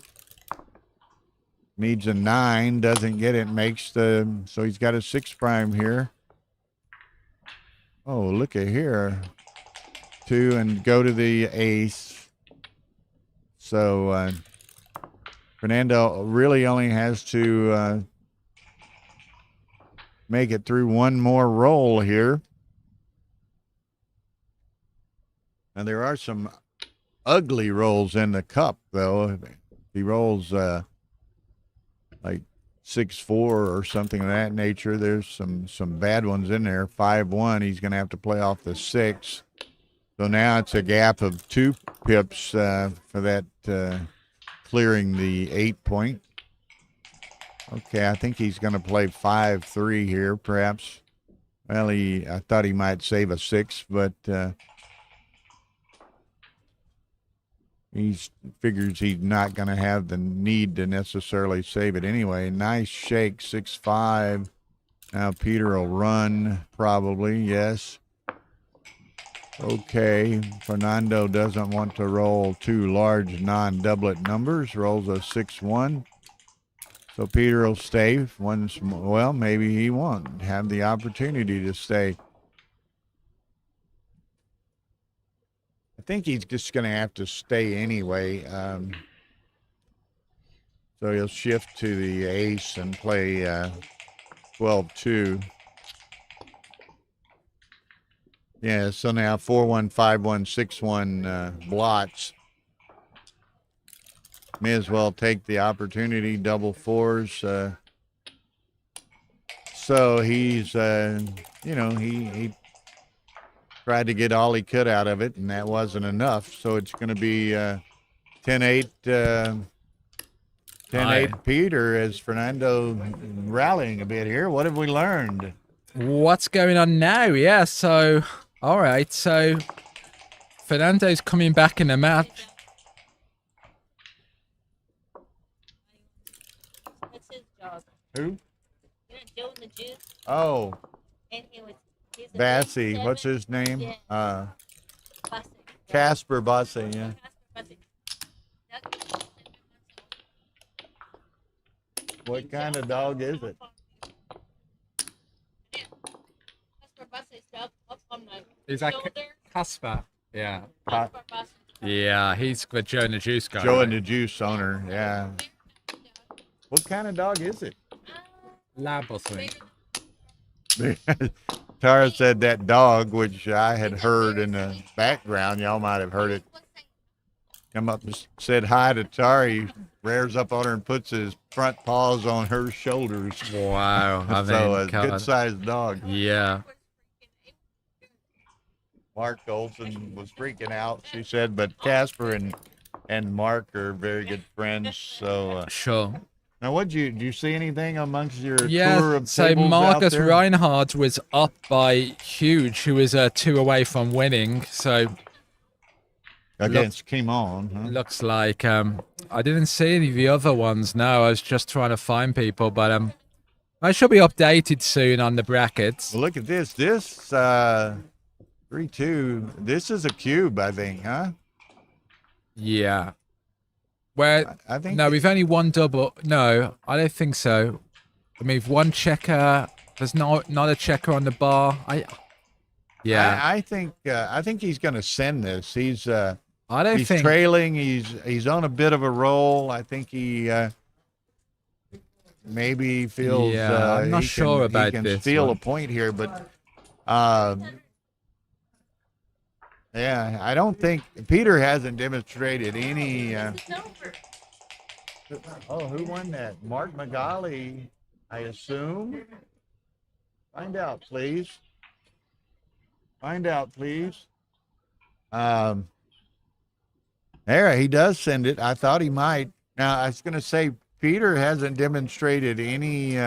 needs a 9, doesn't get it, so he's got a 6 prime here. Oh, look at here. 2 and go to the ace. So Fernando really only has to make it through one more roll here. And there are some ugly rolls in the cup, though. If he rolls like 6-4 or something of that nature, there's some bad ones in there. 5-1, he's going to have to play off the 6. So now it's a gap of 2 pips for that clearing the 8 point. Okay, I think he's going to play 5-3 here, perhaps. Well, I thought he might save a 6, but he figures he's not going to have the need to necessarily save it anyway. Nice shake, 6-5. Now Peter will run, probably, yes. Okay, Fernando doesn't want to roll 2 large non-doublet numbers, rolls a 6-1. So Peter will stay once more. Well, maybe he won't have the opportunity to stay. I think he's just going to have to stay anyway. So he'll shift to the ace and play 12-2. Yeah, so now 4-1, 5-1, 6-1 blots. May as well take the opportunity, double 4s. So he's, he tried to get all he could out of it, and that wasn't enough. So it's going to be 10-8, 10-8 Peter, as Fernando rallying a bit here. What have we learned? What's going on now? Yeah, so, all right. So Fernando's coming back in the match. That's his job. Who? You know, Joe and the Juice. Oh, And he's a Bassey. 7. What's his name? Yeah. Casper Bassey, yeah. What kind of dog is it? Is that Casper? Yeah. Yeah, he's the Joe and the Juice guy. Joe and the Juice owner, yeah. What kind of dog is it? Lab or something. Tara said that dog, which I had heard in the background. Y'all might have heard it. come up and said hi to Tara. He rears up on her and puts his front paws on her shoulders. Wow. I So mean, a God. good-sized dog. Yeah. Mark Olson was freaking out, she said, but Casper and Mark are very good friends. So Sure. now, did you see anything amongst your tour Yeah, of so tables Marcus out there? Reinhardt was up by huge, who was 2 away from winning. So Against Kimon, huh? looks like I didn't see any of the other ones. No, I was just trying to find people, but I should be updated soon on the brackets. Well, look at this. This 3-2. This is a cube, I think, huh? Yeah. Where I think. no, we've only one double. No, I don't think so. I mean, we've one checker. There's not a checker on the bar. Yeah. I think he's going to send this. He's I don't he's think. trailing. He's on a bit of a roll. I think he maybe feels. Yeah, I'm not sure about he can this steal one. a point here, but yeah, I don't think Peter hasn't demonstrated any. Who won that? Mark Magali, I assume. Find out, please. Find out, please. There, he does send it. I thought he might. Now, I was going to say Peter hasn't demonstrated any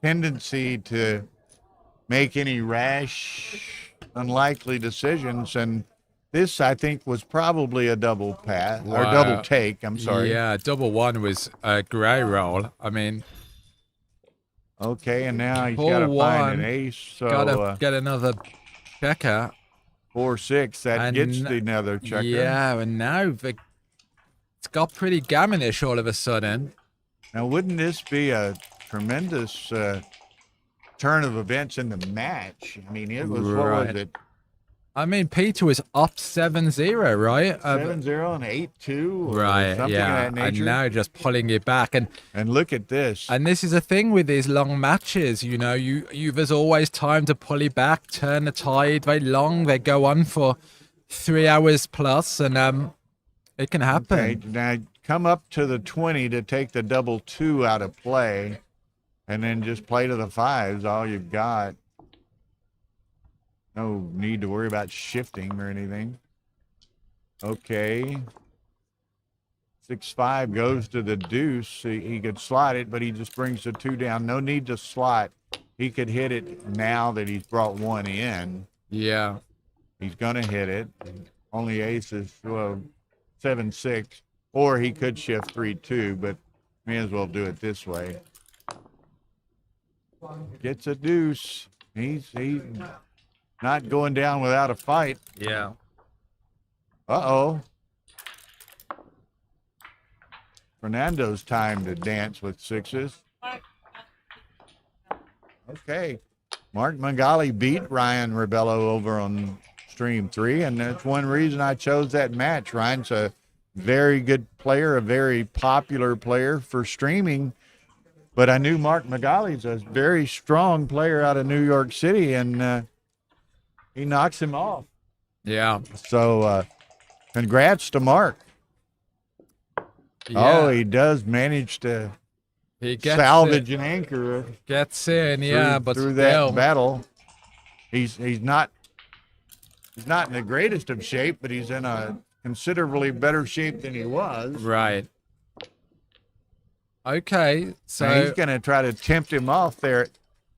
tendency to make any rash, unlikely decisions, and this, I think, was probably a double pass or Wow. double take. I'm sorry. Yeah, double one was a grey roll. I mean, Okay, and now he's Pull got to find one. an ace. So gotta get another checker. 4-6. That And gets another checker. Yeah, and now it's got pretty gammonish all of a sudden. Now, wouldn't this be a tremendous turn of events in the match? I mean, it was what Right. was it? I mean, Peter was up 7-0, right? 7-0 and 8-2, or Right, something yeah, of that nature. and now just pulling it back, and look at this. this is a thing with these long matches. You know, there's always time to pull it back, turn the tide. Very long, they go on for 3 hours plus, and it can happen. Okay, now come up to the 20 to take the double 2 out of play, and then just play to the 5s. All you've got. No need to worry about shifting or anything. Okay. 6-5 goes to the deuce. He could slot it, but he just brings the 2 down. No need to slot. He could hit it now that he's brought 1 in. Yeah. He's going to hit it. Only aces, 7-6. Or he could shift 3-2, but may as well do it this way. Gets a deuce. He's not going down without a fight. Yeah. Uh-oh. Fernando's time to dance with 6s. Okay. Mark Mangali beat Ryan Rebello over on Stream 3, and that's one reason I chose that match. Ryan's a very good player, a very popular player for streaming, but I knew Mark Magali's a very strong player out of New York City, and he knocks him off. Yeah. So congrats to Mark. Yeah. Oh, he does manage to He gets salvage an anchor. Gets in, yeah, but through still. that battle, he's not in the greatest of shape, but he's in a considerably better shape than he was. Right. Okay, so And he's going to try to tempt him off there at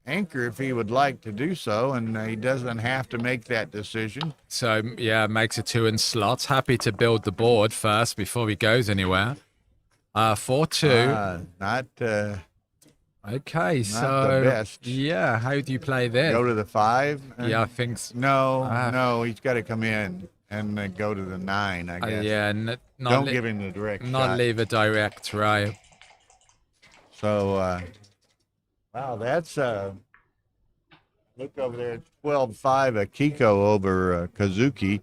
anchor if he would like to do so, and he doesn't have to make that decision. So yeah, makes a 2 in slots. Happy to build the board first before he goes anywhere. 4-2. Not Okay, not so the best. yeah, how do you play this? Go to the 5. Yeah, I think No, he's got to come in and go to the 9, I guess. yeah, not Don't give him the direct not shot. leave a direct, right? So, wow, that's look over there, 12-5 Akiko over Kazuki.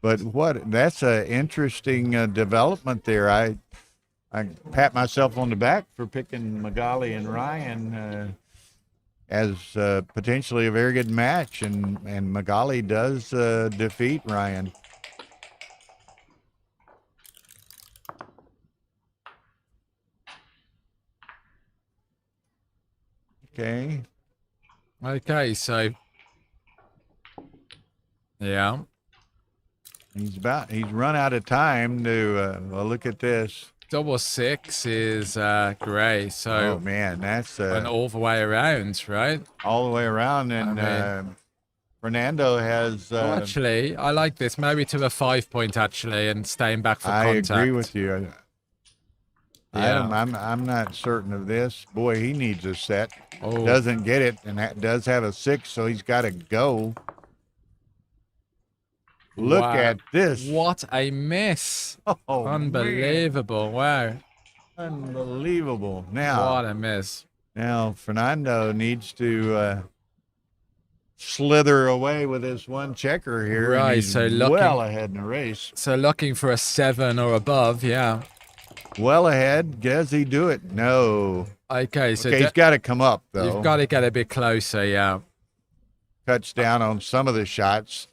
But that's an interesting development there. I pat myself on the back for picking Magali and Ryan as potentially a very good match, and Magali does defeat Ryan. Okay. Okay, so yeah. He's run out of time to, well, look at this. Double six is great. Oh, So man, that's an all the way around, right? all the way around. And I mean- Fernando has, Well, actually, I like this. Maybe to a 5 point, actually, and staying back for I contact. agree with you. Yeah. I'm not certain of this. Boy, he needs a set. Oh, Doesn't get it, and does have a 6, so he's got to go. Look wow. at this. What a miss. Oh, Unbelievable. Wow. man. Unbelievable. Now, What a miss. now Fernando needs to slither away with this one checker here. and Right, he's so looking- well ahead in the race. So looking for a 7 or above, yeah. Well ahead. Does he do it? No. Okay, so Okay, he's got to come up, though. you've got to get a bit closer, yeah. Cuts down on some of the shots.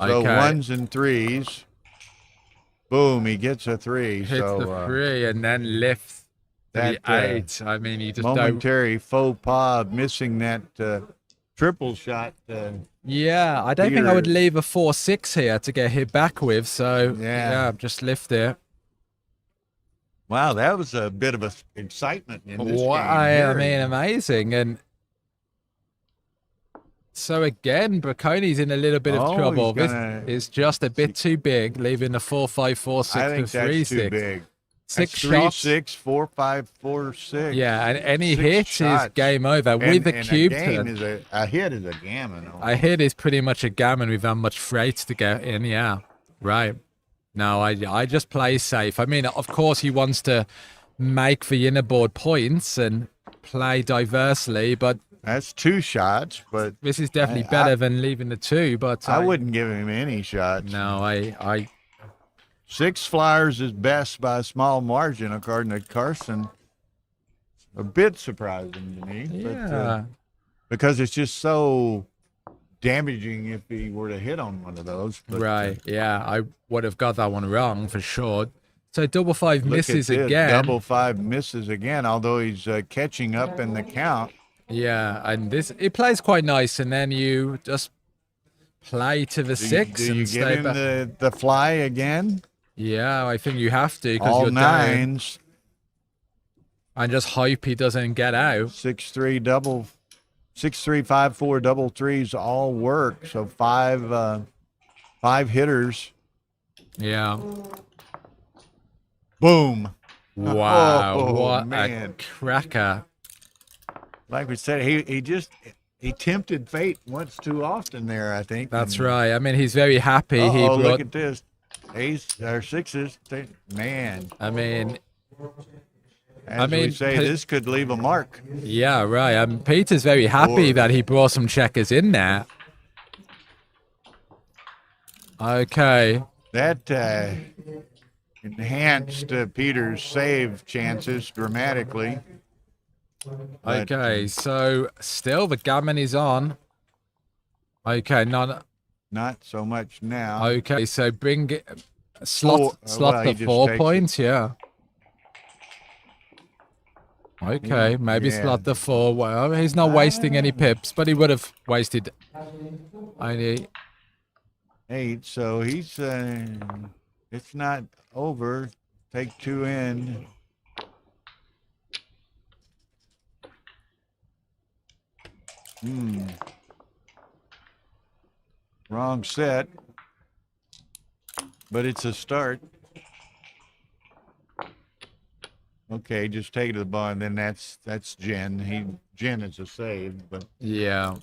So Okay. 1s and 3s. Boom, he gets a 3. Hits so the 3 and then lifts to that, the 8. I mean, you just don't... momentary faux pas, missing that triple shot. Yeah, I don't think I would Peter- leave a 4-6 here to get hit back with, so Yeah. just lift it. Wow, that was a bit of a excitement in this game. I here. mean, amazing. And so again, Bracconi's in a little bit of Oh, trouble. he's This gonna- is just a bit too big, leaving the 4-5-4-6 I think to 3-6. that's too big. 6 That's 3, shots. 6, 4, 5, 4, 6. Yeah, and any 6 hit shots. is game over. And, With a and cube a game turn, is a hit is a gammon. a hit is pretty much a gammon without much freight to get in. Yeah, right. No, I just play safe. I mean, of course, he wants to make the inner board points and play diversely, but That's 2 shots, but this is definitely I- better than leaving the 2. But I wouldn't give him any shots. No, I 6 flyers is best by a small margin, according to Carson. A bit surprising to me, yeah. but, because it's just so damaging if he were to hit on one of those. But, Right, yeah, I would have got that one wrong for sure. So double 5 look at misses this, again. Double 5 misses again, although he's catching up in the count. Yeah, and this it plays quite nice, and then you just play to the Do you- 6 do you and get stay him back. the fly again? Yeah, I think you have to because All you're down, 9s, and just hope he doesn't get out. 6-3 double, 6-3, 5-4 double 3s all work. So 5 hitters. Yeah. Boom. Wow, Oh, what man. a cracker. Like we said, he tempted fate once too often there, I think. That's And- right. I mean, he's very happy. He Uh-oh, brought. look at this. Ace or 6s. Man, I mean, as we mean, say, Pe- this could leave a mark. yeah, right. Peter's very happy Or- that he brought some checkers in there. Okay. That enhanced Peter's save chances dramatically. But- Okay, so still the gammon is on. Okay, Not so much now. okay, so bring it, slot Well, slot he the just 4 takes it. points, yeah. Okay, maybe Yeah. slot the 4. Well, he's not wasting any pips, but he would have wasted only. 8. So he's it's not over. Take 2 in. Wrong set. But it's a start. Okay, just take it to the bar, and then that's Jen. Jen is a save, but Yeah.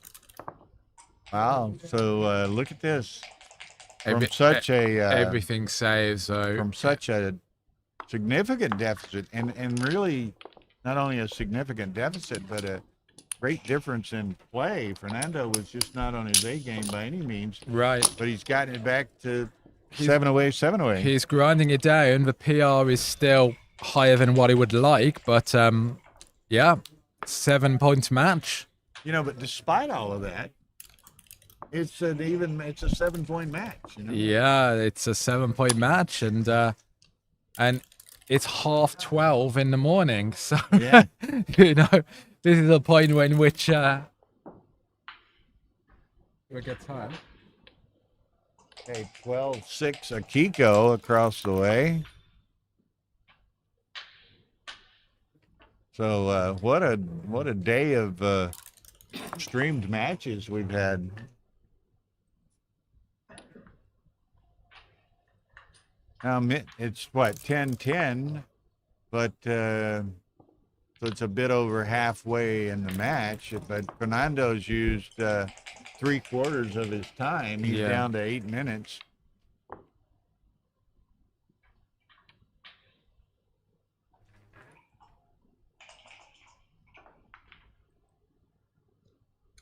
wow. So look at this. From Every- such a Everything saves, so from such a significant deficit, and really not only a significant deficit, but a great difference in play. Fernando was just not on his A game by any means, right. but he's gotten it back to 7-away, 7-away. He's grinding it down. The PR is still higher than what he would like, but yeah, 7-point match. You know, but despite all of that, it's a 7-point match. You know? Yeah, it's a 7-point match, and it's 12:30 in the morning, so Yeah. you know This is the point when which we get time. Okay, 12-6 Akiko across the way. So what a day of streamed matches we've had. It's what 10-10, but so it's a bit over halfway in the match. But Fernando's used 3/4 of his time. He's down to 8 minutes.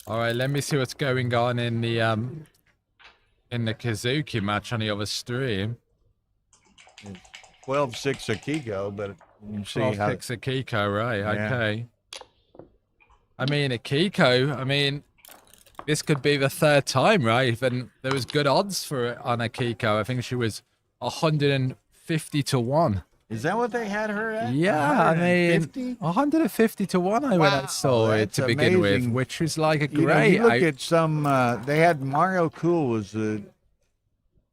All right, let me see what's going on in the Kazuki match on the other stream. 12-6 Akiko, but you see how 12-6 Akiko, right? Yeah. Okay. I mean, Akiko. This could be the third time, right? And there was good odds for it on Akiko. I think she was 150 to 1. Is that what they had her at? Yeah, 150? 150 to 1 I went and saw it to that's begin with, amazing. which was like a You know, great. you look at some, they had Mario Cool was the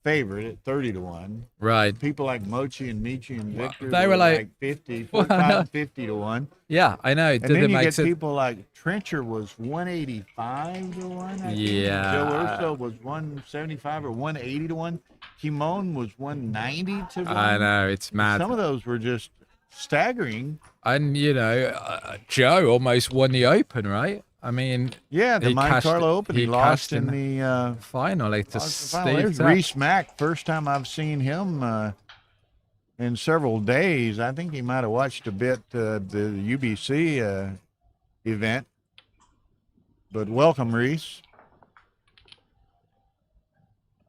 favorite at 30 to 1. Right. People like Mochi and Michi and Victor they were like 50, Well, 45, 50 to 1. Yeah, I know. And Did then it you make get sense? people like Trencher was 185 to 1. I think. Yeah. Joe Urso was 175 or 180 to 1. Kimon was 190 to 1. I know, it's mad. Some of those were just staggering. And, Joe almost won the Open, right? I mean, Yeah, the he Monte cashed- Carlo Open. He he lost cashed in in the finally to lost the final. There's Steve. Reese Mack. First time I've seen him in several days. I think he might have watched a bit the UBC event. But welcome, Reese.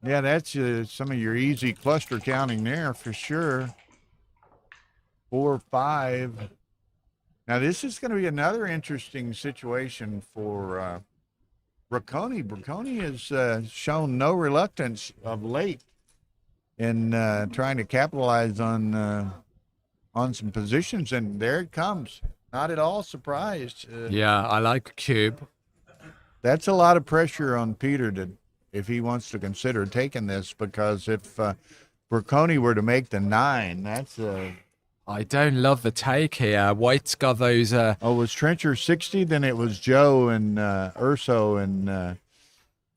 Yeah, that's some of your easy cluster counting there for sure. 4, 5. Now, this is going to be another interesting situation for Bracconi. Bracconi has shown no reluctance of late in trying to capitalize on some positions, and there it comes. Not at all surprised. Yeah, I like Cube. That's a lot of pressure on Peter if he wants to consider taking this, because if Bracconi were to make the 9, that's I don't love the take here. White's got those. Oh, was Trencher 60? Then it was Joe and Urso and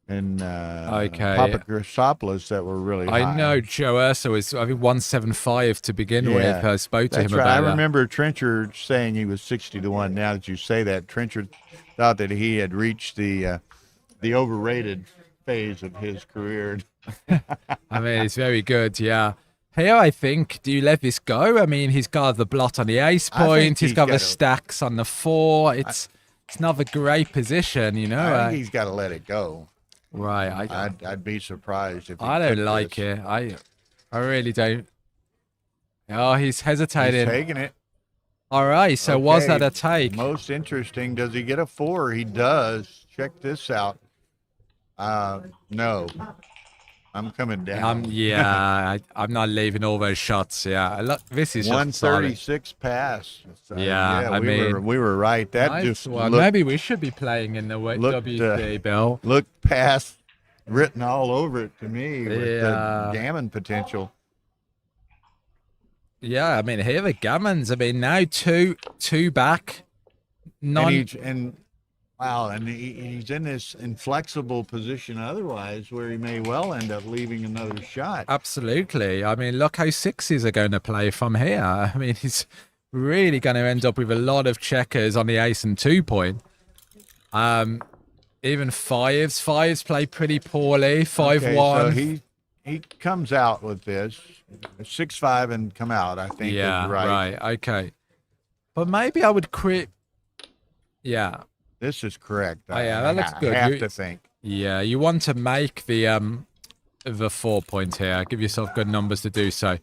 Papakrasopoulos that were really high. I know Joe Urso was, I think, 175 to begin with. I spoke to him That's right. about I that. remember Trencher saying he was 60 to 1. Now that you say that, Trencher thought that he had reached the overrated phase of his career. I mean, it's very good, yeah. Here, I think, do you let this go? I mean, he's got the blot on the ace point. He's got the stacks on the 4. It's not a great position, I think he's got to let it go. Right. I'd be surprised if he I don't took like this. it. I really don't. Oh, he's hesitating. He's taking it. All right. So was that a take? Most interesting. Does he get a 4? He does. Check this out. No. I'm coming down. I'm not leaving all those shots. Yeah. Look, this is 136 pass. So, Yeah, we were right. That nice just one. looked, Maybe we should be playing in the WC, Bill. looked past written all over it to me with the gammon potential. Yeah, I mean, here the gammons. I mean, now two back. And he's in this inflexible position otherwise where he may well end up leaving another shot. Absolutely. I mean, look how 6s are going to play from here. I mean, he's really going to end up with a lot of checkers on the ace and 2 point. Even 5s. 5s play pretty poorly. 5-1. So he comes out with this 6-5 and come out. I think. Yeah. Is right. Okay. But maybe I would quit. Yeah. This is correct. Oh, yeah, that looks good. I have to think. Yeah, you want to make the 4 point here. Give yourself good numbers to do so.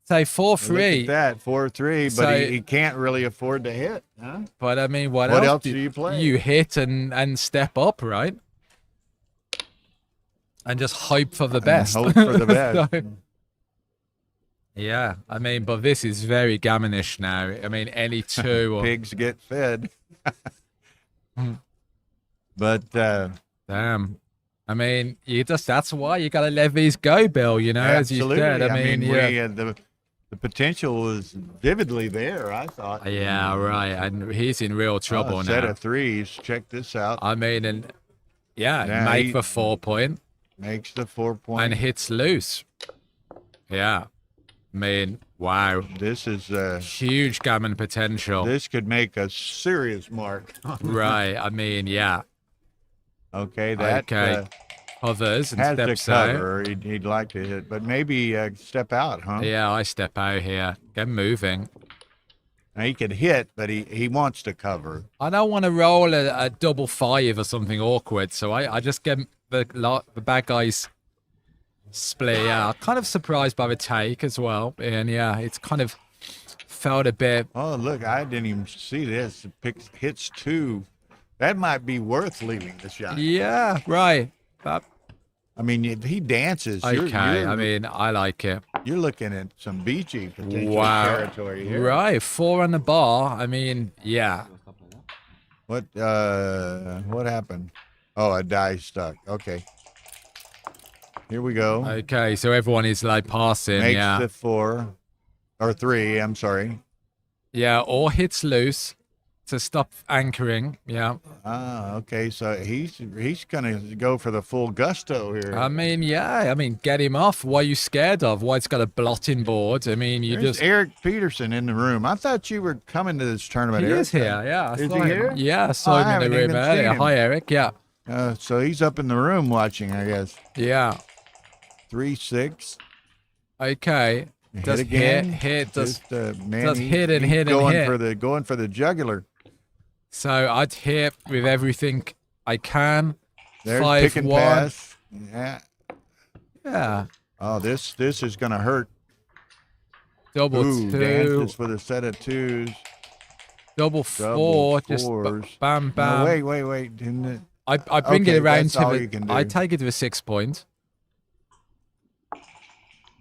Say 4-3. Look at that 4-3, but he can't really afford to hit, huh? But I mean, what else do you play? You hit and step up, right? And just hope for the best. Hope for the best. Yeah, I mean, but this is very gammonish now. I mean, any 2 or pigs get fed. But Damn. I mean, that's why you gotta let these go, Bill, you know, as you absolutely. said. I mean, yeah. The potential was vividly there, I thought. Yeah, right. And he's in real trouble Set now. of threes. Check this out. I mean, and Yeah, make he- the 4 point Makes the 4 point. and hits loose. Yeah. I mean, wow. This is Huge gammon potential. this could make a serious mark. Right. I mean, yeah. Okay, that Okay. Others and has to steps out. cover. He'd like to hit, but maybe step out, huh? Yeah, I step out here. Get moving. Now, he could hit, but he wants to cover. I don't want to roll a double 5 or something awkward, so I just get the bad guys split. Yeah, I'm kind of surprised by the take as well, and yeah, it's kind of felt a bit. Oh, look, I didn't even see this. Hits 2. That might be worth leaving the shot. Yeah, right. But, I mean, if he dances, okay, I mean, I like it. you're looking at some BG potential Wow. territory here. Right, 4 on the bar. I mean, yeah. What happened? Oh, a die stuck. Okay. Here we go. Okay, so everyone is like passing. Makes Yeah, the 4 or 3. I'm sorry. yeah, or hits loose to stop anchoring. Yeah. Ah, okay. So he's gonna go for the full gusto here. I mean, yeah. I mean, get him off. What are you scared of? Why it's got a blotting board? I mean, you There's just. Eric Peterson in the room. I thought you were coming to this tournament. He Eric. is here. Yeah. I Is saw he him. here? Yeah, I Oh, saw I him in haven't the room even earlier. seen him. Hi, Eric. Yeah. So he's up in the room watching, I guess. Yeah. 3-6. Okay. Hit Does again. hit, does. Just, man, does he- hit and he's hit and going hit. going for the jugular. So I'd hit with everything I can. There's 5-1. pick and pass. Yeah. Yeah. Oh, this is gonna hurt. Double Ooh, 2. dances with a set of 2s. Double 4. Just 4s. bam, bam. No, wait. Didn't it? I bring Okay, it around that's to all you can I do. take it to a 6 point.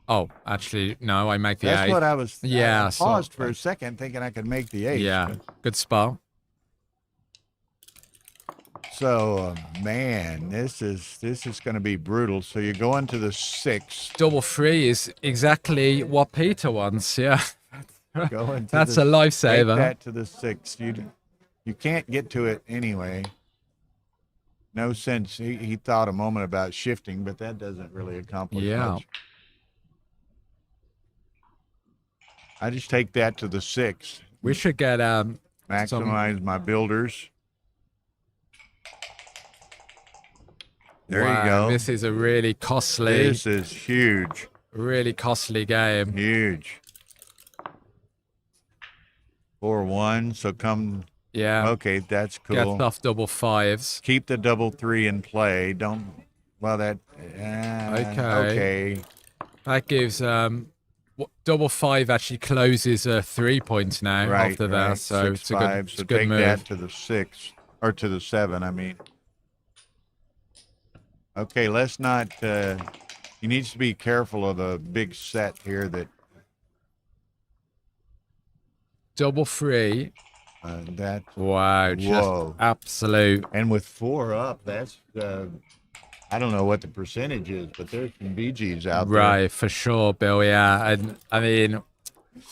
Oh, actually, no, I make the That's 8. what I was. Yeah, I so- paused for a second, thinking I could make the 8. Yeah, good spot. So, man, this is going to be brutal. So you're going to the 6. Double 3 is exactly what Peter wants. Yeah, Going to that's the, a lifesaver. Take that to the 6. You can't get to it anyway. No sense. He thought a moment about shifting, but that doesn't really accomplish Yeah. much. I just take that to the 6. We should get Maximize my builders. There wow, you go. This is a really costly, This is huge. really costly game. Huge. 4-1. So come. Yeah, Okay, that's get cool. off double 5s. Keep the double 3 in play. Don't. Well, that. Okay. That gives double 5 actually closes 3 points now Right. after that. right. So 6, it's a 5. good, So good take move. that to the 6 or to the 7. I mean. Okay, let's not. He needs to be careful of the big set here that Double 3. that. Wow, just Whoa. absolute. And with 4 up, that's. I don't know what the percentage is, but there's some BGs out there. Right, for sure, Bill. Yeah, and I mean,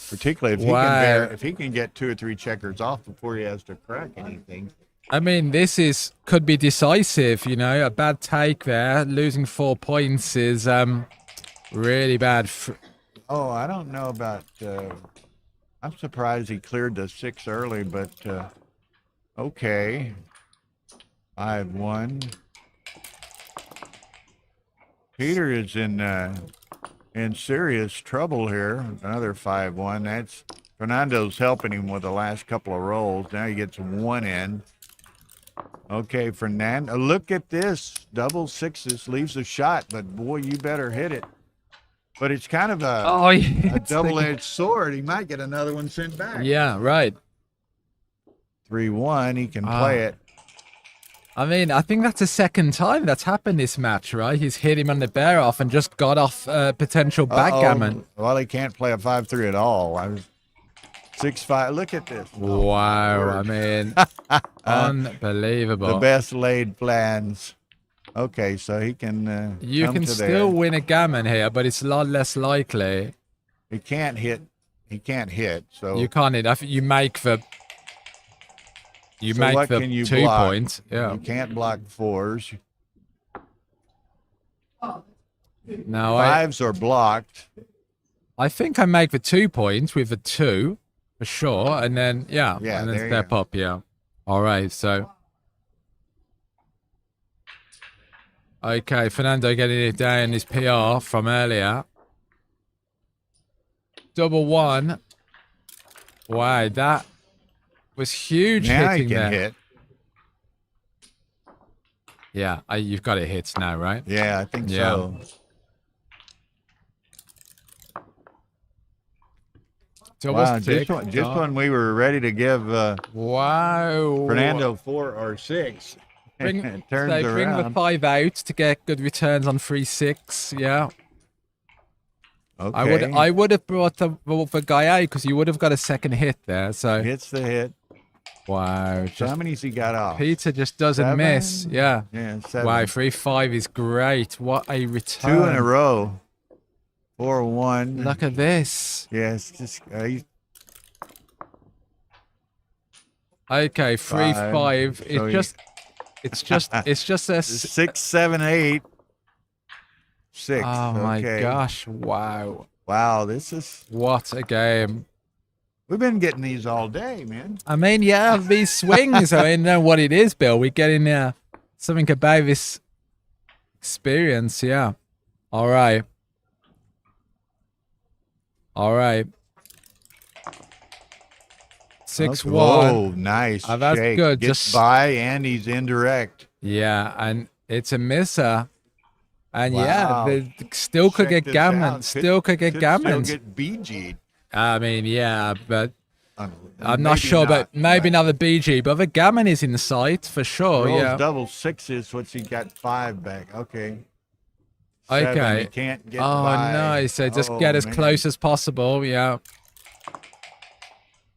Particularly if Wow. if he can get 2 or 3 checkers off before he has to crack anything. this could be decisive. You know, a bad take there, losing 4 points is really bad. Oh, I don't know about. I'm surprised he cleared the 6 early, but okay. 5-1. Peter is in serious trouble here. Another 5-1. That's Fernando's helping him with the last couple of rolls. Now he gets 1 in. Okay, Fernando. Look at this. Double 6s leaves a shot, but boy, you better hit it. But it's kind of a double-edged sword. He might get another one sent back. Yeah, right. 3-1. He can play it. I mean, I think that's the second time that's happened this match, right? He's hit him on the bear off and just got off potential backgammon. Well, he can't play a 5-3 at all. 6-5. Look at this. Wow. I Lord. mean, unbelievable. The best laid plans. Okay, so he can. You come can to still there. win a gammon here, but it's a lot less likely. He can't hit. He can't hit. So You can't hit. I think you make the. You so make what the can you 2 block? points. Yeah. You can't block 4s. No, 5s are blocked. I think I make the 2 points with the 2 for sure, and then Yeah, and then there you step go. up. Yeah. All right. So. Okay, Fernando getting it down his PR from earlier. Double 1. Wow, that was huge Now he hitting can there. hit. Yeah, you've got it hits now, right? Yeah, I think Yeah. so. Double Wow, stick. just when we were ready to give Wow. Fernando 4 or 6, Bring, it turns so bring the around. 5 out to get good returns on 3-6. Yeah. Okay. I would have brought the guy out because you would have got a second hit there. So Hits the hit. wow. So how many's he got off? Peter just doesn't 7? miss. Yeah. Yeah, 7. Wow, 3-5 is great. What a 2 return. in a row. 4-1. Look at this. Yeah, it's just Okay, 3-5. So It's just a 6, 7, 8. 6. Oh my okay. gosh. Wow. Wow, this is. What a game. We've been getting these all day, man. I mean, yeah, these swings. I mean, know what it is, Bill. We're getting something about this experience. Yeah. All right. All right. 6-1. Whoa, nice. Oh, that's shake. good. Gets Just by, and he's indirect. yeah, and it's a misser. And Wow. yeah, they still could Check get this gammon. out. Still could get Still gammons. get BG'd. I mean, yeah, but I'm Maybe not sure. But maybe but another BG. But the gammon is in sight for sure. rolls Yeah. double 6s. What's he got? 5 back. Okay. 7, Okay. he can't get Oh by. no! So just Oh, get as man. close as possible. Yeah.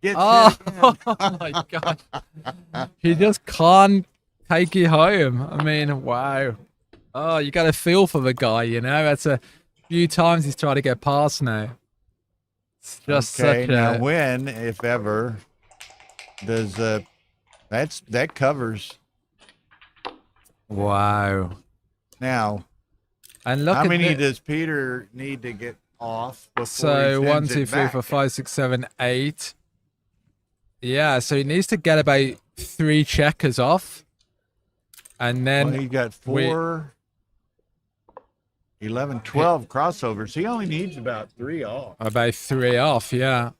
Gets Oh, it. oh my god! He just can't take you home. I mean, wow. Oh, you got to feel for the guy. You know, that's a few times he's tried to get past now. It's just Okay, such now a when, if ever, does that covers. wow. Now, And look how at many thi- does Peter need to get off before So he 1, sends 2, it 3, back? 4, 5, 6, 7, 8. Yeah, so he needs to get about 3 checkers off, and then Well, he got we- 4, 11, 12 crossovers. He only needs about 3 off. about 3 off. Yeah.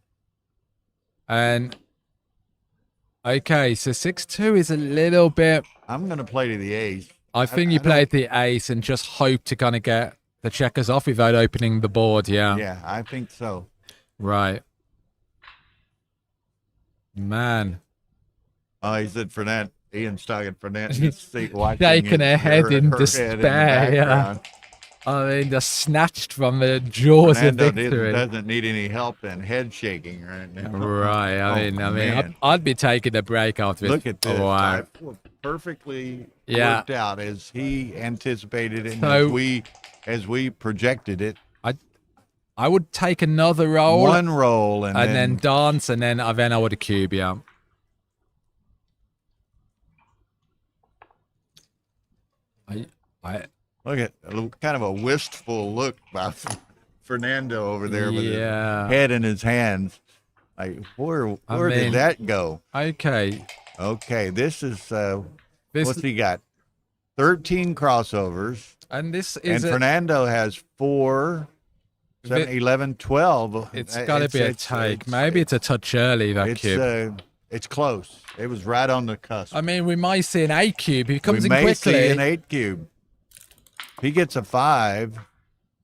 And okay, so 6-2 is a little bit. I'm going to play to the ace. I think you I played the ace and just hope to kind of get the checkers off without opening the board. Yeah. Yeah, I think so. Right. Man. Oh, he said Fernando. Ian's talking Fernando. Watching Shaking her head in the despair, yeah. background. I mean, just snatched from the jaws Fernando of victory. doesn't need any help in head shaking right now. Right. I mean, man. I'd be taking a break after this. Look at this. Oh, wow. Perfectly Yeah. worked out as he anticipated it and So- as we projected it. I would take another roll One roll and then dance, and then I would have cube, yeah. I look at kind of a wistful look by Fernando over there with his yeah. head in his hands. Like where I mean- did that go? Okay. Okay, this is This what's he got? 13 crossovers. and this And is Fernando has 4, 7, 11, 12. it's got to be a take. it's- Maybe it's a touch early, that cube. It's close. It was right on the cusp. I mean, we might see an 8 cube. He comes we in may quickly. see an 8 cube. If he gets a 5,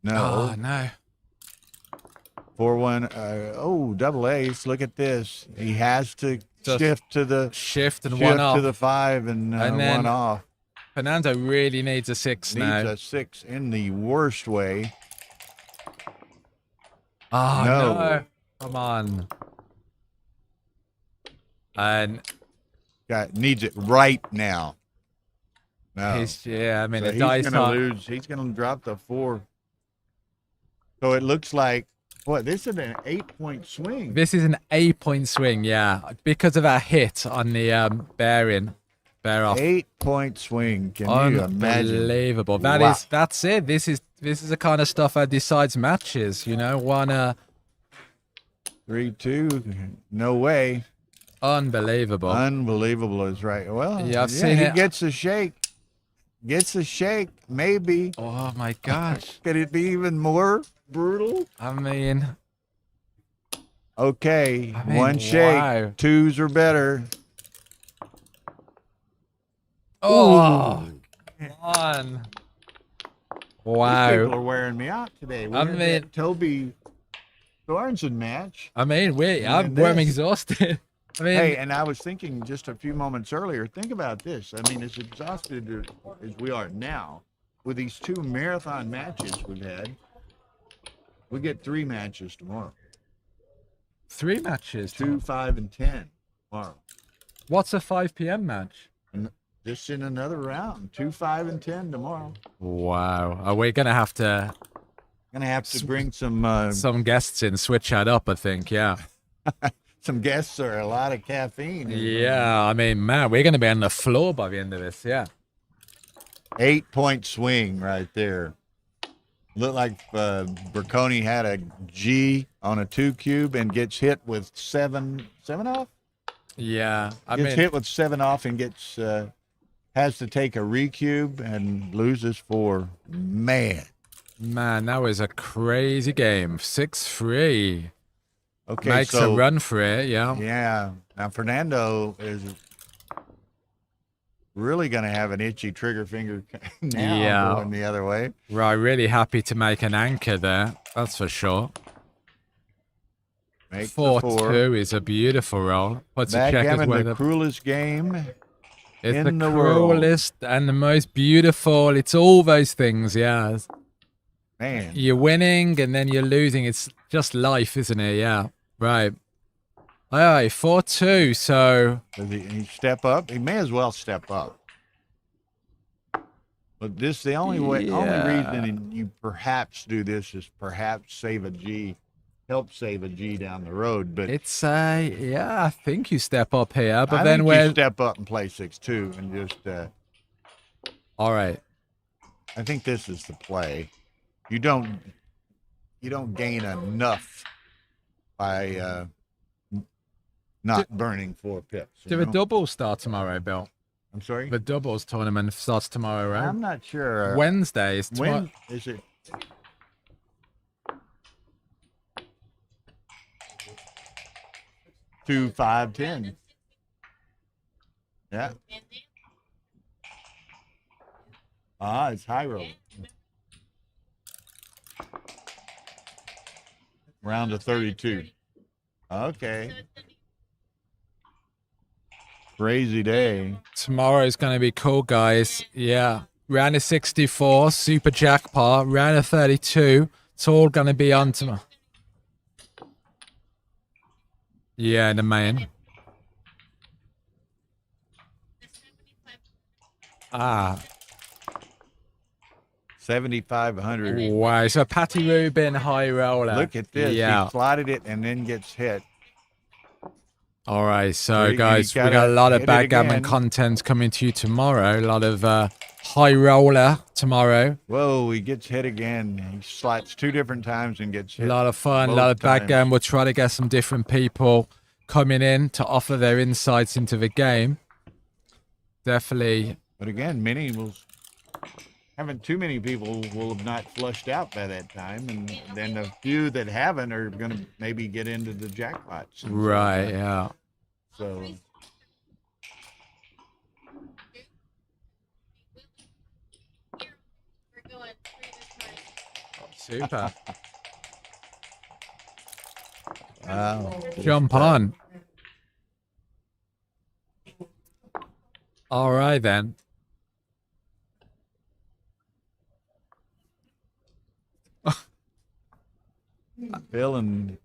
no. Oh, no. 4-1. Double ace. Look at this. He has to Just shift to the Shift and shift 1 to off. the 5 and, And then 1 off. Fernando really needs a 6 Needs now. a 6 in the worst way. Oh, No. no. Come on. And needs it right now. No. I mean, So the dice he's gonna are. lose. He's gonna drop the 4. So it looks like what? This is an 8-point swing. This is an 8-point swing, yeah, because of that hit on the bear off. 8-point swing. Can you imagine? Unbelievable. Wow. That's it. This is the kind of stuff that decides matches. You know, 3-2. No way. Unbelievable. Unbelievable is right. Well, Yeah, I've seen he it. gets a shake. Gets a shake. Maybe. Oh my gosh. Could it be even more brutal? I mean, Okay, I mean, one shake. wow. 2s or better. oh, come on. These people Wow. are wearing me out today. We're I in mean- that Toby Sorensen match. I mean, And I'm this. exhausted. I mean, Hey, and I was thinking just a few moments earlier, think about this. I mean, as exhausted as we are now, with these 2 marathon matches we've had, we get 3 matches tomorrow. 3 matches. 2, 5, and 10 tomorrow. What's a 5 p.m. match? Just in another round. 2, 5, and 10 tomorrow. Wow. Are we going to have to Gonna have to bring some guests in, switch that up, I think, yeah. guests or a lot of caffeine. Yeah, I mean, man, we're going to be on the floor by the end of this, yeah. 8-point swing right there. Looked like Berconi had a G on a 2 cube and gets hit with 7 off. Yeah, I Gets mean, hit with 7 off and gets has to take a recube and loses 4. Man. that was a crazy game. 6-3. Okay, Makes so a run for it, yeah. yeah. Now Fernando is really going to have an itchy trigger finger now Yeah. going the other way. Right, really happy to make an anchor there. That's for sure. Make 4-2 is a beautiful roll. Puts a check as Backgammon, well. the cruelest game. It's in the the world. cruelest and the most beautiful. It's all those things, yeah. Man. You're winning and then you're losing. It's just life, isn't it? Yeah. Right. All right, 4-2. So Does he step up? He may as well step up. But this, the only reason you perhaps do this is perhaps save a G, help save a G down the road. But it's I think you step up here, but I then think we're you step up and play 6-2 and just. all right. I think this is the play. You don't gain enough by not burning 4 pips. Do the doubles start tomorrow, Bill? I'm sorry. The doubles tournament starts tomorrow, right? I'm not sure. Wednesday is tomorrow. When is it? Two, 5, 10. Yeah. It's high roll. Round of 32. Okay. Crazy day. Tomorrow's going to be cool, guys. Yeah. Round of 64, super jackpot. Round of 32. It's all going to be on tomorrow. Yeah, in the main. 7,500. Wow. So Patty Rubin, high roller. Look at this. Yeah. He slotted it and then gets hit. All right. So, You guys, we gotta got a lot of hit it backgammon again. content coming to you tomorrow. A lot of high roller tomorrow. Whoa, he gets hit again. He slots 2 different times and gets A hit. lot of fun, a both lot of times. backgammon. We'll try to get some different people coming in to offer their insights into the game. Definitely. But again, too many people will have not flushed out by that time, and then the few that haven't are going to maybe get into the jackpots. and Right, stuff. yeah. So Super. wow. Jump on. All right, then. Bill and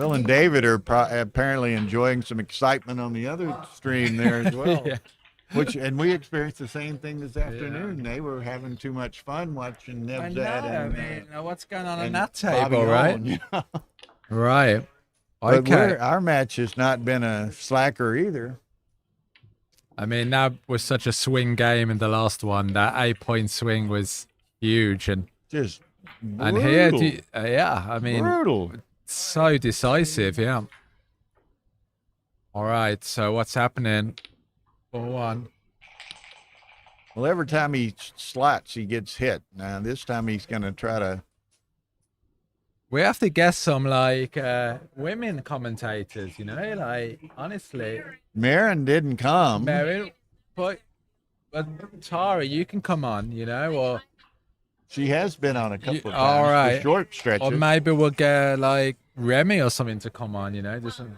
Phil and David are apparently enjoying some excitement on the other stream there as well. Yeah. And we experienced the same thing this afternoon. They were having too much fun watching Nebzat and what's going on and that Bobby table, right? Owen, you know? Right. But Okay. our match has not been a slacker either. I mean, that was such a swing game in the last one. That 8-point swing was huge, and Just brutal. and here, yeah, I mean, brutal. so decisive, yeah. All right, so what's happening? 4-1. Well, every time he slots, he gets hit. Now, this time he's going to try to. We have to get some like women commentators, you know, like honestly. Marin didn't come. Mary, but Tara, you can come on, you know, or She has been on a couple of times. all right. For short stretches. or maybe we'll get like Remy or something to come on, you know, just some.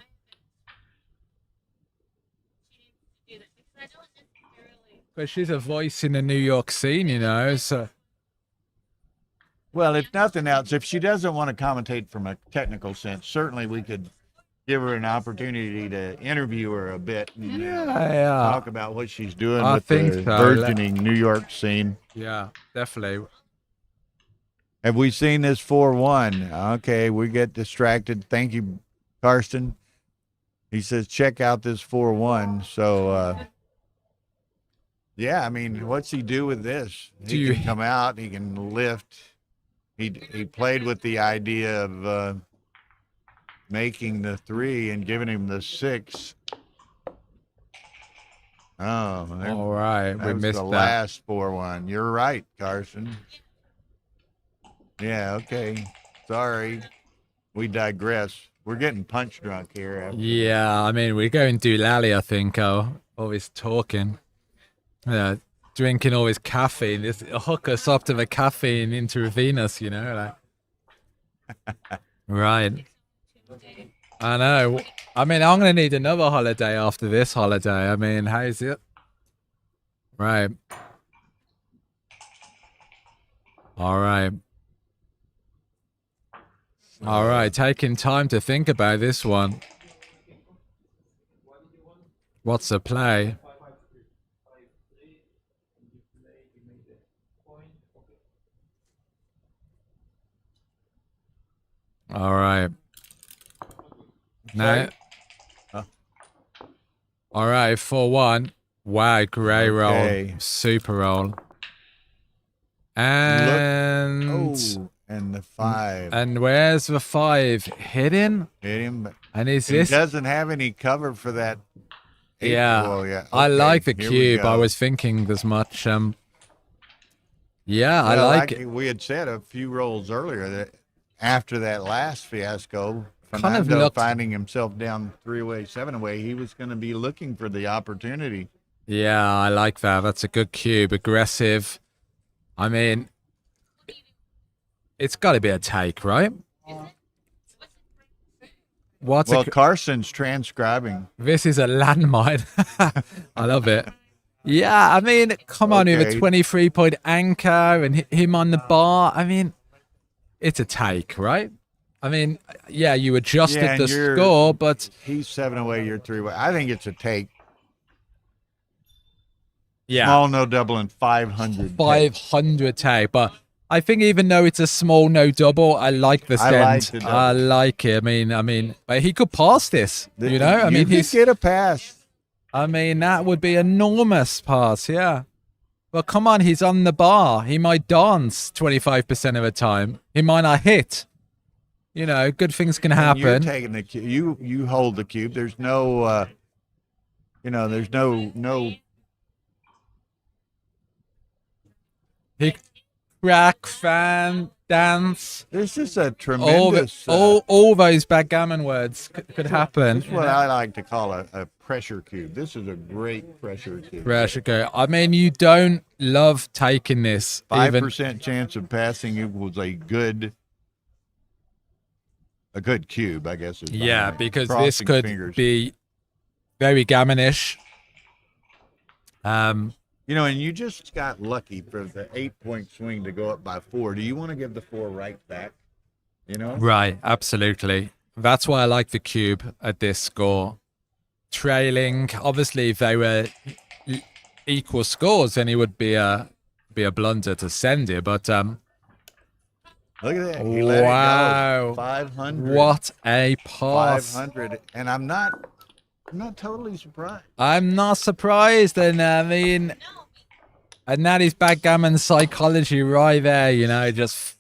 But she's a voice in the New York scene, you know, so. Well, if nothing else, if she doesn't want to commentate from a technical sense, certainly we could give her an opportunity to interview her a bit and Yeah. talk about what she's doing I with think the so. burgeoning New York scene. Yeah, definitely. Have we seen this 4-1? Okay, we get distracted. Thank you, Karsten. He says, check out this 4-1. So, yeah, I mean, what's he do with this? He can come out, he can lift. He played with the idea of making the 3 and giving him the 6. Oh, All right, we that was missed the that. last 4-1. You're right, Carson. Yeah, okay. Sorry. We digress. We're getting punch drunk here. Yeah, I mean, we're going doolally, I think. Always talking. Yeah, drinking all his caffeine. This hook us up to the caffeine intravenous, you know. Like. Right. I know. I mean, I'm going to need another holiday after this holiday. I mean, how's it? Right. All right. All right, taking time to think about this one. What's the play? All right. Now. All right, 4-1. Wow, great roll. Super roll. And and the 5. And where's the 5? Hidden? Hit him. And is He this? doesn't have any cover for that. Yeah. Yeah. I Okay, like the here we cube. I go. was thinking this much. Yeah, I Well, like it. We had said a few rolls earlier that after that last fiasco, Kind of Fernando looked- finding himself down 3-away, 7-away, he was going to be looking for the opportunity. Yeah, I like that. That's a good cube. Aggressive. I mean, it's got to be a take, right? What's Well, Carson's transcribing. This is a landmine. I love it. Yeah, I mean, come on, with a Okay. 23-point anchor and him on the bar. I mean, it's a take, right? I mean, yeah, you adjusted Yeah, and the you're- score, but He's 7-away, you're 3-away. I think it's a take. yeah, Small no double and 500. 500 take. But I think even though it's a small no double, I like the I send. like the double. I like it. I mean, but he could pass this. You know, I mean, could he's. get a pass. I mean, that would be enormous pass. Yeah. But come on, he's on the bar. He might dance 25% of the time. He might not hit. You know, good things can And you're happen. taking the cube. You hold the cube. There's no, there's no. He crack fan dance. This is a All, tremendous. all those backgammon words could happen. This is what I like to call a pressure cube. This is a great pressure cube. Pressure go. I mean, you don't love taking this. 5% chance of passing equals a good cube, I guess. Is Yeah, fine. because this Crossing could fingers. be very gammonish. And you just got lucky for the 8-point swing to go up by 4. Do you want to give the 4 right back? You know? Right, absolutely. That's why I like the cube at this score. Trailing, obviously, if they were equal scores, then it would be a blunder to send it. But Look at that. He let wow, it go. 500. what a pass! 500. And I'm not totally surprised. I'm not surprised, and I mean, and that is backgammon psychology right there. You know, just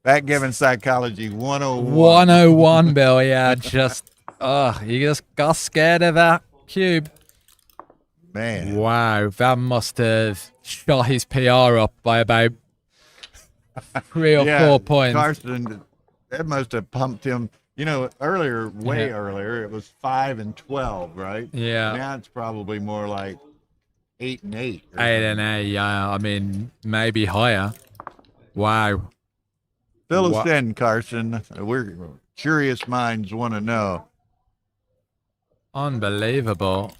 Backgammon psychology 101. 101, Bill. Yeah, just you just got scared of that cube. Man. Wow, that must have shot his PR up by about 3 or 4 points. Carson, that must have pumped him. You know, earlier, way earlier, it was 5 and 12, right? Yeah. Now it's probably more like 8 and 8. 8 and 8, yeah. I mean, maybe higher. Wow. Fill us in, Carson. We're curious minds want to know. Unbelievable.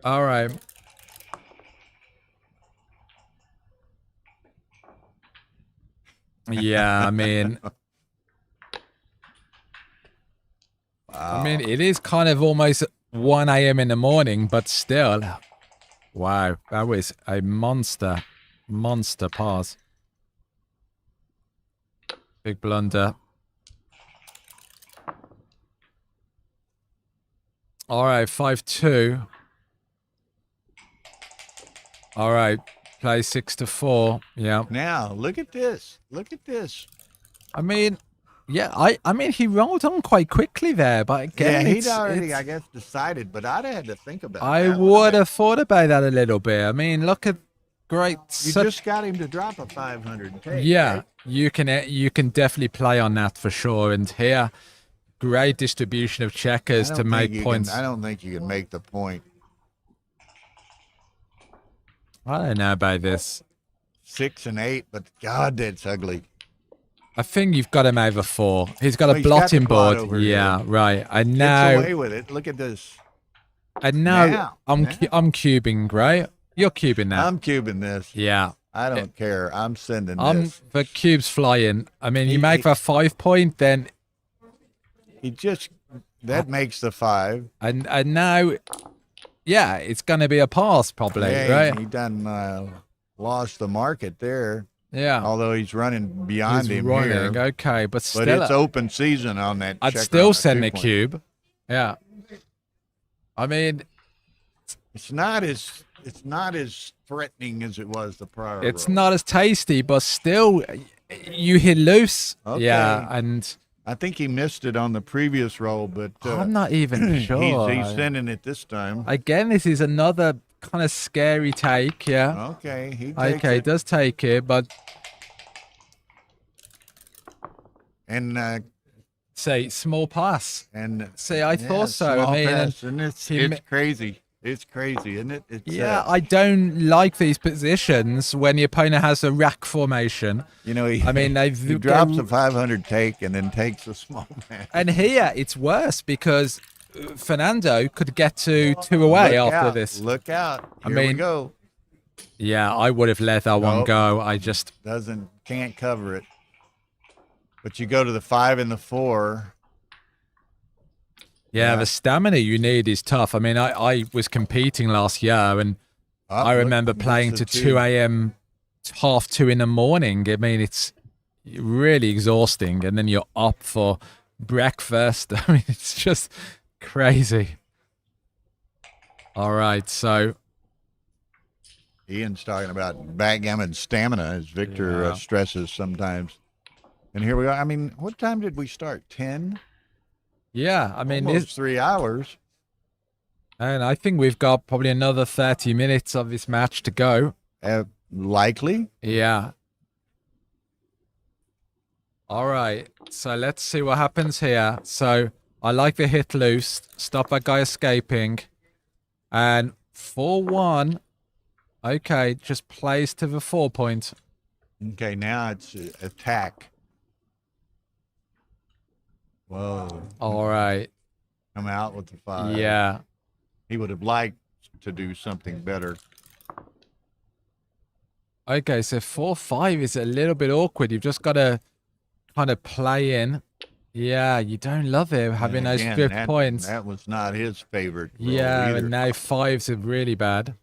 All right. Yeah, I mean, Wow. it is kind of almost 1 a.m. in the morning, but still, wow, that was a monster pass. Big blunder. All right, 5-2. All right, play 6-4. Yeah. Now, look at this. Look at this. I mean, yeah, I mean, he rolled on quite quickly there, but again, Yeah, he'd already, I guess, decided, but I'd have had to think about I that. would have thought about that a little bit. I mean, look at great. You just got him to drop a 500 take. Yeah, right? you can definitely play on that for sure. And here, great distribution of checkers I to don't make think you points. I don't think you can make the point. I don't know about this. 6 and 8, but God, that's ugly. I think you've got him over 4. He's got Well, a he's got the blotting blot board. over Yeah, here. right. I Gets know. away with it. Look at this. And now Now. I'm cubing, right? You're cubing now. I'm cubing this. Yeah. I don't care. I'm sending this. The cube's flying. I mean, you He- make that 5 point, then That makes the 5. and now, yeah, it's gonna be a pass probably, Yeah, right? he done lost the market there. Yeah. Although he's running beyond He's him running, here. okay, but But still, it's open season on that. I'd checker still on send the 2-point. cube. Yeah. I mean, It's not as threatening as it was the prior. it's roll. not as tasty, but still, you hit loose. Okay. Yeah, and I think he missed it on the previous roll, but I'm not even sure. he's sending it this time. Again, this is another kind of scary take. Yeah. Okay, he takes Okay, it. does take it, but And say small pass. See, I thought so. small I mean, pass, and it's he mi- crazy. It's crazy, isn't it? It's, Yeah, I don't like these positions when the opponent has a rack formation. you know, he, I mean, he drops a 500 take and then takes a small pass. And here it's worse because Fernando could get to 2 away Look after out, this. Look out! I Here we mean- go. Yeah, I would have let that one Nope. go. I just Can't cover it. But you go to the 5 and the 4. yeah, Yeah. the stamina you need is tough. I mean, I was competing last year and I remember playing to 2 a.m., half 2 in the morning. I mean, it's really exhausting. And then you're up for breakfast. I mean, it's just crazy. All right, so Ian's talking about backgammon stamina, as Victor Yeah. stresses sometimes. And here we are. I mean, what time did we start? 10? yeah, I mean, Almost 3 hours. and I think we've got probably another 30 minutes of this match to go. Likely. Yeah. All right. So let's see what happens here. So I like the hit loose. Stop that guy escaping. And 4-1. Okay. Just plays to the 4 point. Okay, now it's attack. Whoa. All right. Come out with the 5. Yeah. He would have liked to do something better. Okay, so 4-5 is a little bit awkward. You've just got to kind of play in. Yeah, you don't love it having those Again, 5th points. That was not his favorite roll Yeah, either. and now 5s are really bad.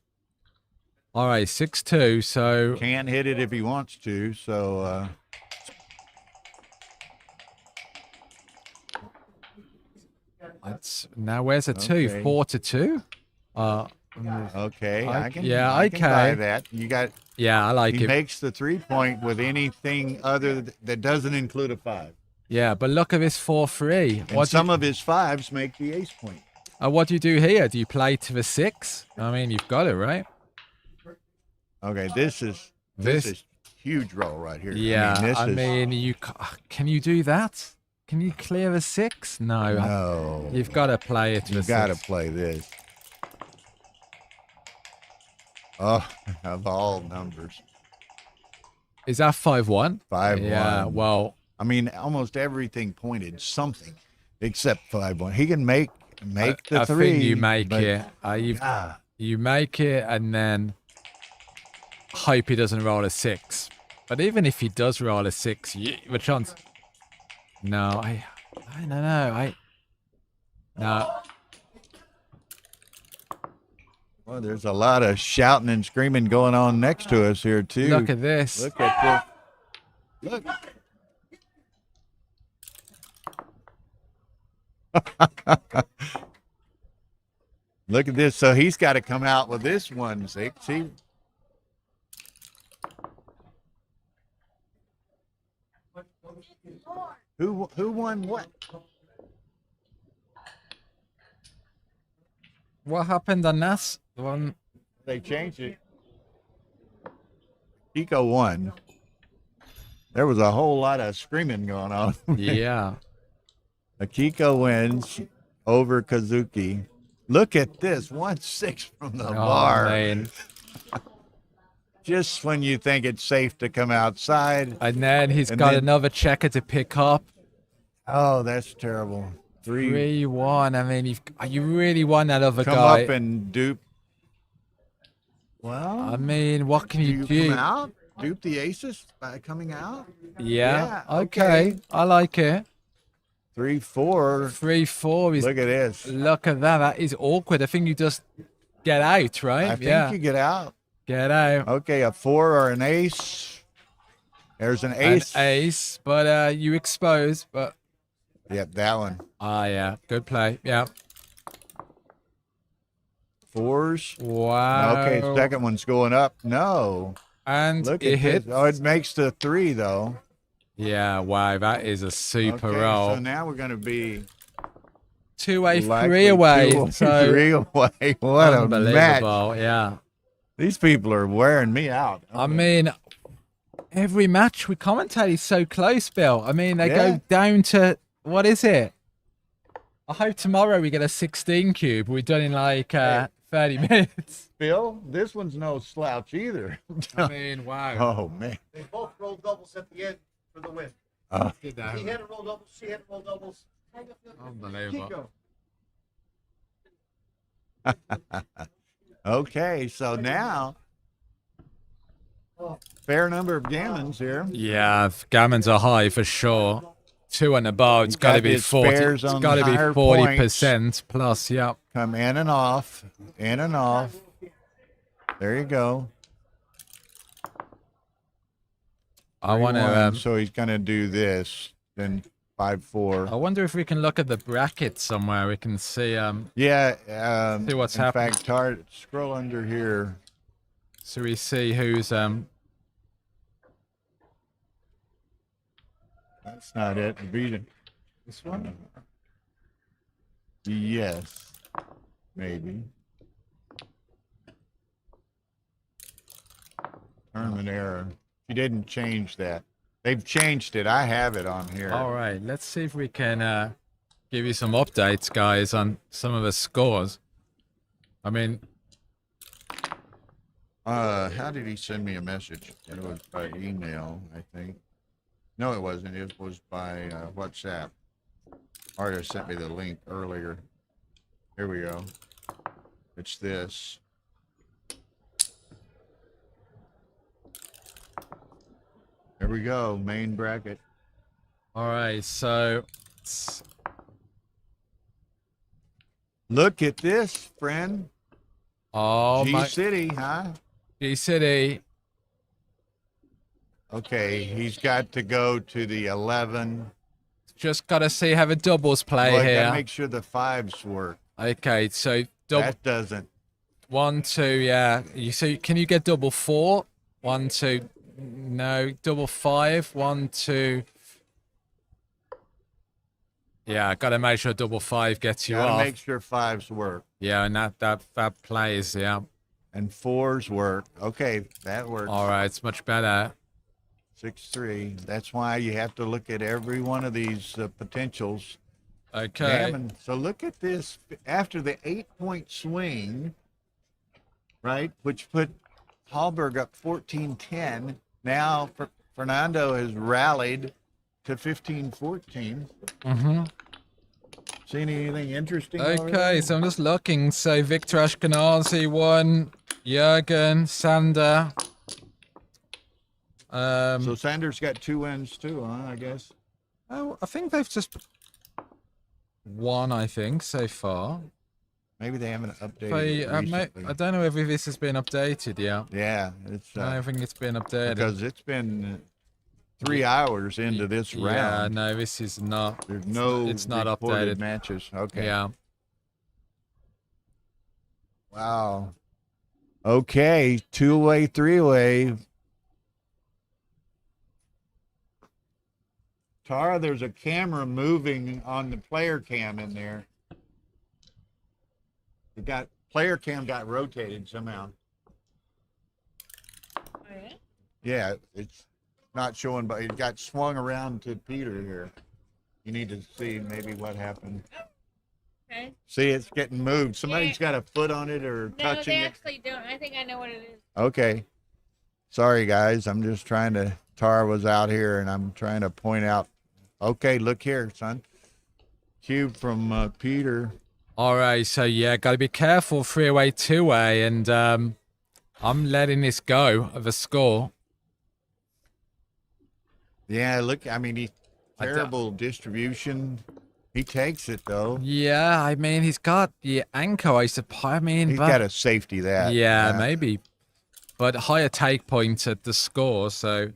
All right, 6-2. So Can't hit it if he wants to. So that's now where's a 2? Okay. 4-2. okay, I can. yeah, I can buy okay. that. You got. Yeah, I like He it. makes the 3-point with anything other that doesn't include a 5. Yeah, but look at this 4-3. And some of his 5s make the ace point. What do you do here? Do you play to the 6? I mean, you've got it, right? Okay, this is huge roll right here. Yeah, I mean, you can you do that? Can you clear a 6? No. no. You've got to play it to the You've 6. got to play this. Oh, of all numbers. Is that 5-1? 5-1. Yeah, well, I mean, almost everything pointed something except 5-1. He can make the I 3. think you make but- it. Ah, You make it and then hope he doesn't roll a 6. But even if he does roll a 6, you have a chance. No, I don't know. No. well, there's a lot of shouting and screaming going on next to us here too. Look at this. Look at this. Look. Look at this. So he's got to come out with this 1-6. Who won what? What happened on that one? They changed it. Kiko won. There was a whole lot of screaming going on. Yeah. Akiko wins over Kazuki. Look at this, 1-6 from the bar. Man. Just when you think it's safe to come outside. And then he's And got then- another checker to pick up. Oh, that's terrible. 3-1. I mean, you really want that other Come guy. up and dupe. Well, I mean, what can do you you do? come out? Dupe the aces by coming out? Yeah. Yeah, Okay. okay. I like it. 3-4. 3-4 is. Look at this. Look at that. That is awkward. I think you just get out, right? I think you get out. Get out. Okay, a 4 or an ace. There's an ace. An ace, but you expose. But Yep, that one. yeah, good play. Yeah. 4s. Wow. Okay, second one's going up. No. And Look it at hit. this. Oh, it makes the 3 though. Yeah. Wow. That is a super Okay, roll. so now we're going to be 2-way, likely 3 away. 2 So 3 away. What a match. unbelievable. Yeah. These people are wearing me out. I mean, every match we commentate is so close, Bill. I mean, they Yeah. go down to, what is it? I hope tomorrow we get a 16 cube. We're done in like 30 minutes. Bill, this one's no slouch either. I mean, wow. Oh, man. They both rolled doubles at the end for the win. He had to roll doubles, she had to roll doubles. Unbelievable. Kiko. Okay, so now fair number of gammons here. Yeah, gammons are high for sure. 2 and above, it's He's got to got be his 40. spares It's on got to be higher 40% plus. Yeah. Come in and off, in and off. There you go. I want 3-1, to. so he's going to do this, then 5-4. I wonder if we can look at the bracket somewhere. We can see. Yeah. See what's in happening. fact, scroll under here. So we see who's That's not it. This one? Yes. Maybe. Tournament error. She didn't change that. They've changed it. I have it on here. All right, let's see if we can give you some updates, guys, on some of the scores. I mean, How did he send me a message? It was by email, I think. No, it wasn't. It was by WhatsApp. Artist sent me the link earlier. Here we go. It's this. There we go. Main bracket. All right, so Look at this, friend. oh G my City, huh? G City. Okay, he's got to go to the 11. Just gotta see how the doubles play Well, I here. gotta make sure the 5s work. Okay, so double That doesn't. 1, 2, yeah. You see, can you get double 4? 1, 2, no. Double 5, 1, 2. Yeah, gotta make sure double 5 gets you Gotta off. make sure 5s work. Yeah, and that plays, yeah. And 4s work. Okay, that works. All right, it's much better. 6-3. That's why you have to look at every one of these potentials. Okay. Gammon. So look at this. After the 8-point swing, right, which put Hallberg up 14-10. Now Fernando has rallied to 15-14. Mm-hmm. Seen anything interesting? over Okay, there? so I'm just looking. So Victor Ashkenazi won. Jurgen, Sander. So Sanders got 2 wins too, huh? I guess. Oh, I think they've just won, I think, so far. Maybe they haven't updated But, it I recently. don't know if this has been updated yet. Yeah, it's I don't think it's been updated. because it's been 3 hours into this round. Yeah, no, this is not. There's no it's not recorded updated. matches. Okay. Yeah. Wow. Okay, 2-way, 3-way. Tara, there's a camera moving on the player cam in there. Player cam got rotated somehow. Yeah, it's not showing, but it got swung around to Peter here. You need to see maybe what happened. Okay. See, it's getting moved. Somebody's got a foot on it or No, touching they it. actually don't. I think I know what it is. Okay. Sorry, guys. I'm just trying to. Tara was out here, and I'm trying to point out. Okay, look here, son. Cube from Peter. All right, so yeah, got to be careful 3-way, 2-way, and I'm letting this go of a score. Yeah, look. I mean, terrible distribution. He takes it though. Yeah, I mean, he's got the anchor, I suppose. I mean, He's but, got a safety that. yeah, maybe. But higher take point at the score, so.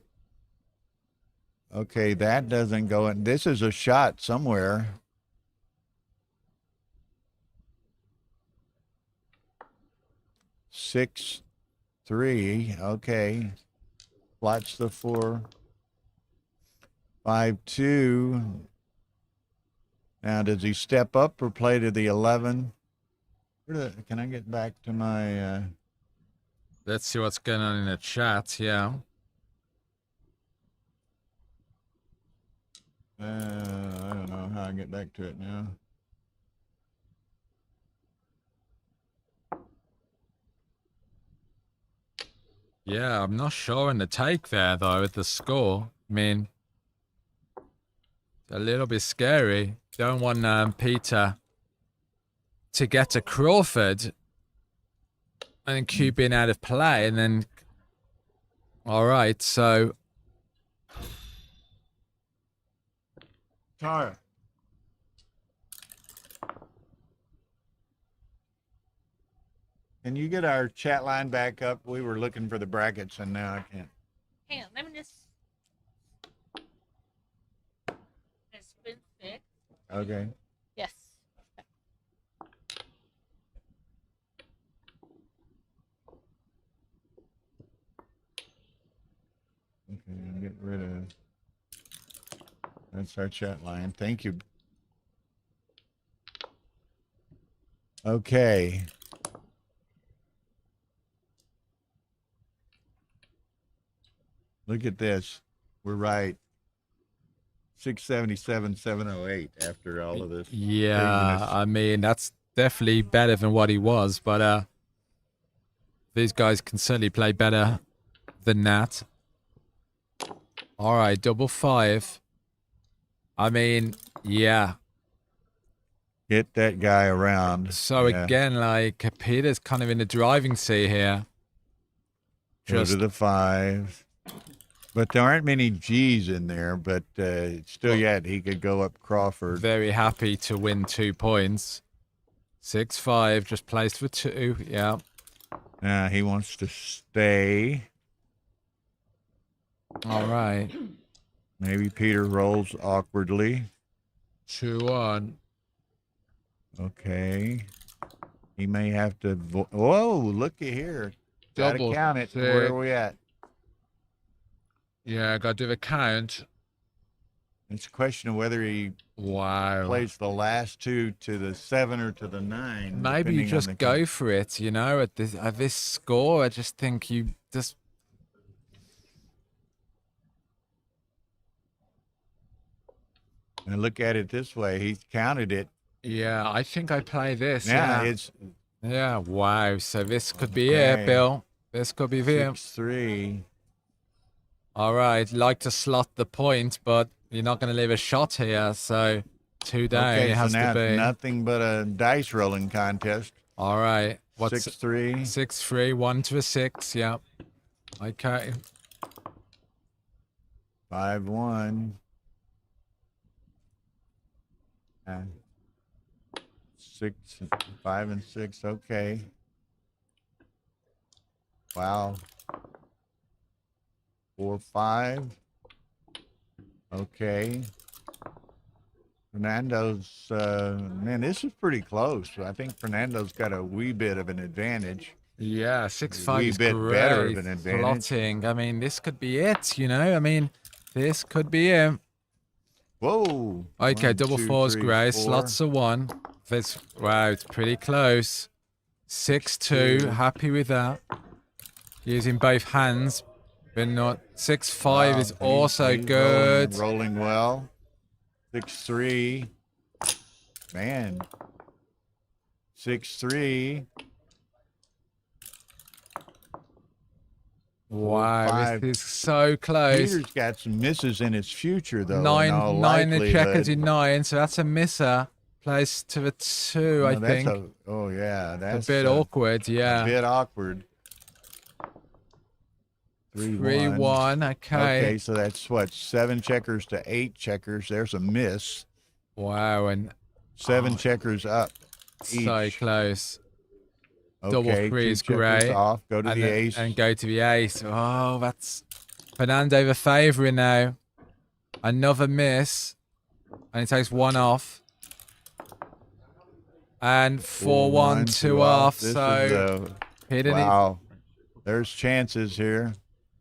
Okay, that doesn't go in. This is a shot somewhere. Six, 3. Okay. Watch the 4. 5-2. Now, does he step up or play to the 11? Can I get back to my... Let's see what's going on in the chat, yeah. I don't know how I get back to it now. Yeah, I'm not sure on the take there, though, at the score. I mean, it's a little bit scary. Don't want Peter to get to Crawford and then Q being out of play, and then... All right, so... Tara. Can you get our chat line back up? We were looking for the brackets and now I can't. Hang on, let me just. It's been fixed. Okay. Yes. Okay, I'll get rid of. That's our chat line. Thank you. Okay. Look at this. We're right. 677, 708 after all of this. Yeah, craziness. I mean, that's definitely better than what he was, but these guys can certainly play better than that. All right, double 5. I mean, yeah. Get that guy around. So Yeah. again, like, Peter's kind of in the driving seat here. Go to the 5. But there aren't many G's in there, but still yet he could go up Crawford. Very happy to win 2 points. 6-5, just placed for 2. Yeah. He wants to stay. All right. Maybe Peter rolls awkwardly. 2-1. Okay. He may have to. Whoa, looky here. Gotta Double count it. six. Where are we at? Yeah, got to do the count. It's a question of whether he Wow. plays the last 2 to the 7 or to the 9. Maybe you depending on just the go for it, you know, at this score. I just think you just. And look at it this way. He's counted it. Yeah, I think I play this. Now Yeah. it's Yeah, wow. So this could be Okay. it, Bill. This could be it. 6-3. All right, like to slot the point, but you're not going to leave a shot here. So 2 down, Okay, it so has now to be. nothing but a dice rolling contest. All right. What's 6-3. 6-3, 1 to a 6. Yeah. Okay. 5-1. 5 and 6. Okay. Wow. 4-5. Okay. Fernando's man, this is pretty close. I think Fernando's got a wee bit of an advantage. Yeah, 6-5 wee is bit great. better of an advantage. Plotting. I mean, this could be it, you know? I mean, this could be it. Whoa. Okay, 1, double 2, four's 3, great. 4. Slots of 1. This, wow, it's pretty close. 6-2. Happy with that. Using both hands, but not 6-5 is also he's good. Rolling well. 6-3. Man. 6-3. Wow, 5. this is so close. Peter's got some misses in his future, though. in 9, all 9 the checkers likelihood. in 9, so that's a misser. Plays to the 2, I No, that's think. oh, yeah. A That's bit awkward, A yeah. bit awkward. 3-1. 3-1, okay. Okay, so that's what? 7 checkers to 8 checkers. There's a miss. Wow, and 7 checkers up. so Each. close. Double Okay, 3 2 is checkers great. off. Go to And the then- ace. And go to the ace. Oh, that's Fernando the favourite now. Another miss. And he takes 1 off. And 4-1, 2 off. This So is hitting it. wow. There's chances here.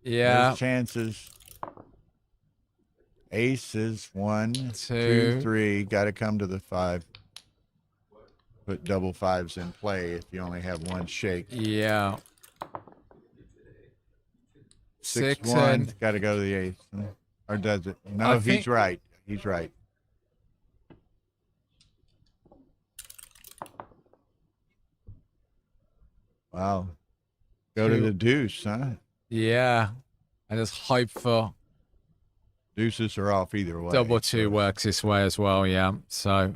Yeah. There's chances. Aces, 1, 2, 2. 3. Got to come to the 5. Put double 5s in play if you only have 1 shake. Yeah. 6 1. and Got to go to the ace. Or does it? No, I he's think- right. He's right. Wow. Go to 2. the deuce, huh? yeah. And just hope for Deuces are off either way. double 2 so works this way as well. Yeah. So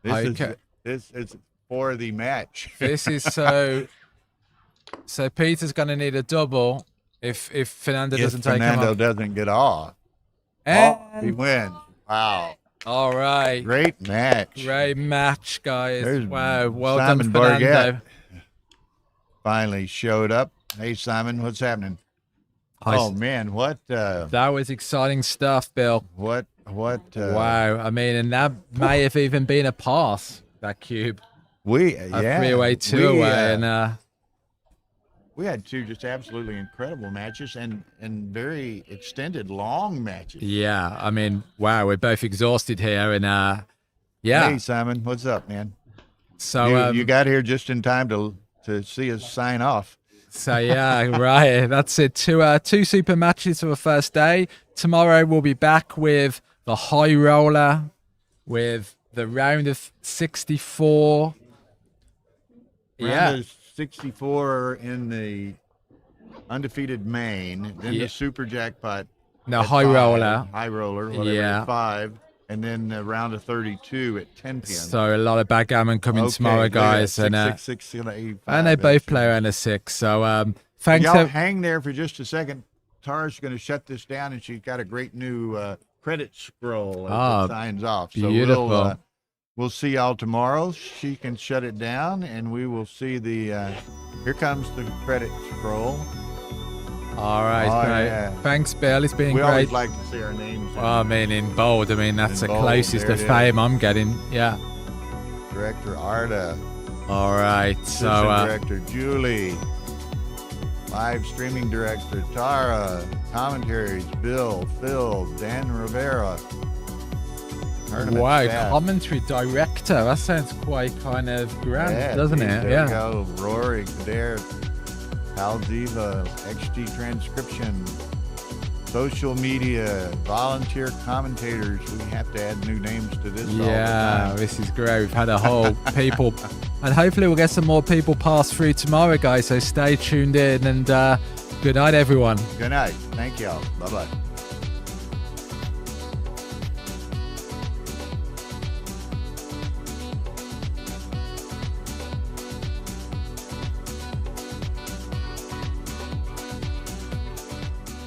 okay. This is for the match. this is so Peter's going to need a double if Fernando If doesn't take him Fernando off. doesn't get off. Oh, he And wins. Wow. all right. Great match. Great match, guys. There's Wow. Well Simon done, Fernando. Bargett. Finally showed up. Hey, Simon, what's happening? Oh, man, what, That was exciting stuff, Bill. wow. Wow. I mean, and that may have even been a pass, that cube. We, A yeah. 3-away, 2 we, away. And we had 2 just absolutely incredible matches and very extended, long matches. yeah, I mean, wow, we're both exhausted here. And yeah. Hey, Simon, what's up, man? So You got here just in time to see us sign off. So yeah, right. That's it. 2 super matches for the first day. Tomorrow we'll be back with the high roller, with the round of 64. Round of 64 in the undefeated main, then Yeah. the super jackpot. No, at high 5, roller. high roller, whatever. Yeah. At 5, and then the round of 32 at 10 p.m. So a lot of backgammon coming tomorrow, look at that, guys, and 6, 6, 6, 8, and they 5, both that's play around a 6. So Thanks. Y'all hang there for just a second. Tara's going to shut this down, and she's got a great new credit scroll as it signs off. So beautiful. we'll see y'all tomorrow. She can shut it down, and we will see the. Here comes the credit scroll. All right, Oh, great. yeah. Thanks, Bill. It's been We great. always like to see our names. I mean, in bold. I mean, that's In the bold, closest there to it is. fame I'm getting. Yeah. Director Arda. All right. So, Assistant Director Julie. Live streaming director Tara. Commentaries Bill, Phil, Dan Rivera. Tournament wow, staff. commentary director. That sounds quite kind of grand, Yeah, doesn't geez, it? there Yeah. we go. Rory, Kader, Al Diva, XG transcription, social media, volunteer commentators. We have to add new names to this all the Yeah, time. this is great. We've had a whole people, and hopefully we'll get some more people pass through tomorrow, guys. So stay tuned in, and good night, everyone. Good night. Thank y'all. Bye-bye.